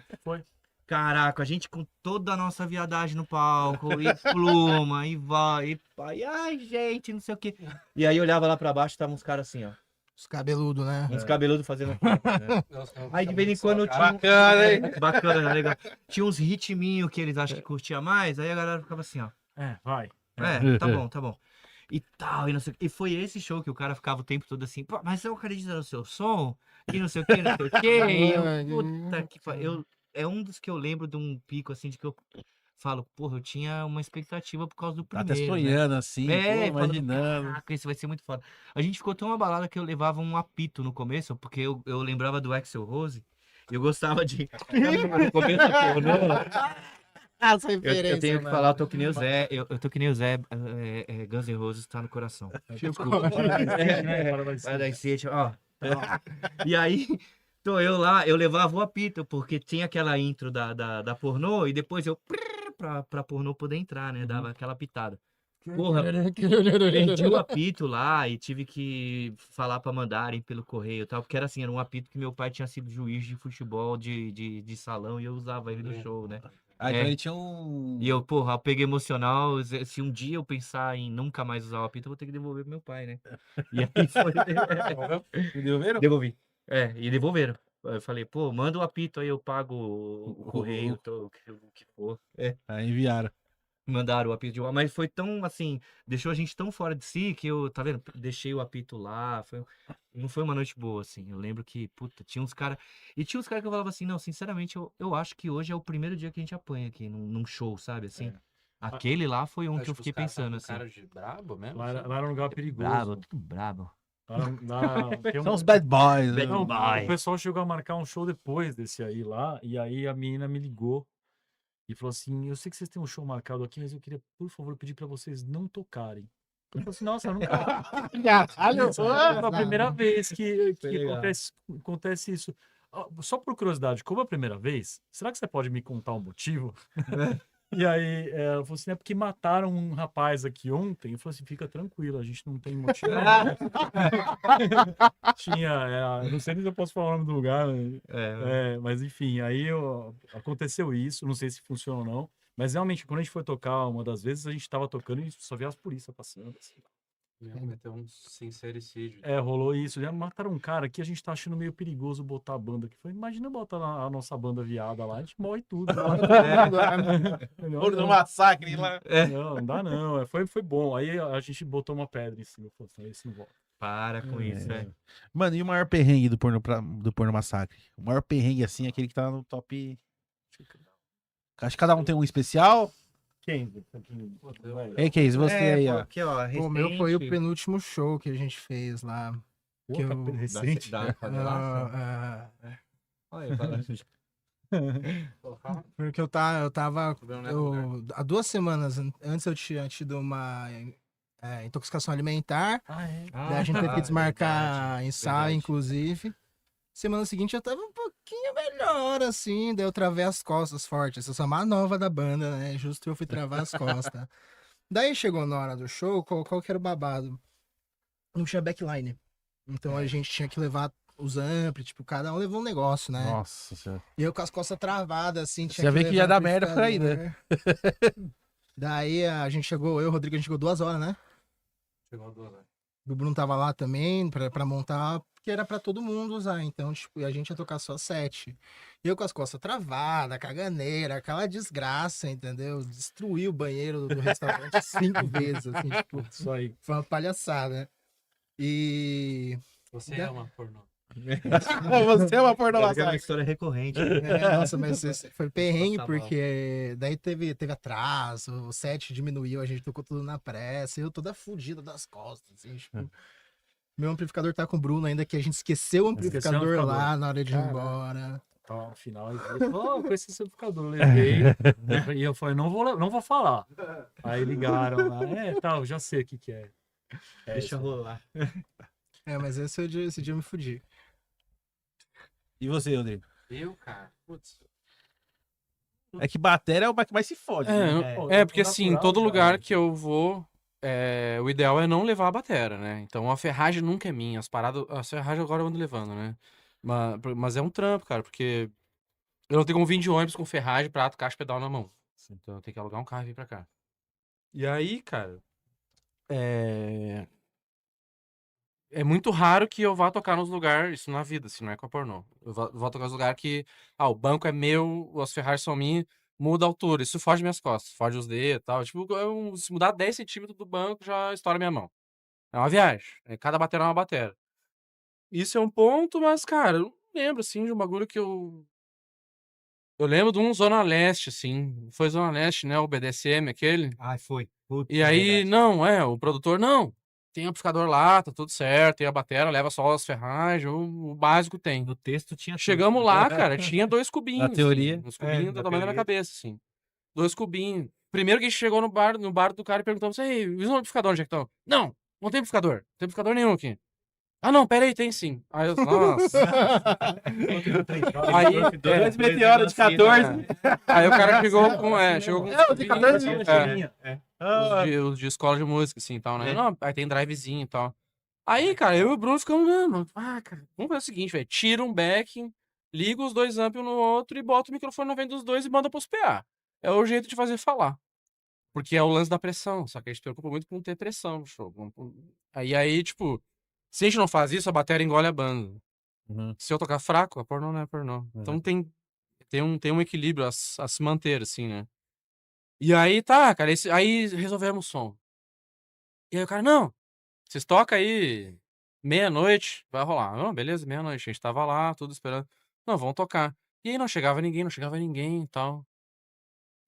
Caraca, a gente com toda a nossa viadagem no palco, e pluma, e vai, e pai, ai, gente, não sei o quê. E aí eu olhava lá pra baixo, estavam uns caras assim, ó. Os cabeludos, né? Uns cabeludos fazendo aqui. né? Aí de vez em quando tinha Bacana, hein? Bacana, legal. Tinha uns ritminhos que eles acham que curtia mais, aí a galera ficava assim, ó. Vai. Tá bom, tá bom. E tal, e não sei o que. E foi esse show que o cara ficava o tempo todo assim, pô, mas eu acredito no seu som, e não sei o que, não sei o que. E eu, puta que pariu. É um dos que eu lembro de um pico assim, de que eu falo, porra, eu tinha uma expectativa por causa do Tá primeiro. até né? sonhando assim, pô, falando, imaginando. caraca, isso vai ser muito foda. A gente ficou tão abalado que eu levava um apito no começo, porque eu lembrava do Axl Rose, e eu gostava de. No começo, pô, não. Essa Eu referência, tenho que mano. falar, eu tô que nem o Zé, eu tô que nem o Zé, Guns N' Roses tá no coração. Desculpa. Paradise City, ó. E aí, tô eu lá, eu levava o apito, porque tinha aquela intro da pornô, e depois eu pra pornô poder entrar, né? Dava aquela pitada. Porra, perdi o apito lá e tive que falar pra mandarem pelo correio e tal, porque era assim, era um apito que meu pai tinha sido juiz de futebol de salão e eu usava ele no show, né? Ah, então É. ele tinha um. E eu, porra, eu peguei emocional. Se um dia eu pensar em nunca mais usar o apito, eu vou ter que devolver pro meu pai, né? E aí foi. Devolveram? Devolvi. E devolveram. Eu falei, pô, manda o apito aí, eu pago o correio, o que for. Aí enviaram. Mandaram o apito de volta. Mas foi tão, assim, deixou a gente tão fora de si que eu, tá vendo? Deixei o apito lá. Não foi uma noite boa, assim. Eu lembro que, puta, tinha uns caras. E tinha uns caras que eu falava assim, não, sinceramente, eu acho que hoje é o primeiro dia que a gente apanha aqui num show, sabe? Assim. Aquele lá foi um que eu fiquei pensando, assim. Cara de brabo mesmo? Lá assim? era um lugar perigoso. Brabo, tudo brabo. Tem São os bad boys. Bad né? Não, boy. o pessoal chegou a marcar um show depois desse aí lá, e aí a menina me ligou e falou assim: Eu sei que vocês têm um show marcado aqui, mas eu queria, por favor, pedir pra vocês não tocarem. Eu falei assim: Nossa, eu nunca. Caralho, É a primeira vez que legal. acontece isso. Só por curiosidade, como é a primeira vez, será que você pode me contar um motivo? E aí, ela falou assim: É porque mataram um rapaz aqui ontem. Eu falei assim: Fica tranquilo, a gente não tem motivo. Não sei nem se eu posso falar o nome do lugar, né? Mas enfim, aí aconteceu isso, não sei se funciona ou não. Mas realmente, quando a gente foi tocar uma das vezes, a gente tava tocando e só via as polícias passando. Assim. Ia cometer um sincericídio. Rolou isso. Já mataram um cara que a gente tá achando meio perigoso botar a banda aqui. Falei, imagina botar a nossa banda viada lá, a gente morre tudo. Por um massacre lá. Não dá não. Foi bom. Aí a gente botou uma pedra em cima. Falei, isso não volta. Para com isso, né? Mano, e o maior perrengue do porno massacre? O maior perrengue, assim, é aquele que tá no top. Acho que cada um tem um especial. Quem? Ei, Case, você aí, ó. Aqui, ó, O meu foi o recente. penúltimo show que a gente fez lá. Que eu- Recente. Da panelaça. Olha, fala. Porque eu tava. Problema Há 2 semanas antes eu tinha tido uma intoxicação alimentar. Daí a gente teve que desmarcar ensaio, verdade. inclusive. Semana seguinte eu tava um pouquinho melhor, assim. Daí eu travei as costas fortes. Eu sou a mais nova da banda, né? Justo eu fui travar as costas. Daí chegou na hora do show, qual que era o babado? Não tinha backline. Então a gente tinha que levar os ampli, tipo, cada um levou um negócio, né? Nossa senhora. E eu com as costas travadas, assim, tinha Já vê que ia levar dar merda por aí, amplificador. Daí a gente chegou, eu e o Rodrigo, a gente chegou 2 horas, né? Chegou 2 horas. O Bruno tava lá também pra montar, porque era pra todo mundo usar. Então, tipo, a gente ia tocar só 7. E eu com as costas travadas, caganeira, aquela desgraça, entendeu? Destruí o banheiro do restaurante 5 vezes, assim, tipo, Isso aí. foi uma palhaçada. E. Você é uma pornô. Você é uma porno É uma massacre. história recorrente. Nossa, mas esse foi perrengue, Passa mal. porque daí teve atraso, o set diminuiu, a gente tocou tudo na pressa, eu toda fudida das costas, assim, tipo. Meu amplificador tá com o Bruno ainda, que a gente esqueceu o amplificador lá na hora de ir embora. Então, no final, ele falou, com esse amplificador, eu levei. E eu falei, não vou falar. Aí ligaram lá, eu já sei o que é. Deixa rolar. Mas esse dia eu me fudi. E você, Rodrigo? Eu, cara, putz. É que bateria é o que mais se fode. né? Porque assim, em todo lugar que eu vou, o ideal é não levar a batera, né? Então a ferragem nunca é minha. As ferragens agora eu ando levando, né? Mas é um trampo, cara, porque eu não tenho como vir de ônibus com ferragem, prato, caixa e pedal na mão. Então eu tenho que alugar um carro e vir pra cá. E aí, cara, é muito raro que eu vá tocar nos lugares, isso na vida, assim, não é com a pornô. Eu vou tocar nos lugares que, o banco é meu, as ferragens são minhas, muda a altura. Isso foge minhas costas, foge os dedos e tal. Tipo, se mudar 10 centímetros do banco, já estoura minha mão. É uma viagem. Cada bateria é uma bateria. Isso é um ponto, mas, cara, eu não lembro, assim, de um bagulho que eu lembro de um Zona Leste, assim. Foi Zona Leste, né? O BDSM, aquele. Ai, foi. Putz, E é aí, verdade. não, o produtor, não. Tem amplificador lá, tá tudo certo. Tem a bateria, leva só as ferragens, o básico tem. No texto tinha tudo. Chegamos lá, cara, tinha 2 cubinhos. Na teoria. Assim, uns cubinhos na do tamanho da minha teoria. cabeça, assim. 2 cubinhos. Primeiro que a gente chegou no bar do cara e perguntamos, ei, e os amplificadores, onde é que estão? Não, não tem amplificador. Não tem amplificador nenhum aqui. Ah, não, pera aí, tem sim. Aí eu, nossa. Aí, 2 meteoros de 14. aí o cara chegou com. Chegou com. Não, tem 14 Os de escola de música, assim, e tal, né? Não, aí tem drivezinho e tal. Aí, cara, eu e o Bruno ficamos, mano, cara, vamos fazer o seguinte, velho, tira um backing, liga os 2 amp um no outro e bota o microfone na frente dos 2 e manda pros PA. É o jeito de fazer falar. Porque é o lance da pressão, só que a gente se preocupa muito com ter pressão no show. Aí, tipo, se a gente não faz isso, a bateria engole a banda. Se eu tocar fraco, a pornô não é pornô. Então tem um equilíbrio a se manter, assim, né? E aí, tá, cara, aí resolvemos o som. E aí o cara, não, vocês tocam aí meia-noite, vai rolar. Não, beleza, meia-noite. A gente tava lá, tudo esperando. Não, vamos tocar. E aí não chegava ninguém e tal.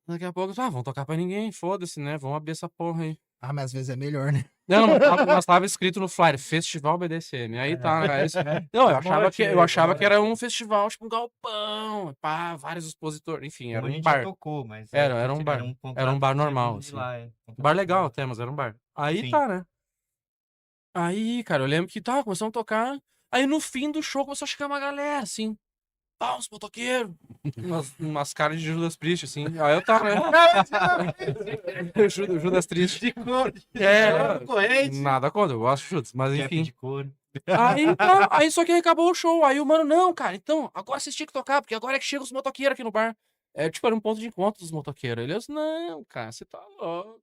Daqui a pouco, vamos tocar pra ninguém, foda-se, né? Vamos abrir essa porra aí. Ah, mas às vezes é melhor, né? Não, mas tava escrito no flyer, Festival BDSM. Aí tá, né? Não, eu achava que era um festival, tipo um galpão, pá, vários expositores, enfim, era Como a um gente já bar. tocou, mas Era um bar. Era um bar normal, assim. Um bar legal até, mas era um bar. Aí Sim. tá, né? Aí, cara, eu lembro que tá, começamos a tocar. Aí no fim do show começou a chegar uma galera, assim. Uns motoqueiros. Umas caras de Judas Priest, assim. Aí eu tava, né? Judas Triste. De cor. Corrente. Nada contra, eu gosto de Judas, mas Cap enfim. de couro. Aí tá, aí só que acabou o show. Aí o mano, não, cara, então, agora vocês tinham que tocar, porque agora é que chegam os motoqueiros aqui no bar. Tipo, era um ponto de encontro dos motoqueiros. Ele disse, não, cara, você tá louco.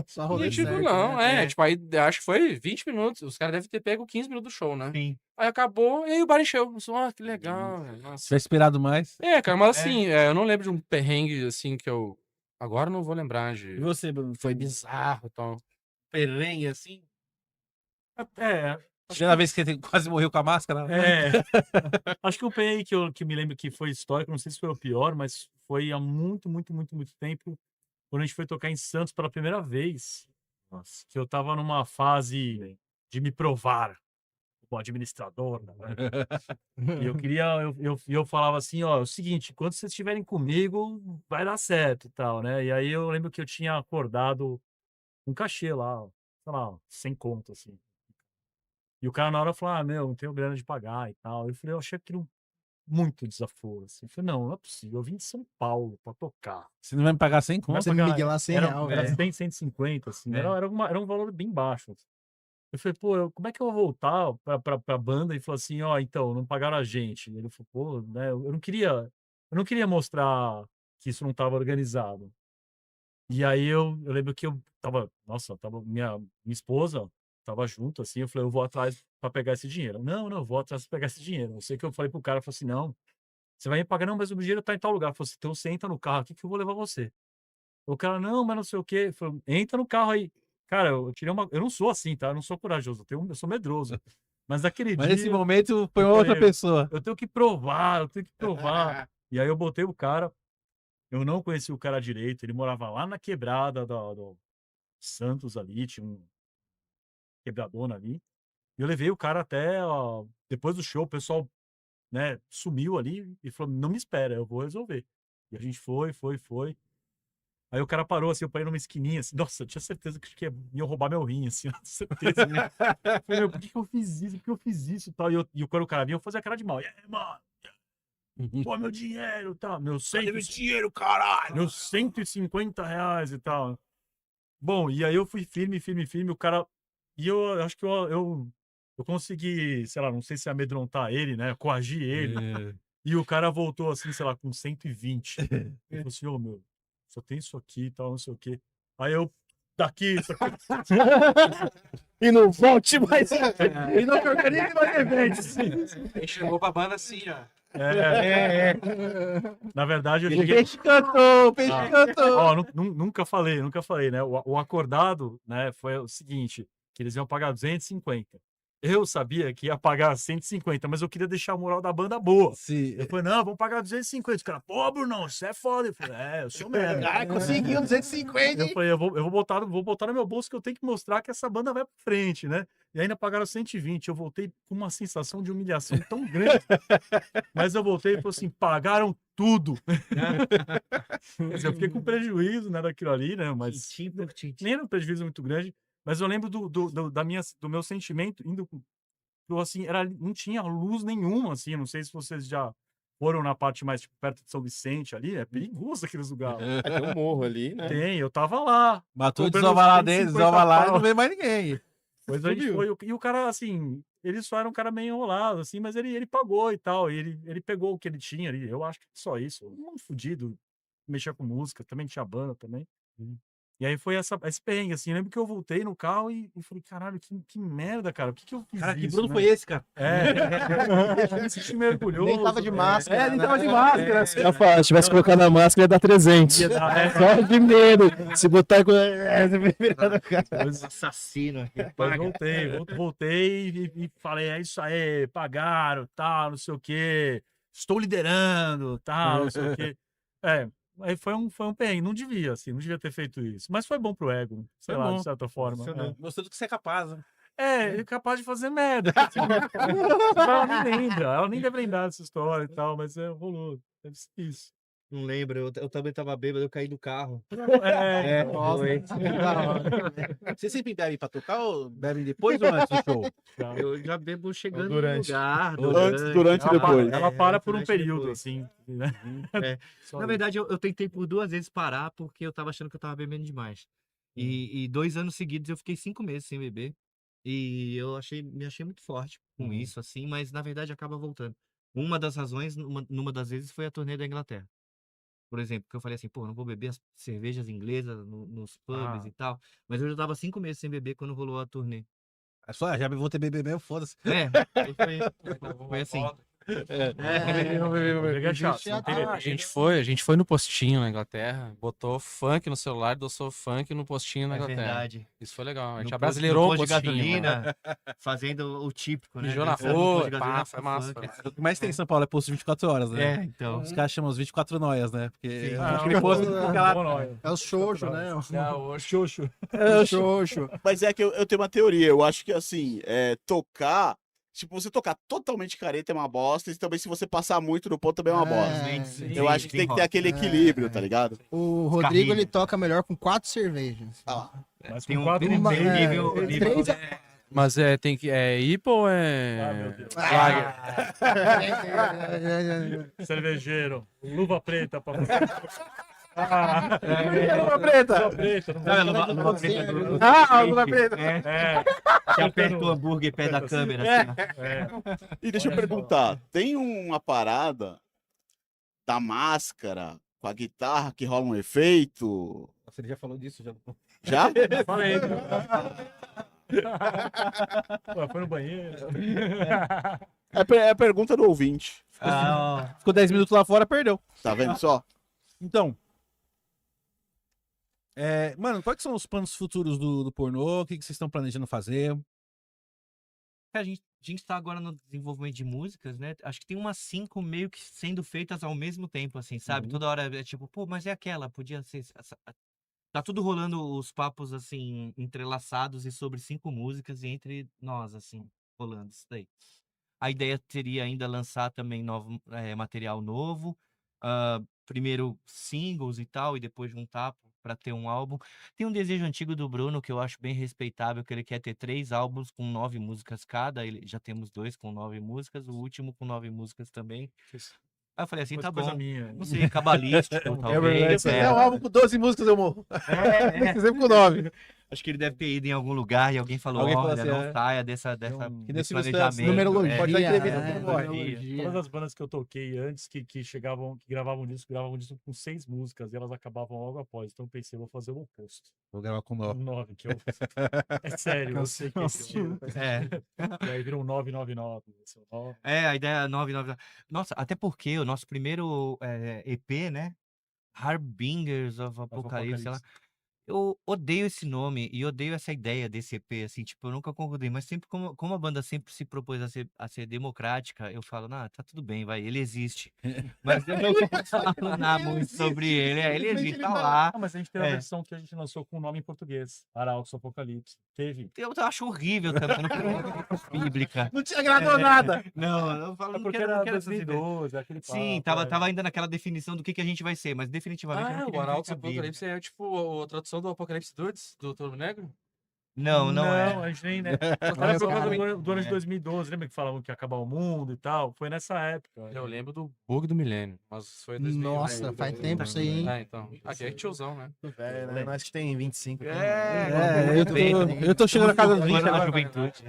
Só rolê E tipo, certo, não, né? tipo, aí acho que foi 20 minutos. Os caras devem ter pego 15 minutos do show, né? Sim. Aí acabou, e aí o bar encheu. Eu disse, que legal, velho, Se nossa. tiver esperado mais. Cara, mas assim, eu não lembro de um perrengue, assim, que eu... Agora eu não vou lembrar E de... você, Bruno? Foi bizarro e tal. perrengue assim? Acho Primeira vez que você quase morreu com a máscara? acho que o PA que me lembro que foi histórico, não sei se foi o pior, mas foi há muito, muito, muito, muito tempo, quando a gente foi tocar em Santos pela primeira vez. Nossa, que eu tava numa fase de me provar como administrador, né? E eu queria, eu falava assim, ó, é o seguinte, quando vocês estiverem comigo, vai dar certo e tal, né? E aí eu lembro que eu tinha acordado um cachê lá, sei lá, 100 conto, assim. E o cara na hora falou, meu, não tenho grana de pagar e tal. Eu falei, eu achei aquilo muito desaforo, assim. Eu falei, não é possível, eu vim de São Paulo pra tocar. Você não vai me pagar 100 Não vai conto? Você me pagar, miguelar 100 era, real, era velho. 100, 150, assim. É. Era um valor bem baixo. Assim. Eu falei, pô, como é que eu vou voltar pra banda e falar assim, ó, então, não pagaram a gente. E ele falou, pô, né, eu não queria mostrar que isso não tava organizado. E aí eu lembro que eu tava, minha esposa tava junto, assim, eu falei, eu vou atrás pra pegar esse dinheiro. Não, eu vou atrás pra pegar esse dinheiro. Eu sei que eu falei pro cara, falei assim, não, você vai me pagar, não, mas o dinheiro tá em tal lugar. Eu falei assim, então você entra no carro aqui que eu vou levar você. O cara, não, mas não sei o quê. Eu falei, entra no carro aí. Cara, eu não sou assim, tá? Eu não sou corajoso, eu sou medroso. Mas naquele Mas dia... nesse momento foi eu uma outra falei, pessoa. eu tenho que provar. E aí eu botei o cara, eu não conheci o cara direito, ele morava lá na quebrada do Santos ali, tinha um quebradona ali. E eu levei o cara até, ó, depois do show, o pessoal, né, sumiu ali e falou, não me espera, eu vou resolver. E a gente foi. Aí o cara parou, assim, eu parei numa esquininha, assim, nossa, eu tinha certeza que iam roubar meu rim, assim, certeza. Eu falei, meu, por que eu fiz isso? Por que eu fiz isso e tal? E quando o cara vinha, eu fazia cara de mal. E aí, mano? Pô, meu dinheiro e tal. Meu dinheiro, caralho! Meus 150 reais e tal. Bom, e aí eu fui firme, o cara... E eu acho que eu consegui, sei lá, não sei se amedrontar ele, né? Coagir ele. E o cara voltou, assim, sei lá, com 120. Ele falou assim, ô, meu, só tem isso aqui e tal, não sei o quê. Aí eu, daqui, isso aqui. e não volte mais. E não organize mais eventos. Ele chegou pra banda assim, ó. Na verdade, eu cheguei. Peixe cantou, peixe cantou. Ó, nunca falei, né? O acordado, né, foi o seguinte, que eles iam pagar 250. Eu sabia que ia pagar 150, mas eu queria deixar a moral da banda boa. Sim. Eu falei, não, vamos pagar 250. Os caras, pô, Brunão, isso é foda. Eu falei, eu sou mesmo. Ai, conseguiu 250, Eu hein? falei, eu vou botar no meu bolso que eu tenho que mostrar que essa banda vai pra frente, né? E ainda pagaram 120. Eu voltei com uma sensação de humilhação tão grande. Mas eu voltei e falei assim, pagaram tudo. Quer dizer, eu fiquei com prejuízo, né, daquilo ali, né? Mas Tintim por tintim. nem era um prejuízo muito grande. Mas eu lembro do meu sentimento indo, assim, não tinha luz nenhuma, assim. Não sei se vocês já foram na parte mais tipo, perto de São Vicente ali. É perigoso aqueles lugares. Tem um morro ali, né? Tem, eu tava lá. Matou, Comprando desova lá 150 dentro, desova lá e pau. não vê mais ninguém. Pois a gente Subiu. foi. E o cara, assim, ele só era um cara meio enrolado, assim, mas ele pagou e tal. E ele pegou o que ele tinha ali. Eu acho que só isso. Um fudido, mexia com música, também tinha banda também. E aí foi esse perrengue, assim. Eu lembro que eu voltei no carro e falei, caralho, que merda, cara. Por que eu fiz Cara, que isso, Bruno né? foi esse, cara? Eu me senti meio orgulhoso. Nem tava de máscara. Nem né? tava de máscara. Se eu tivesse colocado a máscara, ia dar 300. Ia dar, Só de medo. Se botar com. Assassino. Mas voltei e falei, é isso aí, pagaram, tal, não sei o quê, estou liderando, tal, não sei o quê. Aí foi um perrengue, não devia ter feito isso, mas foi bom pro ego, sei Foi lá, bom. de certa forma. Mostrando que você é capaz, né? Ele é capaz de fazer merda. Ela nem deve lembrar dessa história e tal, mas rolou, deve ser isso. Não lembro, eu também tava bêbado, eu caí do carro. Foi. Você sempre bebe pra tocar ou bebe depois ou antes do show? Eu já bebo chegando no durante. lugar. Antes, durante e depois. Ela para por um durante e período, depois. assim. Né? Só Na verdade, eu tentei por 2 vezes parar porque eu tava achando que eu tava bebendo demais. E 2 anos seguidos eu fiquei 5 meses sem beber. E eu me achei muito forte com isso, assim, mas na verdade acaba voltando. Uma das razões, numa das vezes, foi a turnê da Inglaterra. Por exemplo, que eu falei assim, pô, não vou beber as cervejas inglesas nos pubs e tal. Mas eu já tava 5 meses sem beber quando rolou a turnê. É só, já vou ter bebê mesmo, foda-se. Foi assim. Peguei chato, não tem A gente foi no postinho na Inglaterra, botou funk no celular, dançou funk no postinho na É Inglaterra. verdade. Isso foi legal. A gente No abrasileirou o posto de postinho. mano. gasolina, fazendo o típico, né? Mijou na Dançando no posto rua, de gasolina pá, foi com massa. funk. Foi O que mais tem em São Paulo é posto 24 horas, né? Então. Os caras chamam os 24 noias, né? Porque Sim. aquele posto que fica lá. É o xoxo, né? o Xoxo. É o xoxo. Mas é que eu tenho uma teoria. Eu acho que, assim, tocar... Tipo, você tocar totalmente careta é uma bosta. E também, se você passar muito no ponto, também é uma bosta. Eu acho que tem que ter aquele equilíbrio, tá ligado? O Rodrigo, ele toca melhor com 4 cervejas. Mas Tem com um 4 tem e um meio. nível. Três- Mas tem que. É IPA ou Ah, meu é. Deus. Lager? Cervejeiro. Luva preta pra você. Luva preta! Luva preta. Luva preta do- Luva preta! Que aperta o hambúrguer perto da câmera. Assim, ó. E deixa eu perguntar, tem uma parada da máscara com a guitarra que rola um efeito? Nossa, ele já falou disso, já. Já? Falei. Pô, foi no banheiro. É a pergunta do ouvinte. Ficou 10 minutos lá fora, perdeu. Tá vendo só? Então. Mano, quais que são os planos futuros do pornô? O que vocês estão planejando fazer? A gente tá agora no desenvolvimento de músicas, né? Acho que tem umas 5 meio que sendo feitas ao mesmo tempo, assim, sabe? Toda hora é tipo, pô, mas é aquela, podia ser. Tá tudo rolando os papos, assim, entrelaçados e sobre 5 músicas e entre nós, assim, rolando isso daí. A ideia seria ainda lançar também material novo. Primeiro singles e tal, e depois juntar pra ter um álbum. Tem um desejo antigo do Bruno, que eu acho bem respeitável, que ele quer ter 3 álbuns com 9 músicas cada. Já temos 2 com 9 músicas, o último com 9 músicas também. Aí eu falei assim, tá Coisa bom. minha. Não sei, cabalístico, talvez. Se fizer um álbum com 12 músicas, eu morro. Sempre com 9. Acho que ele deve ter ido em algum lugar e alguém falou, Alguém falou olha, assim, não é. saia desse Que nem desse Silvio Santos, planejamento. numerologia, Pode dar entrevista é, pro boy. numerologia. Todas as bandas que eu toquei antes, que chegavam, que gravavam disco com 6 músicas e elas acabavam logo após. Então eu pensei, vou fazer o oposto. Vou gravar com Um 9. 9, que eu. É sério, eu sei que é esse tipo. É. E aí vira um 999. Esse é o 9. É, a ideia 999. Nossa, até porque o nosso primeiro EP, né? Harbingers of Apocalypse, sei lá. Eu odeio esse nome e odeio essa ideia desse EP, assim, tipo, eu nunca concordei, mas sempre como a banda sempre se propôs a ser democrática, eu falo, tá tudo bem, vai, ele existe. Mas eu não quero falar muito sobre ele, ele existe, tá lá. Ah, mas a gente tem a É. versão que a gente lançou com o nome em português. Arautos Apocalipse. Teve. Eu acho horrível também, eu não quero bíblica. Não te agradou nada. Não, eu falo, É não porque quero, era não quero essas ideias. 2012, aquele Sim, papo, tava ainda naquela definição do que a gente vai ser, mas definitivamente eu não Ah, queria o Arautos viver com a Bíblia. Apocalipse é tipo a tradução do Apocalipse Dudes, do Toro Negro? Não é. a gente nem, né? Olha Era só, por causa cara. do ano de 2012, lembra que falavam que ia acabar o mundo e tal? Foi nessa época. Eu lembro do Bug do Milênio, mas foi 2000. Nossa, faz tempo isso aí, hein? Ah, então. Aqui é tiozão, né? Velho, né? Nós que tem 25. Eu tô chegando na casa dos 20 na agora. juventude.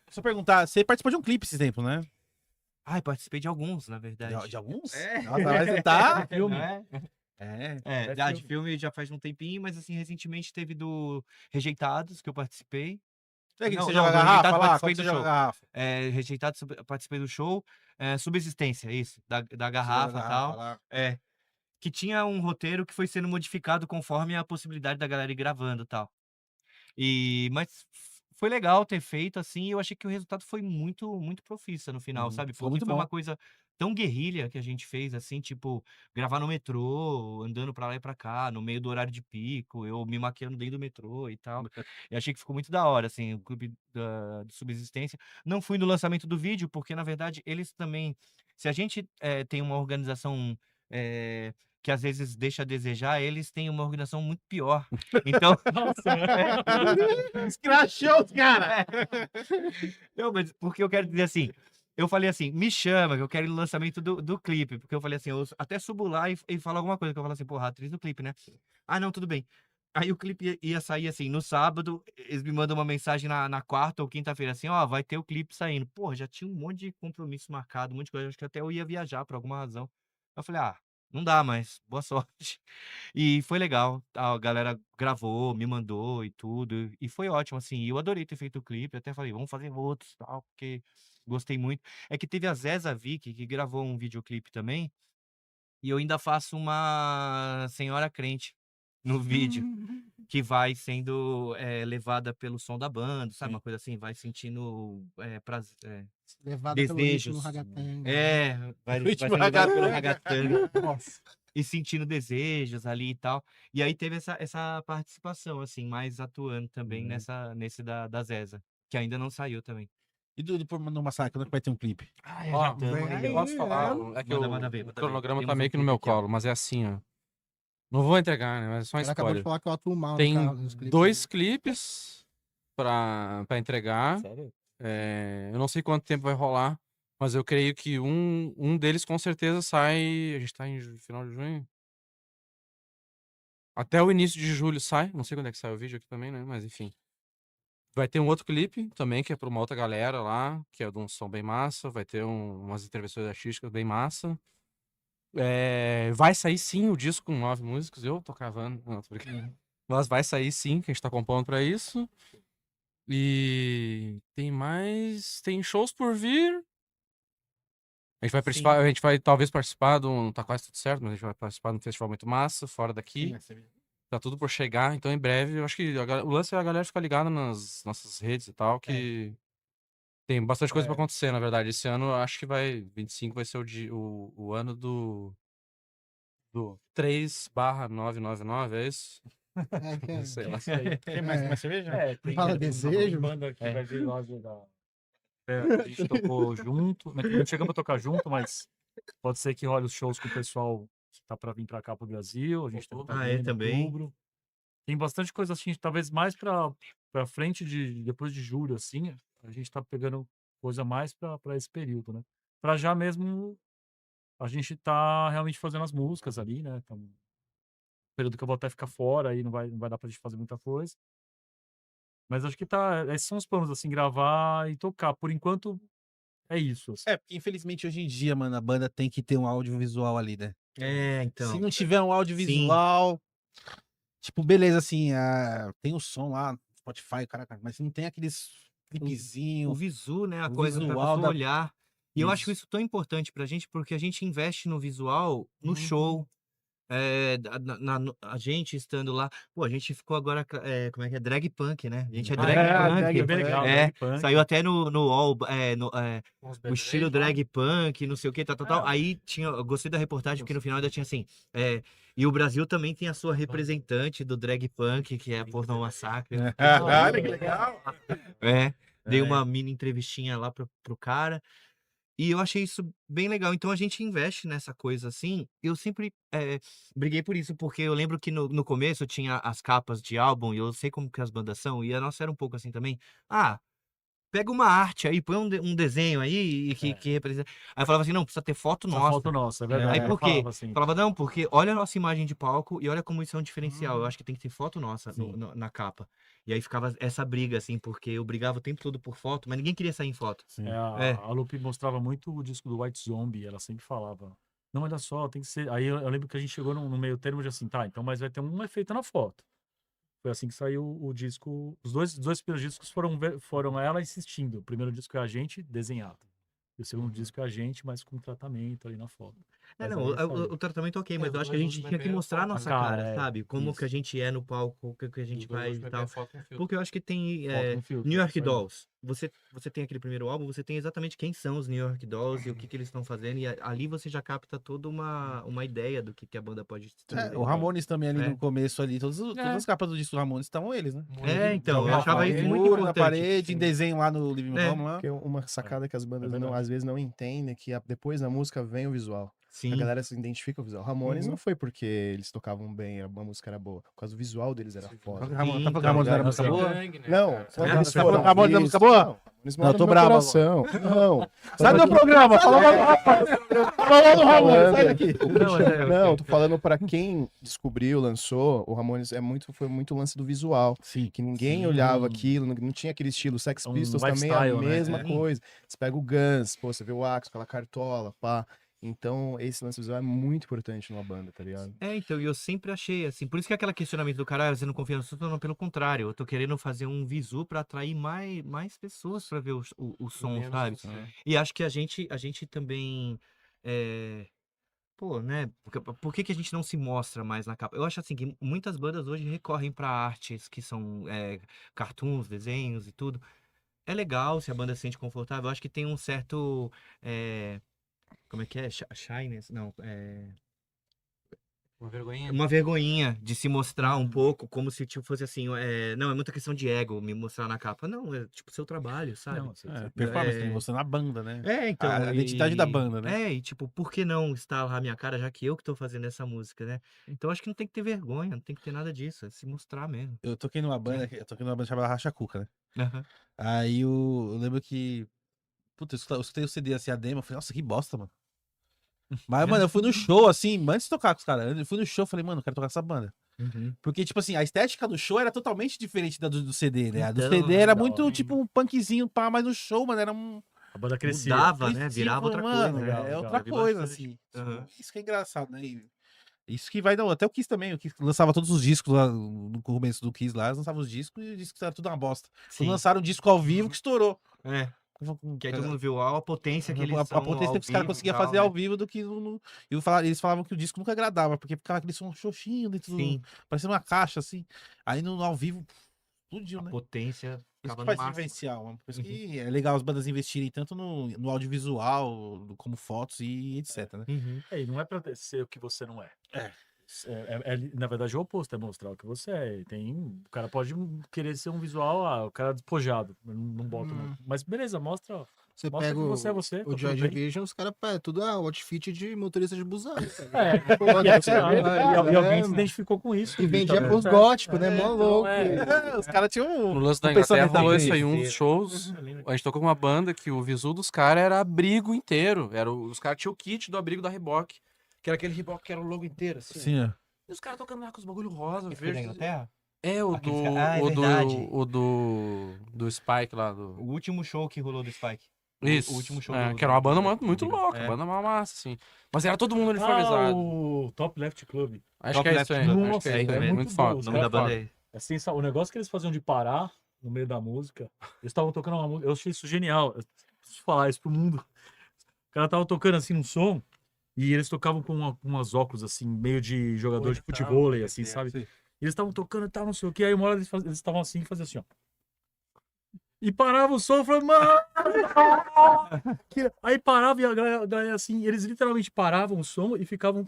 Só perguntar, você participou de um clipe esse tempo, né? Ai, participei de alguns, na verdade. De alguns? É. Nossa, mas você tá... Filme. É. De filme já faz um tempinho, mas assim, recentemente teve do Rejeitados, que eu participei. Você Não, joga não, do garrafa Rejeitados lá? participei Quando você do joga show. garrafa? Rejeitados, participei do show. Subsistência, isso, da garrafa e tal. Lá. Que tinha um roteiro que foi sendo modificado conforme a possibilidade da galera ir gravando e tal. Mas foi legal ter feito assim, e eu achei que o resultado foi muito, muito profissa no final, sabe? Ficou Porque muito foi uma bom. coisa tão guerrilha que a gente fez, assim, tipo, gravar no metrô, andando pra lá e pra cá, no meio do horário de pico, eu me maquiando dentro do metrô e tal. E achei que ficou muito da hora, assim, o clube de Subsistência. Não fui no lançamento do vídeo, porque, na verdade, eles também... Se a gente tem uma organização que às vezes deixa a desejar, eles têm uma organização muito pior. Então... Nossa, Escrachou os caras! Não, mas porque eu quero dizer assim, eu falei assim, me chama, que eu quero ir no lançamento do clipe, porque eu falei assim, eu até subo lá e falo alguma coisa, que eu falo assim, porra, a atriz do clipe, né? Ah, não, tudo bem. Aí o clipe ia sair assim, no sábado, eles me mandam uma mensagem na quarta ou quinta-feira, assim, ó, vai ter o clipe saindo. Porra, já tinha um monte de compromisso marcado, um monte de coisa, acho que até eu ia viajar por alguma razão. Eu falei, não dá mais, boa sorte. E foi legal, a galera gravou, me mandou e tudo, e foi ótimo, assim, e eu adorei ter feito o clipe, até falei, vamos fazer outros, tal, porque gostei muito. É que teve a Zeza Vick, que gravou um videoclipe também, e eu ainda faço uma senhora crente no vídeo, que vai sendo levada pelo som da banda, sabe, uma coisa assim, vai sentindo Levada pelo ritmo desejos. ragatanga. Vai Ritmo sendo levado pelo ragatanga. ragatanga e sentindo desejos ali e tal. E aí teve essa participação, assim, mais atuando também nesse da Zeza, que ainda não saiu também. E do no Massacre, quando é que vai ter um clipe? Ó, velho, eu posso falar, é que Manda ver, o manda ver. cronograma tá Temos meio um que no meu clipe aqui, ó. colo, mas é assim, ó. Não vou entregar, né? Mas é só um Ela acabou de spoiler. falar que eu atuo mal Tem no carro, nos clipes. 2 clipes pra entregar. Sério? Eu não sei quanto tempo vai rolar, mas eu creio que um deles com certeza sai. A gente tá em final de junho. Até o início de julho sai. Não sei quando é que sai o vídeo aqui também, né? Mas enfim. Vai ter um outro clipe também, que é pra uma outra galera lá, que é de um som bem massa. Vai ter umas intervenções artísticas bem massa. Vai sair sim o disco com 9 músicos. Eu tô cavando. Não, tô brincando. Mas vai sair sim, que a gente tá compondo pra isso. E tem mais. Tem shows por vir. A gente vai participar, a gente vai talvez participar de um. Tá quase tudo certo, mas a gente vai participar de um festival muito massa, fora daqui. Tá tudo por chegar, então em breve, eu acho que o lance é a galera ficar ligada nas nossas redes e tal, que tem bastante coisa pra acontecer, na verdade. Esse ano, eu acho que 25 vai ser o ano do 3/999, é isso? Sei lá. Tem mais cerveja? tem Fala uma desejo. banda que vai vir lá a gente tocou junto, não chegamos a tocar junto, mas pode ser que role os shows com o pessoal que tá pra vir pra cá pro Brasil. A gente tá em também. outubro. Tem bastante coisa assim, talvez mais pra frente depois de julho, assim, a gente tá pegando coisa mais pra esse período, né? Pra já mesmo a gente tá realmente fazendo as músicas ali, né? período que eu vou até ficar fora, aí não vai dar pra gente fazer muita coisa. Mas acho que esses são os planos, assim, gravar e tocar. Por enquanto, é isso. Assim. É, porque infelizmente hoje em dia, mano, a banda tem que ter um audiovisual ali, né? É, então. Se não tiver um audiovisual, tipo, beleza, assim, tem o som lá, Spotify, caraca, mas não tem aqueles O clipezinho, visu, né? A o coisa pra visual pessoa olhar. E eu acho Isso. isso tão importante pra gente, porque a gente investe no visual, no show. A gente estando lá. Pô, a gente ficou agora. Como é que é? Drag punk, né? A gente é drag punk. É bem legal, É, drag punk. saiu até no UOL, Uns o estilo bebês, drag punk, não sei o que, tal. Aí eu gostei da reportagem, porque no final ainda tinha assim. E o Brasil também tem a sua representante do drag punk, que é a Pornô Massacre. Olha que legal. Dei uma mini entrevistinha lá pro cara. E eu achei isso bem legal. Então a gente investe nessa coisa assim. Eu sempre briguei por isso, porque eu lembro que no começo tinha as capas de álbum, e eu sei como que as bandas são, e a nossa era um pouco assim também. Pega uma arte aí, põe um desenho aí que representa. Aí eu falava assim, não, precisa ter foto Essa nossa. foto nossa, é verdade. Aí eu por quê? falava assim. Falava, não, porque olha a nossa imagem de palco e olha como isso é um diferencial. Eu acho que tem que ter foto nossa Sim. na capa. E aí ficava essa briga, assim, porque eu brigava o tempo todo por foto, mas ninguém queria sair em foto. A Lupe mostrava muito o disco do White Zombie, ela sempre falava, não, olha só, tem que ser... Aí eu lembro que a gente chegou no meio termo de assim, tá, então, mas vai ter um efeito na foto. Foi assim que saiu o disco, os dois primeiros discos foram ela insistindo, o primeiro disco é a gente desenhado, e o segundo disco é a gente, mas com tratamento ali na foto. Mas Não, aí saiu. o tratamento ok, mas eu acho que a gente tinha que mostrar a nossa cara, sabe? Como isso. que a gente é no palco, o que a gente faz e tal. foto com filtro. Porque eu acho que tem Foto com filtro, New York isso aí. Dolls. Você tem aquele primeiro álbum, você tem exatamente quem são os New York Dolls e o que eles estão fazendo. E ali você já capta toda uma ideia do que a banda pode trazer. O Ramones também ali É. no começo ali, todas as capas do disco do Ramones estavam eles, né? Então, eu achava isso muito Muro, na importante. parede, em desenho lá no Living Room lá. Porque uma sacada que as bandas verdade. às vezes não entendem é que depois da música vem o visual. Sim. A galera se identifica com o visual. Ramones não foi porque eles tocavam bem, a música era boa. Por causa do visual deles era foda. Tá falando então, que Ramones não era música ligado? boa? Não, Você tá falando que Ramones não é música boa? Ramones Não, eu tô no meu bravo coração. Não. Sai do programa, fala mal do rapaz. Fala mal do Ramones, sai daqui. Não, tô falando pra quem descobriu, lançou, o Ramones foi muito lance do visual. Sim. Que ninguém olhava aquilo, não tinha aquele estilo. Sex Um Pistols também é a lifestyle, né? mesma coisa. Você pega o Guns, pô, você vê o Axl, aquela cartola, pá. Então, esse lance visual é muito importante numa banda, tá ligado? Então, e eu sempre achei assim, por isso que aquele questionamento do cara, você não confia no som, não, pelo contrário, eu tô querendo fazer um visu pra atrair mais pessoas pra ver o som, sabe? E acho que a gente também, pô, né, por que a gente não se mostra mais na capa? Eu acho assim, que muitas bandas hoje recorrem pra artes que são cartoons, desenhos e tudo. É legal se a banda se sente confortável, eu acho que tem um certo, como é que é? Shyness? Não, Uma vergonhinha. uma vergonhinha de se mostrar um pouco, como se tipo, fosse assim, não, é muita questão de ego me mostrar na capa. Não, é tipo seu trabalho, sabe? Não, Performance, tem você na banda, né? Então. A identidade da banda, né? E tipo, por que não estar lá a minha cara, já que eu que tô fazendo essa música, né? Então acho que não tem que ter vergonha, não tem que ter nada disso, é se mostrar mesmo. Eu toquei numa banda chamada Racha Cuca, né? Aham. Aí eu lembro que. Puta, eu escutei o CD assim, a demo, eu falei, nossa, que bosta, mano. Mas, mano, eu fui no show, assim, antes de tocar com os caras, eu fui no show, falei, mano, eu quero tocar essa banda. Uhum. Porque, tipo assim, a estética do show era totalmente diferente da do CD, né? A do Então, CD era da muito, hora. tipo, um punkzinho, pá, mas no show, mano, era um. A banda crescia. Mudava, né? Crescia, Virava outra mano, coisa. legal, É legal. outra Eu vi coisa, bastante. assim. Aham. Isso que é engraçado, né? Isso que vai, não, até o Kiss também, o Kiss lançava todos os discos lá, no começo do Kiss lá, lançava os discos e os discos eram tudo uma bosta. Sim. Quando lançaram o disco ao vivo que estourou. Que aí todo mundo viu a potência que eles a são potência ao que os caras vivo e conseguiam tal, fazer né? ao vivo do que no. Eles falavam que o disco nunca agradava, porque ficava aquele som xoxinho dentro Sim. parecendo uma caixa, assim. Aí no ao vivo, explodiu, A né? potência Isso ficava que no faz máximo. diferencial, mano. Por isso que é legal as bandas investirem tanto no audiovisual, como fotos e etc, né? Uhum. E não é pra ser o que você não é. Na verdade, é o oposto, é mostrar o que você é. O cara pode querer ser um visual, o cara despojado, não bota muito. Mas beleza, mostra. Você Mostra pega que você é você, tá o tudo Joy bem. Division, os caras, tudo outfit de motorista de busão. E alguém se identificou com isso. E vendia tá pros tudo certo. góticos, né? Mó louco. Os caras tinham No lance da um Inglaterra pensamento rolou isso diferente. aí, um dos shows. A gente tocou com uma banda que o visu dos caras era abrigo inteiro. Os caras tinham o kit do abrigo da Reebok, que era aquele Reebok que era o logo inteiro, assim. Sim, ó. E os caras tocando lá com os bagulho rosa, Que foi da verde. Inglaterra? É, o Aqueles do. ca- Ah, é o verdade. do Spike lá. O último show que rolou do Spike. Isso. O último show é, do- que era uma do- banda do- muito do- louca, é. banda uma massa, assim. Mas era todo mundo uniformizado. o Top Left Club. Acho Top que é Left isso aí. Club. Acho que é isso é aí. isso Muito bom. foda. O Os nome da caras banda é... É o negócio que eles faziam de parar no meio da música. Eles estavam tocando uma música. Eu achei isso genial. Eu preciso falar isso pro mundo. O cara tava tocando assim um som e eles tocavam com umas óculos assim, meio de jogador de futebol, assim, sabe? Sim. E eles estavam tocando e tal, não sei o que. Aí uma hora eles estavam assim e faziam assim, ó. E parava o som e falava, mano! Aí parava e a galera assim, eles literalmente paravam o som e ficavam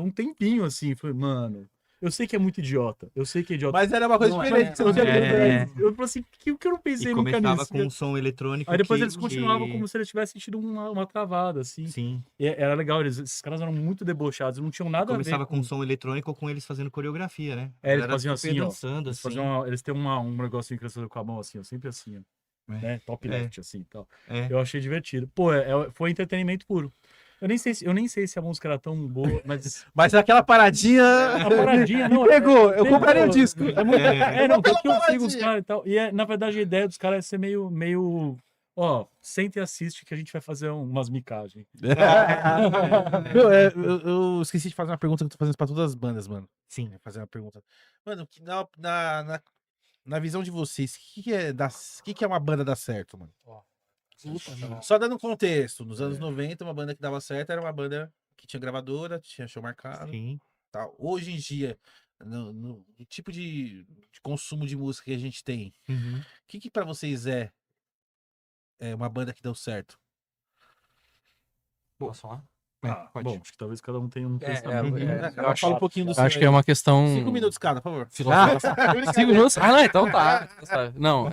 um tempinho assim. Eu falei, mano, eu sei que é muito idiota. Eu sei que é idiota. Mas era uma coisa Não, diferente. que você não tinha É. visto. Eu falei assim, que eu não pensei E nunca começava nisso. com um som eletrônico Aí depois que- eles continuavam que- como se eles tivessem tido uma travada, assim. Sim. E era legal, esses caras eram muito debochados, não tinham nada Começava a ver com um som eletrônico com eles fazendo coreografia, né? É, eles Era faziam super assim, ó. dançando, Eles, assim. eles têm um negocinho que eles fazem com a mão, assim, ó, sempre assim, ó. É. Né? Top É. left, assim, e tal. É. Eu achei divertido. Pô, foi entretenimento puro. Eu nem sei se a música era tão boa, mas... Mas aquela paradinha. A paradinha, não... Pegou, eu pegou. compraria o disco. É muito... É. não, tanto que eu sigo os caras e tal. E, na verdade, a ideia dos caras é ser meio... Ó, senta e assiste que a gente vai fazer umas micagens. Meu, eu esqueci de fazer uma pergunta que eu tô fazendo pra todas as bandas, mano. Sim. Fazer uma pergunta. Mano, na visão de vocês, o que é uma banda dar certo, mano? Só dando um contexto, nos anos 90, uma banda que dava certo era uma banda que tinha gravadora, tinha show marcado. Sim. Tal. Hoje em dia, no tipo de consumo de música que a gente tem, Uhum. o que pra vocês é uma banda que deu certo? Posso falar? Bom, acho que talvez cada um tenha um pensamento. eu acho- Fala um pouquinho do seu Acho que aí. é uma questão. 5 minutos cada, por favor. Filosófica. 5 minutos? Ah, não, então tá. Não,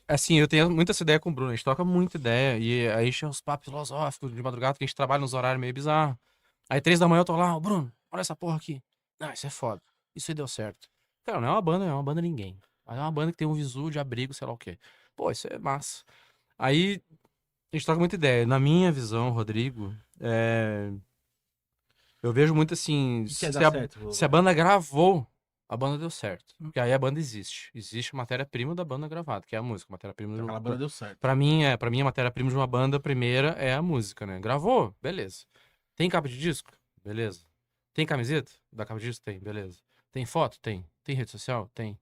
assim, eu tenho muita essa ideia com o Bruno. A gente toca muita ideia. E aí enche uns papos filosóficos de madrugada que a gente trabalha nos horários meio bizarros. Aí 3 da manhã eu tô lá, ô Bruno, olha essa porra aqui. Não, isso é foda. Isso aí deu certo. Cara, não é uma banda ninguém. Mas é uma banda que tem um visu de abrigo, sei lá o quê. Pô, isso é massa. Aí a gente troca muita ideia. Na minha visão, Rodrigo, eu vejo muito assim. O que é Se dar a, certo? se a banda gravou, a banda deu certo. Porque aí a banda existe. Existe a matéria-prima da banda gravada, que é a música. Matéria-prima Aquela do... banda deu certo. Pra mim, a matéria-prima de uma banda primeira é a música, né? Gravou? Beleza. Tem capa de disco? Beleza. Tem camiseta? Da capa de disco? Tem, beleza. Tem foto? Tem. Tem rede social? Tem.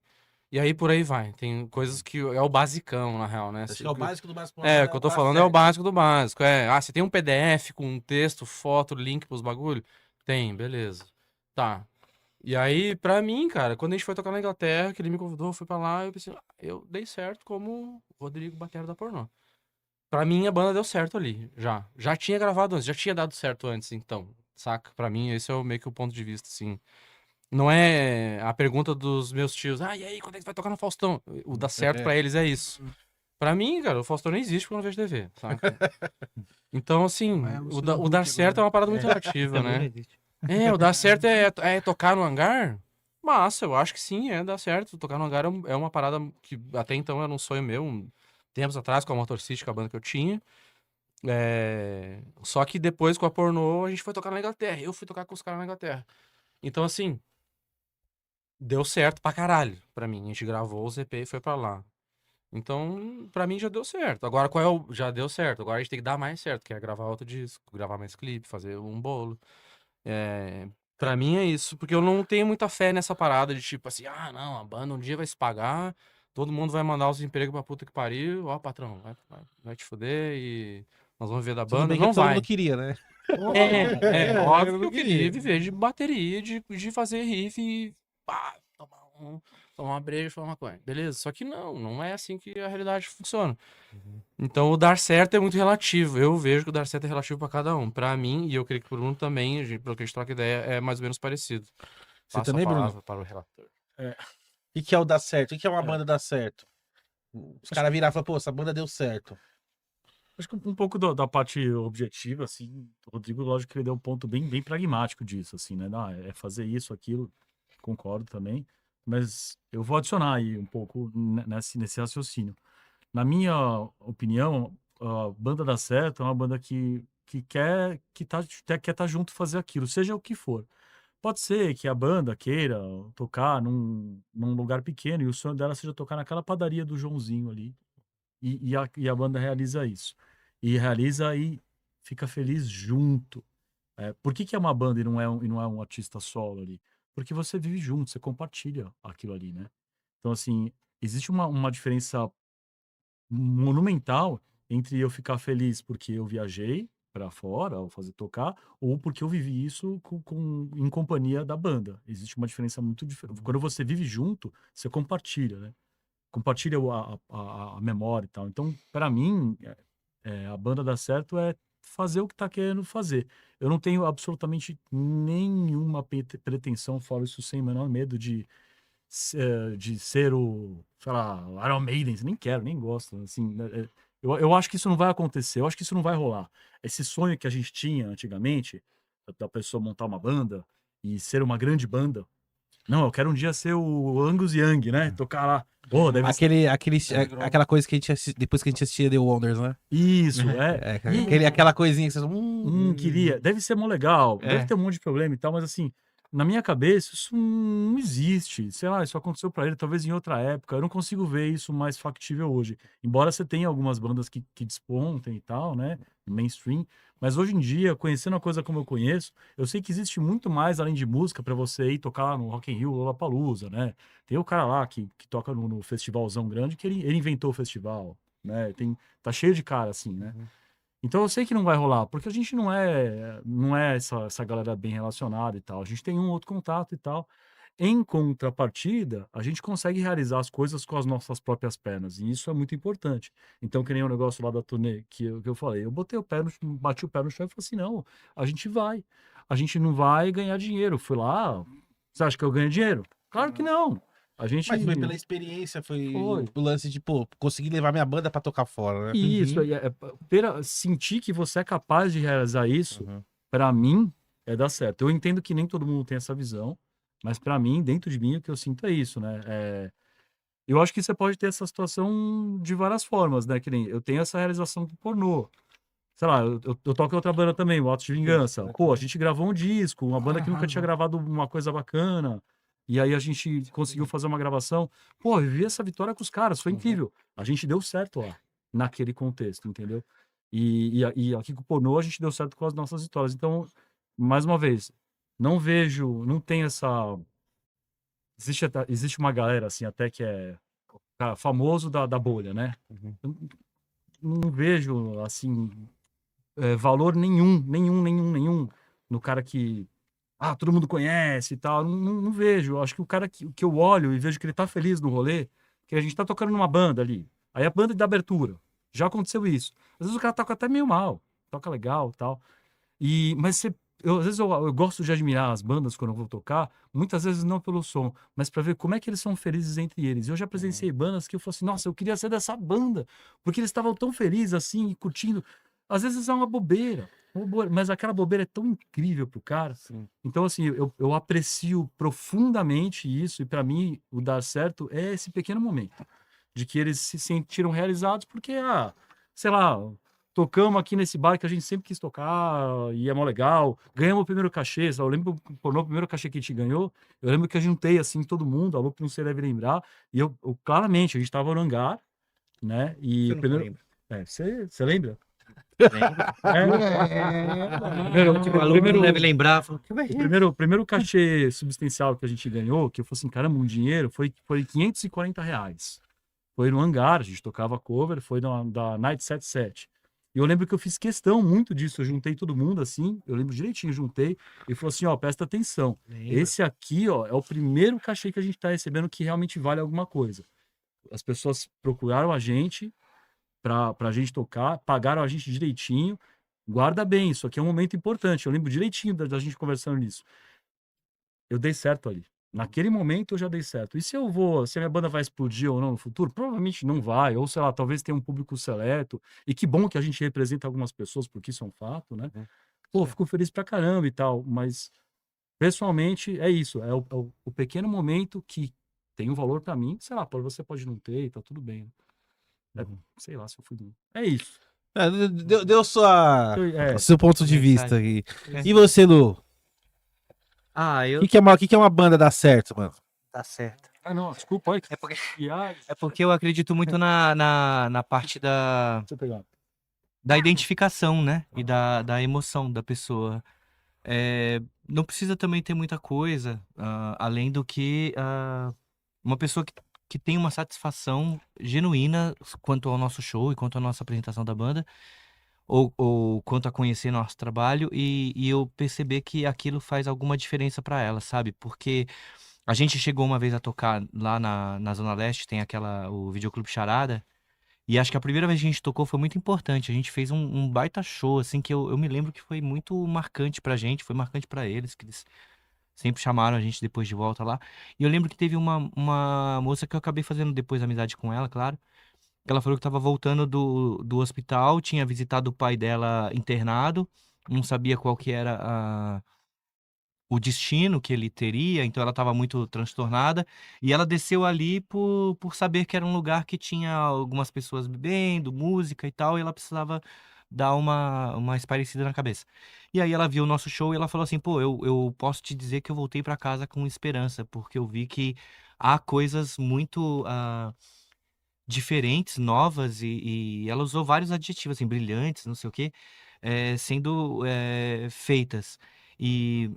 E aí por aí vai. Tem coisas que é o basicão, na real, né? Acho que é o básico do básico. O que eu tô falando é o básico do básico. Você tem um PDF com um texto, foto, link pros bagulho? Tem, beleza. Tá. E aí, pra mim, cara, quando a gente foi tocar na Inglaterra, que ele me convidou, eu fui pra lá, eu pensei, eu dei certo como Rodrigo Batera da Pornô. Pra mim, a banda deu certo ali, já. Já tinha gravado antes, já tinha dado certo antes, então, saca? Pra mim, esse é meio que o ponto de vista, assim. Não é a pergunta dos meus tios, e aí, quando é que vai tocar no Faustão? O dar certo pra eles é isso. Pra mim, cara, o Faustão nem existe porque eu não vejo TV, saca? Então, assim, o dar certo é uma parada muito relativa, né? O dar certo é tocar no hangar? Massa, eu acho que sim, dar certo. Tocar no hangar é uma parada que até então era um sonho meu, tempos atrás, com a Motor City, com a banda que eu tinha. Só que depois, com a Pornô, a gente foi tocar na Inglaterra. Eu fui tocar com os caras na Inglaterra. Então, assim, deu certo pra caralho pra mim. A gente gravou o EP e foi pra lá. Então, pra mim já deu certo. Agora, já deu certo. Agora a gente tem que dar mais certo, que é gravar outro disco, gravar mais clipe, fazer um bolo. Pra mim é isso, porque eu não tenho muita fé nessa parada de tipo assim, não, a banda um dia vai se pagar, todo mundo vai mandar os empregos pra puta que pariu, ó, patrão, vai te fuder e nós vamos viver da Tudo é banda. bem que Não todo vai. mundo queria, né? Óbvio que eu queria viver de bateria, de fazer riff e pá, tomar uma breja e fumar maconha. Beleza, só que não é assim que a realidade funciona. Então o dar certo é muito relativo. Eu vejo que o dar certo é relativo pra cada um. Pra mim, e eu creio que pro Bruno também, pelo que a gente troca ideia, é mais ou menos parecido. Você Passo a também, Bruno? palavra para o relator. O que é o dar certo? O que é uma banda dar certo? Os caras viraram e falaram, pô, essa banda deu certo. Acho que um pouco da parte objetiva, assim, o Rodrigo, lógico que ele deu um ponto bem pragmático disso, assim, né? É fazer isso, aquilo, concordo também, mas eu vou adicionar aí um pouco nesse raciocínio. Na minha opinião, a banda dá certo é uma banda que quer estar junto fazer aquilo, seja o que for. Pode ser que a banda queira tocar num lugar pequeno e o sonho dela seja tocar naquela padaria do Joãozinho ali. E a banda realiza isso. E realiza e fica feliz junto. Por que é uma banda e não é um artista solo ali? Porque você vive junto, você compartilha aquilo ali, né? Então, assim, existe uma diferença monumental entre eu ficar feliz porque eu viajei para fora ao fazer tocar ou porque eu vivi isso em companhia da banda. Existe uma diferença muito diferente. Quando você vive junto, você compartilha, né? Compartilha a memória e tal. Então, para mim, a banda dar certo é fazer o que tá querendo fazer. Eu não tenho absolutamente nenhuma pretensão, falo isso sem o menor medo de ser o, sei lá, o Iron Maiden, nem quero, nem gosto, assim, né, eu acho que isso não vai acontecer, eu acho que isso não vai rolar. Esse sonho que a gente tinha antigamente, da pessoa montar uma banda e ser uma grande banda, não, eu quero um dia ser o Angus Young, né, tocar lá. Pô, deve ser... Aquela coisa que a gente depois que a gente assistia The Wonders, né? Isso, Aquela coisinha que vocês. Queria. Deve ser mó legal, É. deve ter um monte de problema e tal, mas assim, na minha cabeça, isso não existe. Sei lá, isso aconteceu pra ele, talvez em outra época. Eu não consigo ver isso mais factível hoje. Embora você tenha algumas bandas que despontem e tal, né? Mainstream. Mas hoje em dia, conhecendo a coisa como eu conheço, eu sei que existe muito mais além de música pra você ir tocar no Rock in Rio, Lollapalooza, né? Tem o cara lá que toca no festivalzão grande, que ele inventou o festival, né? Tá cheio de cara assim, né? Então eu sei que não vai rolar, porque a gente não é essa galera bem relacionada e tal. A gente tem um outro contato e tal. Em contrapartida, a gente consegue realizar as coisas com as nossas próprias pernas, e isso é muito importante. Então, que nem o negócio lá da turnê que eu falei, eu bati o pé no chão e falei assim, não, a gente vai. A gente não vai ganhar dinheiro. Fui lá, você acha que eu ganho dinheiro? Claro que não. A gente... Mas foi pela experiência, foi Foi. o lance de, pô, conseguir levar minha banda pra tocar fora, né? Isso, sentir que você é capaz de realizar isso, Uhum. pra mim, dar certo. Eu entendo que nem todo mundo tem essa visão, mas pra mim, dentro de mim, o que eu sinto é isso, né? Eu acho que você pode ter essa situação de várias formas, né? Que nem eu tenho essa realização do pornô. Sei lá, eu toco em outra banda também, o Atos de Vingança. Pô, a gente gravou um disco, uma banda que nunca tinha gravado uma coisa bacana. E aí a gente conseguiu fazer uma gravação. Pô, eu vivi essa vitória com os caras, foi incrível. A gente deu certo lá, naquele contexto, entendeu? E aqui com o pornô a gente deu certo com as nossas vitórias. Então, mais uma vez, não tem essa... Existe uma galera, assim, até que é famoso da bolha, né? Eu não vejo, assim, valor nenhum no cara que todo mundo conhece e tal. Não vejo. Eu acho que o cara que eu olho e vejo que ele tá feliz no rolê, que a gente tá tocando numa banda ali. Aí a banda de abertura. Já aconteceu isso. Às vezes o cara toca até meio mal, toca legal e tal. Mas às vezes eu gosto de admirar as bandas quando eu vou tocar, muitas vezes não pelo som, mas para ver como é que eles são felizes entre eles. Eu já presenciei bandas que eu falo assim, nossa, eu queria ser dessa banda, porque eles estavam tão felizes assim, e curtindo. Às vezes é uma bobeira, mas aquela bobeira é tão incrível pro cara. Sim. Então, assim, eu aprecio profundamente isso, e para mim, o dar certo é esse pequeno momento, de que eles se sentiram realizados porque, sei lá, tocamos aqui nesse bar que a gente sempre quis tocar e é mó legal. Ganhamos o primeiro cachê. Eu lembro no primeiro cachê que a gente ganhou, eu lembro que eu juntei assim todo mundo, a Lupe não se deve lembrar. E eu claramente, a gente tava no hangar, né? E Você o não primeiro. lembra? Você lembra? O aluno não deve lembrar. Falou, que vai O primeiro cachê substancial que a gente ganhou, que eu falei assim, caramba, um dinheiro, foi R$540. Foi no hangar, a gente tocava cover, foi da Night 77. E eu lembro que eu fiz questão muito disso, eu juntei todo mundo assim, eu lembro direitinho, juntei, e falou assim, presta atenção, esse aqui, é o primeiro cachê que a gente tá recebendo que realmente vale alguma coisa. As pessoas procuraram a gente pra gente tocar, pagaram a gente direitinho, guarda bem, isso aqui é um momento importante, eu lembro direitinho da gente conversando nisso. Eu dei certo ali. Naquele momento eu já dei certo. E se a minha banda vai explodir ou não no futuro? Provavelmente não vai. Ou, sei lá, talvez tenha um público seleto. E que bom que a gente representa algumas pessoas, porque isso é um fato, né? Pô, fico feliz pra caramba e tal. Mas, pessoalmente, é isso. É o pequeno momento que tem um valor pra mim. Sei lá, você pode não ter e tá tudo bem. Sei lá se eu fui... É isso. Deu seu ponto de vista aqui. E você, Lu? Ah, O eu... que que é uma banda dar certo, mano? Tá certo. Ah, não, desculpa aí. É porque, Viagem. é porque eu acredito muito na parte da identificação, né? E da emoção da pessoa. Não precisa também ter muita coisa, além do que uma pessoa que tem uma satisfação genuína quanto ao nosso show e quanto à nossa apresentação da banda, ou quanto a conhecer nosso trabalho, e eu perceber que aquilo faz alguma diferença pra ela, sabe? Porque a gente chegou uma vez a tocar lá na Zona Leste, tem o Videoclube Charada, e acho que a primeira vez que a gente tocou foi muito importante. A gente fez um baita show, assim, que eu me lembro que foi muito marcante pra gente, foi marcante pra eles, que eles sempre chamaram a gente depois de volta lá. E eu lembro que teve uma moça que eu acabei fazendo depois amizade com ela, claro. Que ela falou que estava voltando do hospital, tinha visitado o pai dela internado, não sabia qual que era o destino que ele teria, então ela estava muito transtornada. E ela desceu ali por saber que era um lugar que tinha algumas pessoas bebendo, música e tal, e ela precisava dar uma espairecida na cabeça. E aí ela viu o nosso show e ela falou assim: pô, eu posso te dizer que eu voltei para casa com esperança, porque eu vi que há coisas muito diferentes, novas, e ela usou vários adjetivos, assim, brilhantes, não sei o quê, sendo feitas. E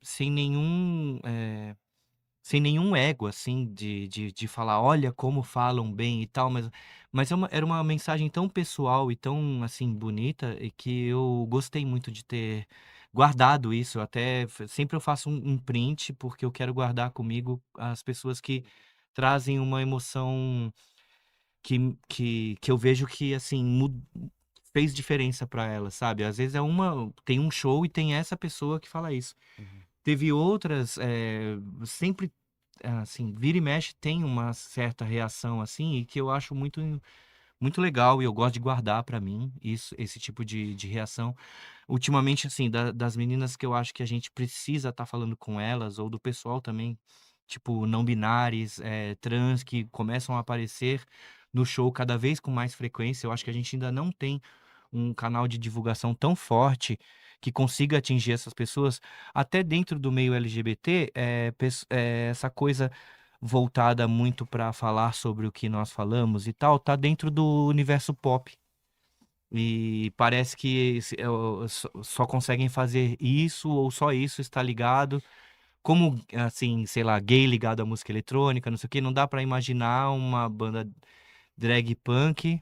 sem nenhum ego, assim, de falar, olha como falam bem e tal, mas era uma mensagem tão pessoal e tão, assim, bonita, e que eu gostei muito de ter guardado isso. Sempre eu faço um print, porque eu quero guardar comigo as pessoas que trazem uma emoção que eu vejo que, assim, fez diferença pra ela, sabe? Às vezes tem um show e tem essa pessoa que fala isso. Teve outras, sempre, assim, vira e mexe tem uma certa reação, assim, e que eu acho muito legal, e eu gosto de guardar pra mim esse tipo de reação. Ultimamente, assim, das meninas que eu acho que a gente precisa estar falando com elas, ou do pessoal também, tipo, não binários, trans, que começam a aparecer no show cada vez com mais frequência. Eu acho que a gente ainda não tem um canal de divulgação tão forte que consiga atingir essas pessoas. Até dentro do meio LGBT, essa coisa voltada muito para falar sobre o que nós falamos e tal, tá dentro do universo pop. E parece que só conseguem fazer isso, ou só isso está ligado. Como, assim, sei lá, gay ligado à música eletrônica, não sei o quê, não dá pra imaginar uma banda drag punk,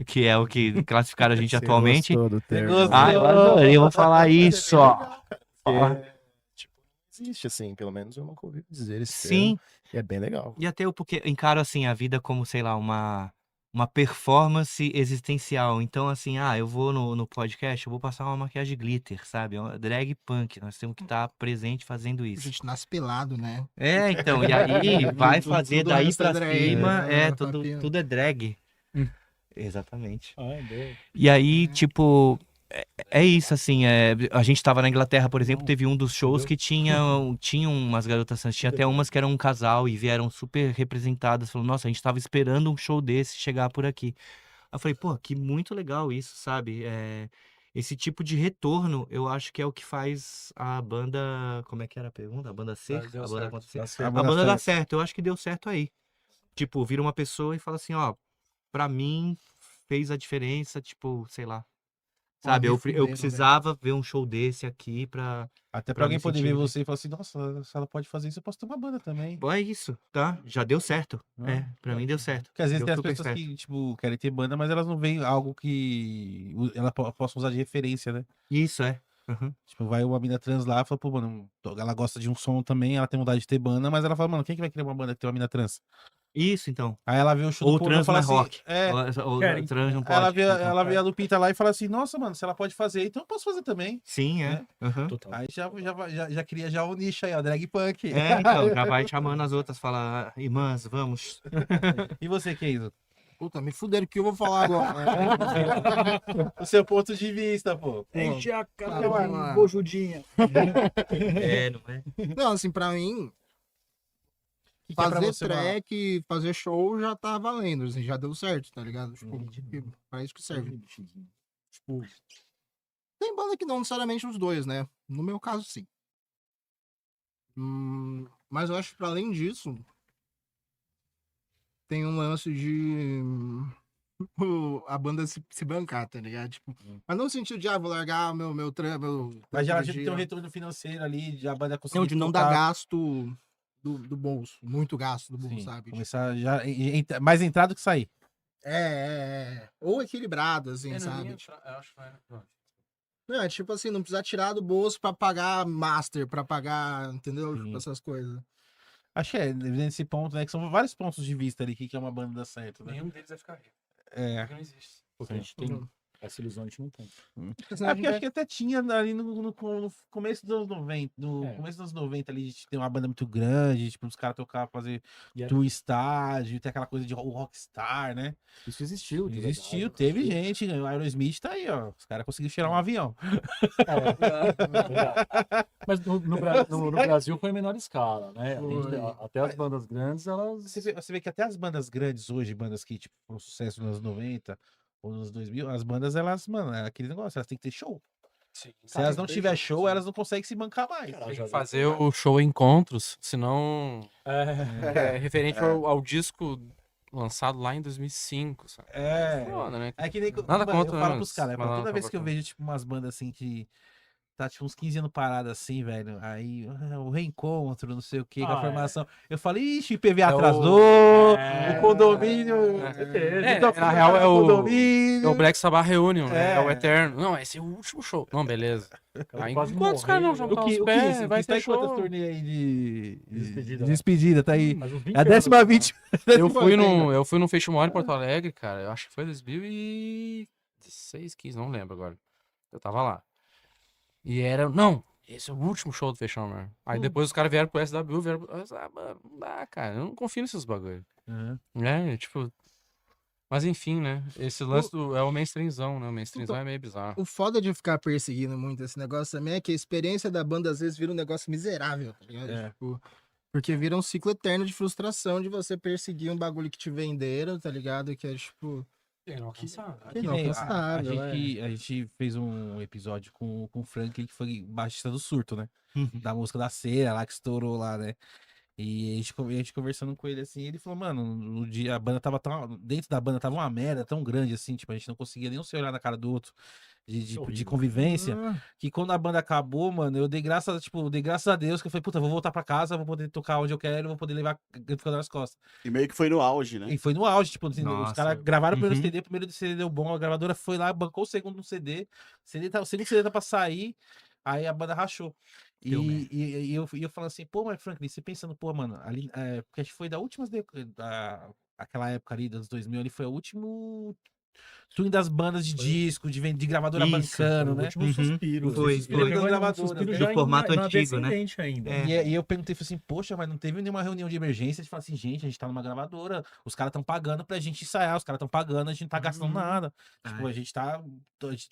que é o que classificaram a gente Você atualmente. gostou do termo, gostou? né? Eu adorei, eu vou falar isso, ó. Porque, tipo, não existe assim, pelo menos eu nunca ouvi dizer esse Sim, termo. E é bem legal. e até eu porque encaro, assim, a vida como, sei lá, uma performance existencial. Então, assim, eu vou no podcast, eu vou passar uma maquiagem glitter, sabe? É uma drag punk, nós temos que estar presente fazendo A isso. gente nasce pelado, né? Então, e aí vai fazer Tudo daí resto é pra drag, cima, né? tudo é drag. Exatamente. Ah, boa. E aí, tipo, é isso, assim, a gente tava na Inglaterra, por exemplo, teve um dos shows que tinham umas garotas trans, tinha até umas que eram um casal e vieram super representadas, falou, nossa, a gente tava esperando um show desse chegar por aqui. Aí eu falei, pô, que muito legal isso, sabe? Esse tipo de retorno, eu acho que é o que faz a banda, como é que era a pergunta? A banda ser? Deu A banda certo, acontecer? dá A certo. banda dá certo, eu acho que deu certo aí. Tipo, vira uma pessoa e fala assim, ó, pra mim fez a diferença, tipo, sei lá. Ó, Sabe, me eu fuderam, precisava ver um show desse aqui Até pra pra me alguém poder sentir ver bem. você e falar assim, nossa, se ela pode fazer isso, eu posso ter uma banda também. Bom, é isso, tá? Já deu certo. Ah, Pra mim deu certo. Porque às vezes Deu tem as super pessoas certo. que, tipo, querem ter banda, mas elas não veem algo que ela possa usar de referência, né? Isso, é. Uhum. Tipo, vai uma mina trans lá e fala, pô, mano, ela gosta de um som também, ela tem vontade de ter banda, mas ela fala, mano, quem que vai querer uma banda que tem uma mina trans? Isso, então. Aí ela vê o show do Ou Pornô e trans não fala é assim, rock. Ou Querem. trans não ela pode. vê, Então. ela vê a Lupita lá e fala assim, nossa, mano, se ela pode fazer, então eu posso fazer também. Sim, é. Né? Uhum. Total. Aí já cria já o nicho aí, ó, drag punk. Então, já vai chamando as outras, fala, irmãs, vamos. E você, Kenzo? Puta, me fuderam, o que eu vou falar agora? O seu ponto de vista, pô. Enche a Tá, cara, vamos lá. bojudinha. Não é? Não, assim, pra mim, O que que é pra fazer você, mano? track, fazer show já tá valendo, assim, já deu certo, tá ligado? Tipo, pra isso que serve. Tipo, tem banda que não necessariamente os dois, né? No meu caso, sim. Mas eu acho que pra além disso, tem um lance de a banda se bancar, tá ligado? Tipo, mas não no sentido de, vou largar meu trampo, Mas já dia. tem um retorno financeiro ali, já a banda Não, conseguir de não dar tocar. gasto do bolso, muito gasto do bolso, Sim, sabe? começar já mais entrado que sair. Ou equilibrado, assim, sabe? Eu acho que vai. Não, é tipo assim, não precisar tirar do bolso pra pagar master, pra pagar, entendeu? Sim. Tipo, essas coisas. Acho que nesse ponto, né? Que são vários pontos de vista ali que é uma banda dar certo, né? Nenhum deles vai ficar rico. É. Não existe. Porque a gente tem essa ilusão, a gente não tem. É porque acho que até tinha ali no começo dos anos 90. No É. começo dos anos 90 ali, a gente tem uma banda muito grande, tipo, os caras tocar, fazer E era- tour estádio, tem aquela coisa de rockstar, né? Isso existiu. de Existiu, verdade, teve existiu. gente, o Aerosmith tá aí, ó. Os caras conseguiram tirar um avião. Mas no Brasil foi em menor escala, né? Até as bandas grandes, elas. Você vê que até as bandas grandes hoje, bandas que, tipo, foram sucesso nos anos 90 ou nos 2000, as bandas, elas, mano, é aquele negócio, elas têm que ter show. Sim. Se elas não tiver show, elas não conseguem se bancar mais. Cara, Tem já- que fazer o show em encontros, senão É. é referente ao disco lançado lá em 2005, sabe? É. Foda, né? É que nem Nada mano, contra, eu falo né, pros caras, mas nada toda vez que eu contra. vejo, tipo, umas bandas assim que tá, tipo, uns 15 anos parado assim, velho, aí o reencontro, não sei o que, com a formação, eu falo, ixi, o IPVA atrasou, o condomínio... Na real é o condomínio. Black Sabbath Reunion, né? É o É. Eterno. Não, esse é o último show. Não, beleza. Aí, quase enquanto os caras não morrendo, juntar O que, os pés, assim, vai que tá ter em quantas show. turnê aí de Despedida, despedida, tá aí. Mas uns 20 É a décima anos, 20. Eu fui no Festival em Porto Alegre, cara. Eu acho que foi 2016, 15, não lembro agora. Eu tava lá. E era. Não, esse é o último show do Fechão, mano. Aí depois os caras vieram pro SW, vieram. Mano, não dá, cara. Eu não confio nesses bagulho. Tipo. Mas enfim, né? Esse lance é o mainstreamzão, né? O mainstreamzão é meio bizarro. O foda de ficar perseguindo muito esse negócio também é que a experiência da banda às vezes vira um negócio miserável, tá ligado? É. Tipo, porque vira um ciclo eterno de frustração de você perseguir um bagulho que te venderam, tá ligado? Que é tipo. Que Que nem inalcançável, a gente fez um episódio com o Frank, que foi baixista do Surto, né? Da música da Cera lá, que estourou lá, né? E a gente conversando com ele assim, ele falou, mano, no dia a banda tava tão. Dentro da banda tava uma merda tão grande assim, tipo, a gente não conseguia nem se olhar na cara do outro de Horrível. convivência. Que quando a banda acabou, mano, eu dei graças a Deus que eu falei, puta, vou voltar pra casa, vou poder tocar onde eu quero, vou poder levar amplificador nas costas. E meio que foi no auge, né? E foi no auge, tipo, assim, os Nossa, caras gravaram o primeiro uhum. CD, o primeiro CD deu bom, a gravadora foi lá, bancou o segundo CD, o segundo CD tá pra sair, aí a banda rachou. Deu E eu falando assim, pô, mas Franklin, você pensando, pô, mano, ali, porque acho que foi da última, aquela época ali, dos 2000, ali foi o último twin das bandas de disco, de gravadora Isso, bancando, O né? último suspiro. Foi, Ele foi. pegou Gravadora, um suspiro do já formato na antigo, né? descendente ainda. E eu perguntei, falei assim, poxa, mas não teve nenhuma reunião de emergência de falar assim, gente, a gente tá numa gravadora, os caras estão pagando pra gente ensaiar, os caras estão pagando, a gente não tá gastando nada. Tipo, a gente tá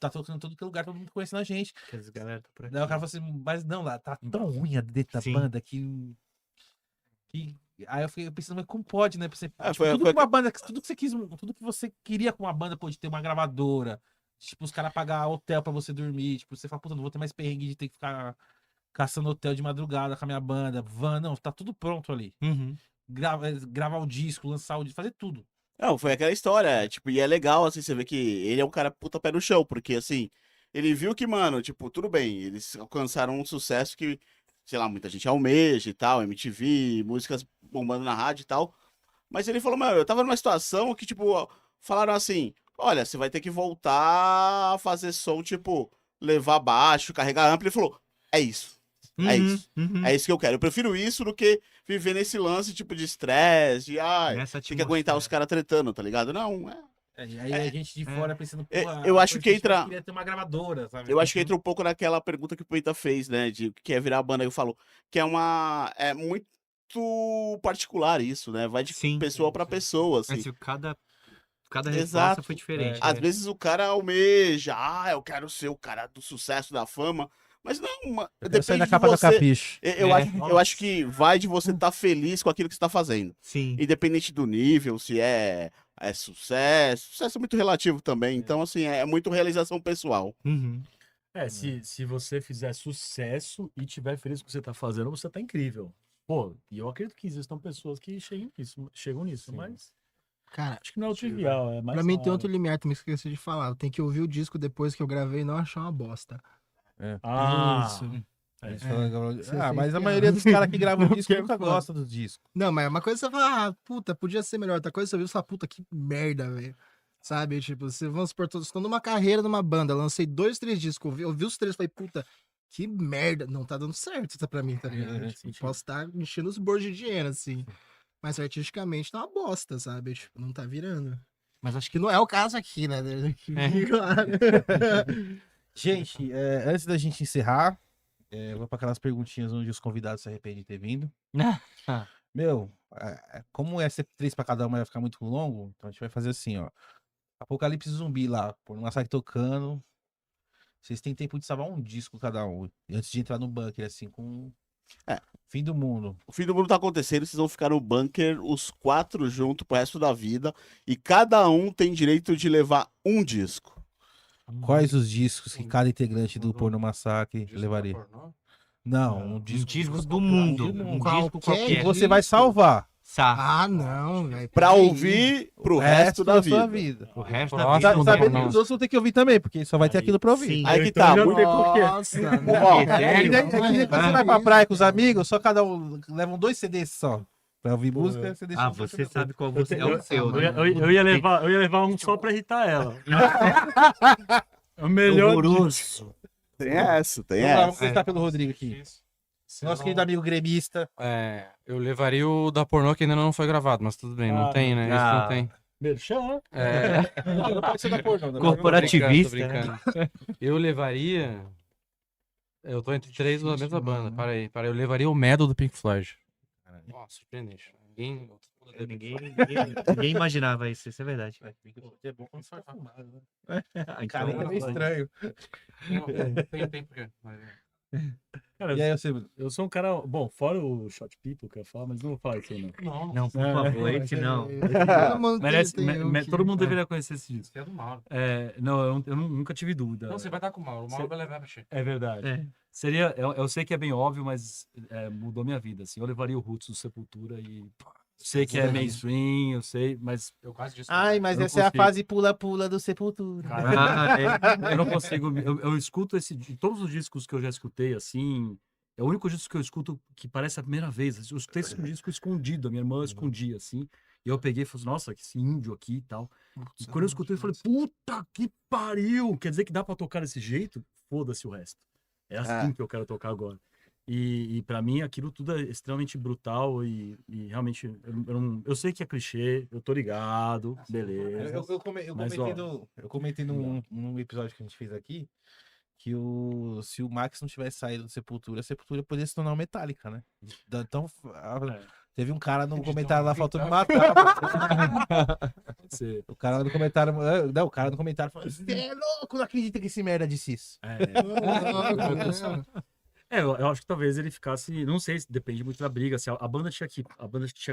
tocando em todo que lugar, todo mundo conhecendo a gente. Que as galera tá por aqui. Daí o cara falou assim, mas não, lá tá tão ruim dentro da Sim. banda que... Aí eu fiquei pensando, mas como pode, né? Você, Ah, tipo, foi- tudo foi que uma banda, tudo que você quis, tudo que você queria com uma banda, pode ter uma gravadora, tipo, os caras pagar hotel pra você dormir, tipo, você fala, puta, não vou ter mais perrengue de ter que ficar caçando hotel de madrugada com a minha banda, van, não, tá tudo pronto ali. Uhum. Gravar o disco, lançar o disco, fazer tudo. Não, foi aquela história, tipo, e é legal, assim, você vê que ele é um cara puta pé no chão, porque, assim, ele viu que, mano, tipo, tudo bem, eles alcançaram um sucesso que, sei lá, muita gente almeja e tal, MTV, músicas bombando na rádio e tal, mas ele falou, mano, eu tava numa situação que, tipo, falaram assim, olha, você vai ter que voltar a fazer som, tipo, levar baixo, carregar amplo, ele falou, é isso. É isso. Uhum. É isso que eu quero. Eu prefiro isso do que viver nesse lance, tipo, de estresse, de, Nessa tem que aguentar os caras tretando, tá ligado? Não, E aí a gente de fora pensando, pô, eu acho que a gente entra- queria ter uma gravadora, sabe? eu acho que entra um pouco naquela pergunta que o Peita fez, né, de o que é virar a banda, eu falo, que é muito particular isso, né, vai de Sim. pessoa pra pessoa, assim. Assim, cada resposta Exato. foi diferente. Às né? vezes o cara almeja, eu quero ser o cara do sucesso, da fama, mas não, Eu quero sair depende da de capa do você. capricho. Eu acho que vai de você estar feliz com aquilo que você tá fazendo. Sim. Independente do nível, se é sucesso. Sucesso é muito relativo também. Então, assim, é muito realização pessoal. Uhum. Se você fizer sucesso e tiver feliz com o que você tá fazendo, você tá incrível. Pô, e eu acredito que existam pessoas que chegam nisso, mas Cara, acho que não é o trivial, é mais pra mim na tem hora. outro limiar também que eu esqueci de falar. Eu tenho que ouvir o disco depois que eu gravei e não achar uma bosta. Ah, Isso. Mas a que- maioria dos caras que gravam Não, disco porque é nunca foda. gosta dos discos. Não, mas uma coisa é você fala, puta, podia ser melhor. Outra coisa é você ouvir e fala, puta, que merda, velho. Sabe? Tipo, você, vamos supor, estou numa carreira, numa banda, lancei 2, 3 discos, ouvi os 3, falei, puta, que merda. Não tá dando certo isso pra mim, tá ligado? Tipo, posso estar enchendo os bolsos de dinheiro, assim. Mas artisticamente tá uma bosta, sabe? Tipo, não tá virando. Mas acho Que não é o caso aqui, né? Claro. Gente, antes da gente encerrar, vou para aquelas perguntinhas onde os convidados se arrependem de ter vindo. Meu, como é ser 3 para cada uma vai ficar muito longo, então a gente vai fazer assim, ó. Apocalipse Zumbi lá, por uma saque tocando. Vocês têm tempo de salvar um disco cada um. Antes de entrar no bunker, assim, com. Fim do mundo. O fim do mundo tá acontecendo, vocês vão ficar no bunker, os 4 juntos pro resto da vida. E cada um tem direito de levar um disco. Quais os discos que cada integrante do Porno Massacre levaria? Não, um disco. disco do mundo. Um disco Qualquer Que qualquer. você vai salvar. Ah, não, velho. Pra peraí. ouvir pro resto da sua vida. vida. O resto da Próximo, vida. não, Sabendo não. que os outros vão ter que ouvir também, porque só vai ter aquilo pra ouvir. Sim. Aí que Então tá, já muito... sei por quê. Nossa, Ó, Quando você vai pra praia com os amigos, só cada um levam 2 CDs só. Pra ouvir música, você deixa. Ah, você sabe qual você é o seu, Eu, né? eu ia levar um só pra irritar ela. É o melhor. Horroroso. Tem essa, tem Vamos lá, vamos essa. começar pelo Rodrigo aqui. Nosso querido amigo gremista. Eu levaria o da pornô que ainda não foi gravado, mas tudo bem, não tem, né? Esse ah. não tem. Merchan. Não pode ser da pornô. né? Corporativista. Tô brincando. Eu levaria. Eu tô entre 3 da mesma banda. Para aí. Eu levaria o Metal do Pink Floyd. Nossa, surpreendente. Ninguém imaginava isso é verdade. É bom quando você vai fumado, né? Então, Cara, é meio estranho. Tem porquê. Cara, E aí, você. eu sou um cara. Bom, fora o Shot People que eu falo, mas não vou falar isso aí, não. não, por favor, esse não. Todo mundo Merece, tem um que- todo mundo deveria conhecer esse disco. Você é do Mauro. Não, eu nunca tive dúvida. Não, você vai estar com o Mauro. O Mauro vai levar pra ti. É verdade. É. Seria, eu sei que é bem óbvio, mas mudou minha vida. Assim. Eu levaria o Roots do Sepultura e sei que é mainstream, eu sei, mas Eu quase disse. Ai, mas Eu essa é a consigo. fase pula-pula do Sepultura. cara, eu não consigo. Eu escuto todos os discos que eu já escutei, assim. É o único disco que eu escuto que parece a primeira vez. Eu escutei esse disco escondido, a minha irmã escondia, assim. E eu peguei e falei, nossa, que esse índio aqui e tal. E quando eu escutei, eu falei, puta que pariu! Quer dizer que dá pra tocar desse jeito? Foda-se o resto. É assim que eu quero tocar agora. E para mim aquilo tudo é extremamente brutal e realmente eu sei que é clichê, eu tô ligado, beleza. Mas, Eu comentei num episódio que a gente fez aqui que se o Max não tivesse saído do Sepultura, a Sepultura poderia se tornar uma Metallica, né? Então, teve um cara no comentário lá faltou me matar. Você, O cara no comentário. Não, o cara no comentário falou: você é louco, não acredita que esse merda disse isso. eu acho que talvez ele ficasse, não sei, depende muito da briga, se a banda tinha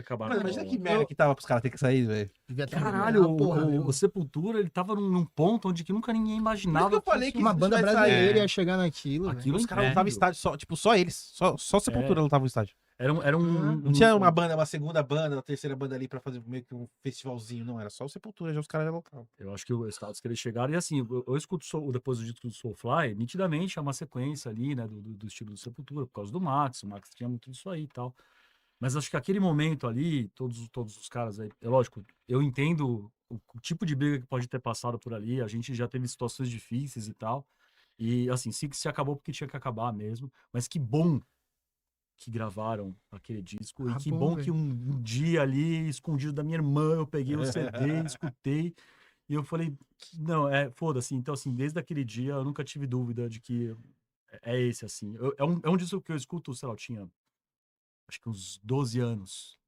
acabado. Mas imagina que merda que tava pros caras terem que sair, velho. Devia ter Caralho, uma porra, viu? o Sepultura, ele tava num ponto onde que nunca ninguém imaginava. Por isso que eu falei que Uma se banda tivesse brasileira saído, ia chegar naquilo, velho. Aquilo os é caras lutavam incrível. estádio, só eles. Só Sepultura lutava no estádio. Era um. Não tinha uma banda, uma segunda banda, uma terceira banda ali pra fazer meio que um festivalzinho, não. Era só o Sepultura, já os caras já lutavam. Eu acho que o status que eles chegaram, e assim, eu escuto depois do disco do Soulfly, nitidamente é uma sequência ali, né, do estilo do Sepultura, por causa do Max, o Max tinha muito disso aí e tal. Mas acho que aquele momento ali, todos os caras aí, é lógico, eu entendo o tipo de briga que pode ter passado por ali, a gente já teve situações difíceis e tal, e assim, se acabou porque tinha que acabar mesmo, mas que bom que gravaram aquele disco. Ah, E que bom, bom velho. que um dia ali, escondido da minha irmã, eu peguei o CD, escutei. E eu falei, não, foda-se. Então, assim, desde aquele dia eu nunca tive dúvida de que é esse, assim. É um disco que eu escuto, sei lá, eu tinha acho que uns 12 anos.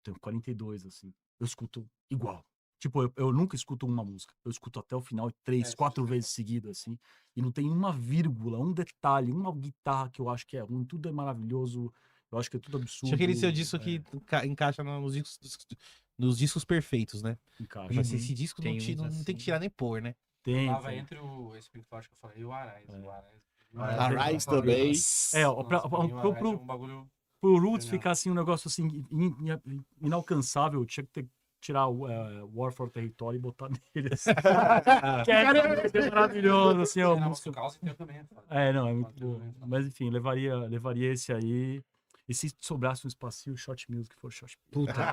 Tenho 42, assim. Eu escuto igual. Tipo, eu nunca escuto uma música. Eu escuto até o final 3, 4 vezes seguido, assim. E não tem uma vírgula, um detalhe, uma guitarra que eu acho que é ruim. Tudo é maravilhoso. Eu acho que é tudo absurdo. Tinha aquele seu disco que encaixa nos discos perfeitos, né? Encaixa. Mas esse disco Tem não uns tem assim. que tirar nem pôr, né? Tem. Tava entre esse Pink Floyd que eu falei e o Arais. O Arais. Arais também. Pro um bagulho... Pro Roots Genial. ficar assim um negócio assim inalcançável, tinha que tirar o War for Territory e botar nele. Assim. Que é maravilhoso, assim, ó. Não, mas o Caos inteiro também é foda. Não, é muito bom. Mas enfim, levaria esse aí. E se sobrasse um espacinho, Shot Music for Shot Music. Puta.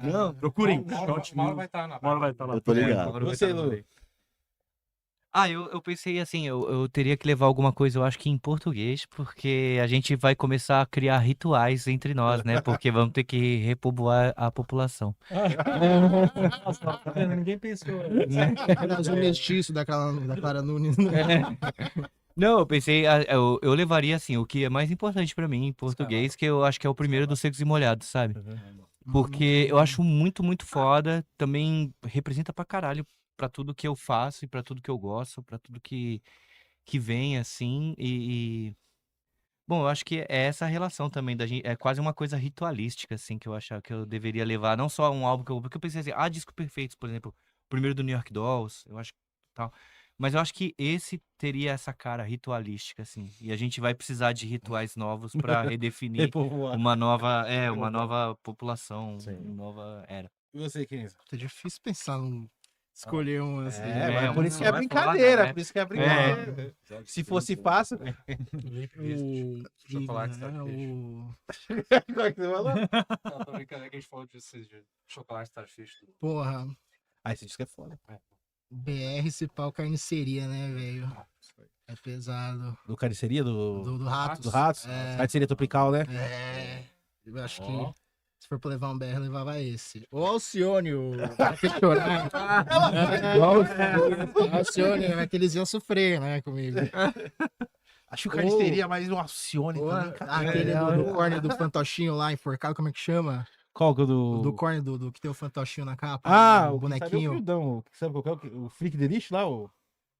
Não, procurem. Shot Uma hora Music. vai estar na Uma hora vai estar lá. Eu tô ligado. Agora vai Você, estar no Lu? meio. Eu pensei assim, eu teria que levar alguma coisa, eu acho que em português, porque a gente vai começar a criar rituais entre nós, né? Porque vamos ter que repovoar a população. Nossa, tá vendo? Ninguém pensou. Mas o mestiço da Clara Nunes. Né? Não, eu pensei, eu levaria assim, o que é mais importante pra mim em português, que eu acho que é o primeiro dos Secos e Molhados, sabe? Porque eu acho muito, muito foda, também representa pra caralho pra tudo que eu faço e pra tudo que eu gosto, pra tudo que vem, assim, Bom, eu acho que é essa relação também da gente, é quase uma coisa ritualística, assim, que eu achava que eu deveria levar, não só um álbum porque eu pensei assim, disco perfeitos, por exemplo, o primeiro do New York Dolls, eu acho tal, mas eu acho que esse teria essa cara ritualística, assim, e a gente vai precisar de rituais novos pra redefinir Repovoar. uma nova população, Sim. uma nova era. E você, Kenzo? É difícil pensar escolher um assim. Mas por isso que é não é brincadeira, foda, né? por isso que é brincadeira. Se fosse fácil. Chocolate Né, Starfish. Como é que você falou? Não, tô brincando, é que a gente falou de chocolate Starfish. Porra, Esse disco é foda. BR se pau carniceria, né, velho? É pesado. Do Carniceria? Do Ratos. Do Ratos? É. Carniceria Tropical, né? Eu acho que se for pra levar um BR, levava esse. O Alcione, o Vai Ter Chorar. O Alcione, é que eles iam sofrer, né, comigo. Acho que o Carniceria mais um Alcione também, cara. Aquele do corne do fantochinho lá, enforcado, como é que chama? Qual que é o do... Do corne do que tem o fantochinho na capa. o o bonequinho. bonequinho. Sabe qual que é o Freak the List lá?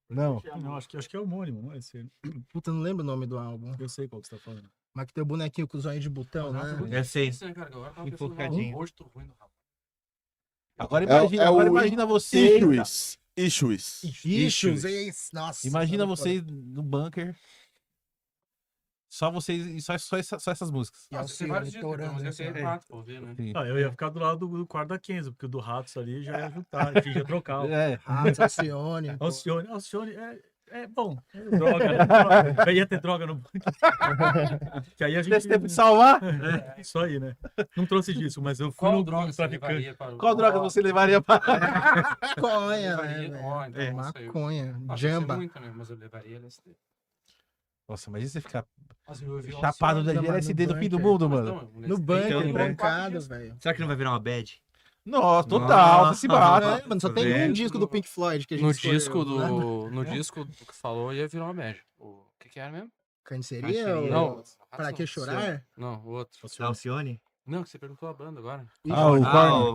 Não. Não, acho que é homônimo, não é esse? Puta, não lembro o nome do álbum. Eu sei qual que você tá falando. Mas que tem o bonequinho com os olhos de botão, né? Eu sei. Isso, né, cara? Agora eu tava pensando, Enforcadinho. hoje tô ruim no rabo. Agora o imagina você... Issues. Issues, é isso. Nossa. Imagina mano, você no bunker. Só vocês e só essas músicas. E Nossa, tem vários dias, Alcione mas eu sei torando. quatro, pô, ver, né? Sim. Eu ia ficar do lado do quarto da Kenzo, porque o do Ratos ali já ia juntar, enfim, já trocar. Ratos, Alcione. pô. Alcione é bom. É droga, né? Droga. Ia ter droga no banco. Que aí a gente. Desse tempo de salvar? É, isso aí, né? Não trouxe disso, mas eu fui Qual no droga você traficante. levaria para o... Qual droga você levaria para... Maconha, levaria- né, ó, velho? então, isso aí. Maconha. Acho que ia ser Jamba. muito, né? Mas eu levaria LSD. Nossa, imagina você ficar Mas eu vi o chapado Alcione, de mas no LSD do fim do bunker. mundo, mas mano. não, No banco, Então, trancado, velho. Será que não vai virar uma bad? Nossa, total, você se bate. É, mano, só tem um disco do Pink Floyd que a gente No escolheu, disco né? no disco do que falou ia virar uma média. O que era mesmo? Carniceria? Carniceria. Ou... Não. Pra que chorar? Não, o outro. Alcione? Não, que você perguntou a banda agora. O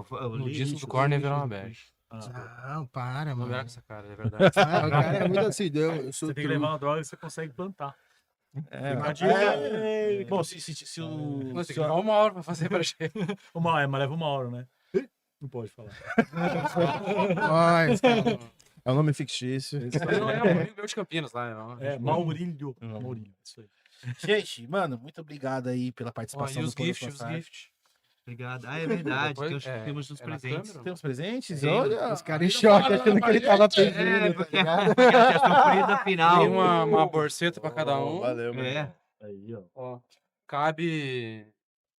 Korn. No disco do Korn ia virar uma média. Não, para, Não mano. era com essa cara, é verdade. Ah, o cara é muito assim, eu sou Você tem que levar uma droga que você consegue plantar. Bom, se o... Nós tem que levar uma hora pra fazer pra gente. Mas leva uma hora, né? Não pode falar. É um nome fictício. Isso aí não é um amigo meu de Campinas lá. Maurílio. Maurílio, isso aí. Gente, mano, muito obrigado aí pela Ó, participação e os do Pano gift, os Passado. gift. Obrigado. É verdade, Depois- temos os é na presentes. câmera? Temos presentes? Sim. Olha! Os caras em choque achando que ele tava pedindo, tá ligado? Porque essa é a surpresa final. Tem uma borceta pra cada um. Valeu, mano. É. Aí, ó. Ó, cabe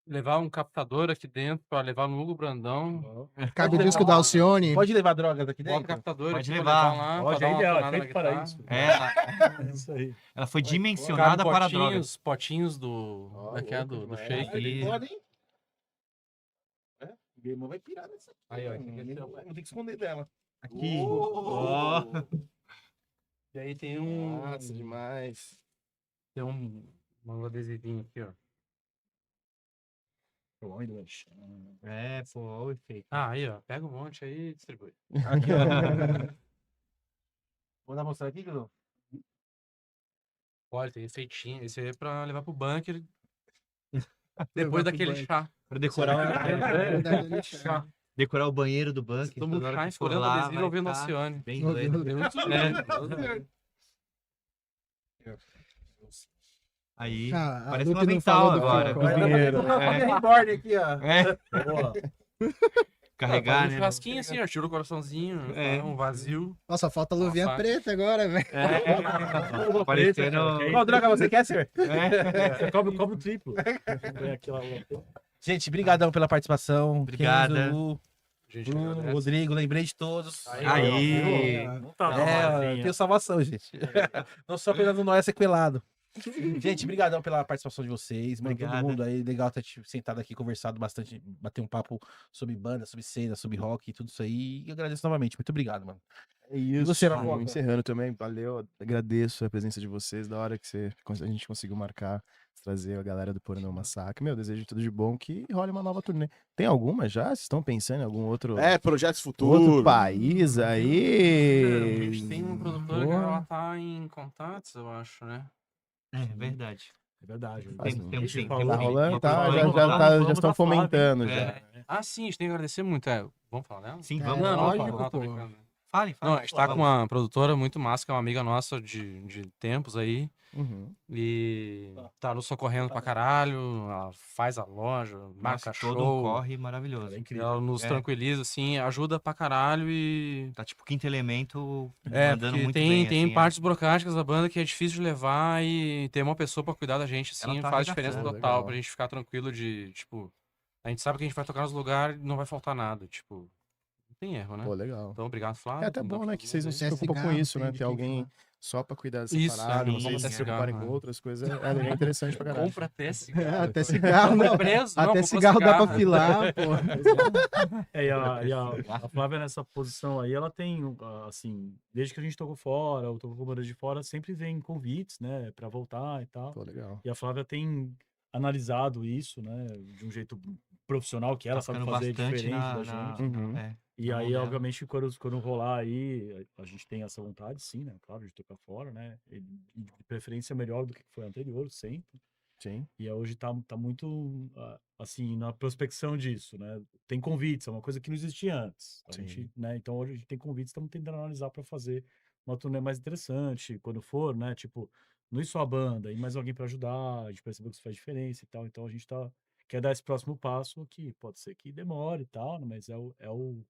levar um captador aqui dentro pra levar no Hugo Brandão. Cabe o disco da Alcione. Pode levar drogas aqui Bota o dentro? captador Pode aqui pra levar. levar lá, Pode, pra dar é uma ideal, afinada é na feito para guitarra. isso. Isso aí. Ela foi Cabe dimensionada para drogas. potinhos do... Aqui é do shake. E- Pode, hein? Minha irmã vai pirar nessa. Aí, ó, aqui Vou é seu. ter que esconder dela. Aqui. Ó. E aí tem um... Nossa, demais. Tem um adesivinho aqui, ó. É, pô, olha o efeito. Ah, aí, ó. Pega um monte aí e distribui. Aqui, ó. Vou dar mostrar aqui, Guilherme? Olha, tem efeitinho. Esse aí é pra levar pro bunker. Levar Depois pro daquele bunker. chá. Pra decorar Verdade, ele chama. Chá. decorar o banheiro do banco. Todo mundo toda hora cai que for escolhendo lá, adesivo vai ouvindo ficar Alcione. Bem Meu doido. Deus. Aí, Ah, a parece Lupe um não avental falou do agora. filme, Agora dinheiro, dá pra fazer É. reborn aqui, ó. É, Boa. carregar, Faz um né? churrasquinho assim, ó, tira o coraçãozinho, É. um vazio. Nossa, falta a luvinha Nossa. preta agora, velho. É, parecendo... Qual droga você quer, senhor? É. Cobra o triplo. Tem aquela... Gente, brigadão pela participação. Obrigada. Kenzo, Lu, Gente, Bruno, agradece. Rodrigo, lembrei de todos. Aí. Não tá Tenho salvação, gente. Não sou apenas um nóia sequelado. Gente, brigadão pela participação de vocês. Mano, todo Obrigado. mundo aí. Legal ter sentado aqui, conversado bastante, bater um papo sobre banda, sobre cena, sobre rock e tudo isso aí. E agradeço novamente. Muito obrigado, mano. É isso. você, Ramon? Encerrando também, valeu. Agradeço a presença de vocês. Da hora que a gente conseguiu marcar, trazer a galera do Pornô Massacre. Meu, desejo tudo de bom, que role uma nova turnê. Tem alguma já? Vocês estão pensando em algum outro, Projetos outro futuros. país A aí? gente tem um produtor que Porra. ela tá em contatos, eu acho, né? É verdade. É verdade. Tem sim. Tá tem rolando, sim. tá? Tem Já, produtor, já, vamos tá, lá. já estão fomentando já. É. Ah, sim, a gente tem que agradecer muito. Vamos falar dela? Sim, É, vamos. Não, vamos lógico, falar. tô pô. brincando. Fale. Não, a gente tá com Vamos. uma produtora muito massa, que é uma amiga nossa de tempos aí. Uhum. E tá nos socorrendo pra caralho, ela faz a loja, marca Nossa, todo um show. corre maravilhoso. É incrível. Ela nos É. tranquiliza, assim, ajuda pra caralho e. Tá tipo quinto elemento É, andando Porque muito tem bem, assim, partes burocráticas da banda que é difícil de levar e ter uma pessoa pra cuidar da gente, assim, Ela tá faz diferença arregaçando. total Legal. pra gente ficar tranquilo de, tipo, a gente sabe que a gente vai tocar nos lugares e não vai faltar nada, tipo, não tem erro, né? Pô, legal. Então, obrigado, Flávio. É até bom, né, que vocês não se É preocupam com cigarro, isso, né? tem de Ter quem alguém fumar. só pra cuidar dessa Isso, parada, sim, vocês se cigarro, preocuparem com é. outras coisas. É interessante pra caralho. Compra até cigarro. Até cigarro, Foi não. preso, não, Até comprou cigarro dá pra filar, pô. A Flávia nessa posição aí, ela tem, assim, desde que a gente tocou fora, ou tocou com bandas de fora, sempre vem convites, né, pra voltar e tal. Pô, legal. E a Flávia tem analisado isso, né, de um jeito profissional, que ela Tá sabe ficando fazer bastante diferente da gente. Uhum. É. E na aí, mão dela. obviamente, quando rolar aí, a gente tem essa vontade, sim, né, claro, de tocar fora, né, e de preferência melhor do que foi anterior, sempre. Sim. E hoje tá muito, assim, na prospecção disso, né? Tem convites, é uma coisa que não existia antes. A Sim. gente, né? Então hoje a gente tem convites, estamos tentando analisar para fazer uma turnê mais interessante, quando for, né? Tipo, não ir só a banda, e mais alguém para ajudar, a gente percebeu que isso faz diferença e tal. Então a gente quer dar esse próximo passo, que pode ser que demore e tal, né? Mas é o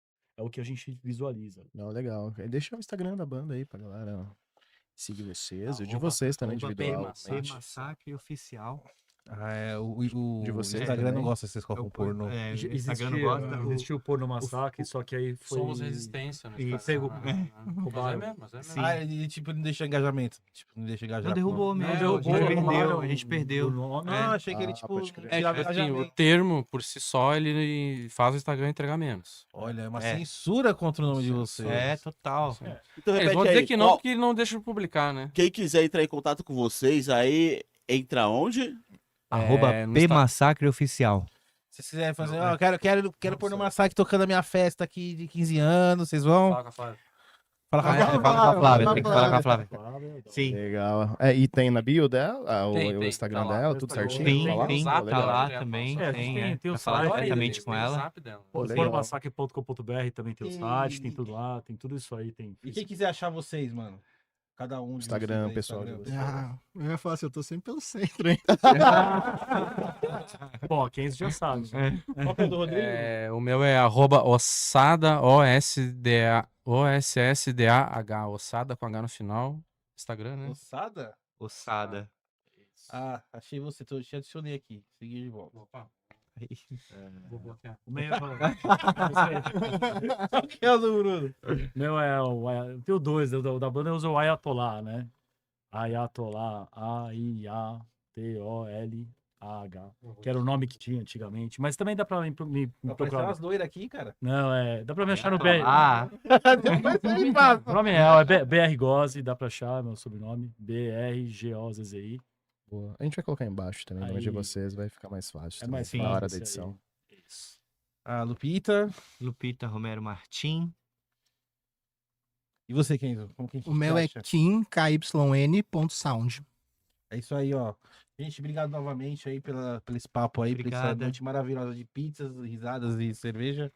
que a gente visualiza. Não, legal. Deixa o Instagram da banda aí pra galera seguir vocês. E o de Arroba- vocês também, arroba individual. Massacre Oficial. Ah, o De vocês Instagram não também? gosta que vocês colocam porno. É, o Existia, Instagram não gosta. existiu o Porno Massacre, só que aí foi... Somos resistência, né? E Instagram, pegou- né? Mas é roubaram. mesmo, mas é mesmo. Sim. Ah, ele tipo não deixa engajamento. Tipo, não deixa engajar. Não derrubou mesmo. derrubou, a gente perdeu. roubaram A gente perdeu. o nome. Não, achei que ele, Ah, tipo, pode crer. É, tirava tipo assim, o engajamento. termo, por si só, ele faz o Instagram entregar menos. Olha, é uma É. censura contra o nome de vocês. É, total. Então, Eles vão repete dizer aí, que não, qual- porque não deixam publicar, né? Quem quiser entrar em contato com vocês aí, entra onde? Arroba no Massacre Oficial. Se vocês quiserem fazer, ó, quero pôr no Massacre tocando a minha festa aqui de 15 anos, vocês vão? Fala com a Flávia. Fala com a Fala com a Flávia, tem que falar com a Flávia. Sim. Legal. E tem na bio dela? O Tem, Instagram tá lá. dela, tudo certinho? Sim, Tá lá? sim, Pô, tá legal. lá também. É, Tem, tem o pra falar site, diretamente com Tem o ela. zap dela. Pô, legal. Pornomassacre.com.br também tem o site, tem tudo lá, tem tudo isso aí. Tem E quem quiser achar vocês, mano? Cada um de Instagram, vocês aí, pessoal de Instagram. Ah, eu ia falar assim, eu tô sempre pelo centro, hein? Bom, quem já sabe. Qual que é o do Rodrigo? O meu é arroba Ossada, OSSDAH, Ossada com H no final. Instagram, né? Ossada? Ossada. Ah, achei você, te adicionei aqui. Segui de volta. Opa, Aí. vou bloquear. O meu, Qual que é o do Bruno? meu é tem o dois, o da banda eu uso o Ayatollah, né? Ayatollah, A-I-A-T-O-L-A-H. Que era o nome que tinha antigamente. Mas também dá pra me Apareceu procurar. umas loiras aqui, cara. Não, dá pra me achar no BR. Ah, O nome é BR Gozzi, dá pra achar meu sobrenome. BRGOZZI. Boa. A gente vai colocar embaixo também, o nome de Aí- vocês, vai ficar mais fácil. É também mais na hora da fácil isso aí. edição. Isso. A Lupita. Lupita Romero Martim. E você, Kenzo? Como que a gente O meu é acha? kimkyn.sound. É isso aí, ó. Gente, obrigado novamente aí pelo esse papo aí, por essa Obrigada. noite maravilhosa de pizzas, risadas e cerveja.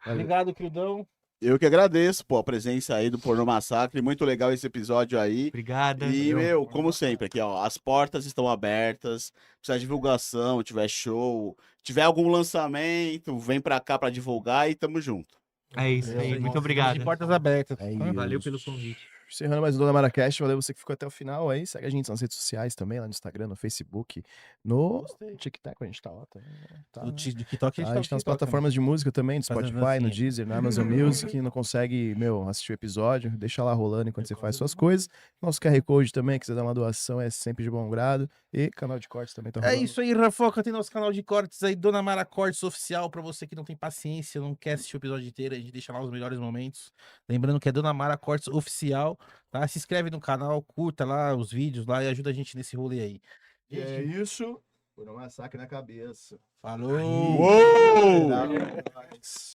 Obrigado, queridão. Eu que agradeço, pô, a presença aí do Pornô Massacre. Muito legal esse episódio aí. Obrigada. E, meu, como sempre, aqui, ó, as portas estão abertas. Precisar de divulgação, tiver show, tiver algum lançamento, vem pra cá pra divulgar e tamo junto. É isso aí. Muito De obrigado. portas abertas. É Valeu isso. pelo convite. Encerrando mais um Dona Maracast, valeu você que ficou até o final aí. Segue a gente nas redes sociais também, lá no Instagram, no Facebook, no TikTok, a gente tá lá também. Né? Tá, Do né? TikTok, A gente tá tá no nas TikTok plataformas de música também, no Fazendo Spotify, no dancinha. Deezer, na Amazon Music. Não consegue, assistir o episódio, deixa lá rolando enquanto você faz suas coisas. Nosso QR Code também, quiser dar uma doação, é sempre de bom grado. E canal de cortes também tá É rolando. isso aí, Rafoca. Tem nosso canal de cortes aí, Dona Mara Cortes Oficial, pra você que não tem paciência, não quer assistir o episódio inteiro, a gente deixa lá os melhores momentos. Lembrando que é Dona Mara Cortes Oficial, tá? Se inscreve no canal, curta lá os vídeos lá e ajuda a gente nesse rolê aí. E é isso. Por um massacre na cabeça. Falou! Uou!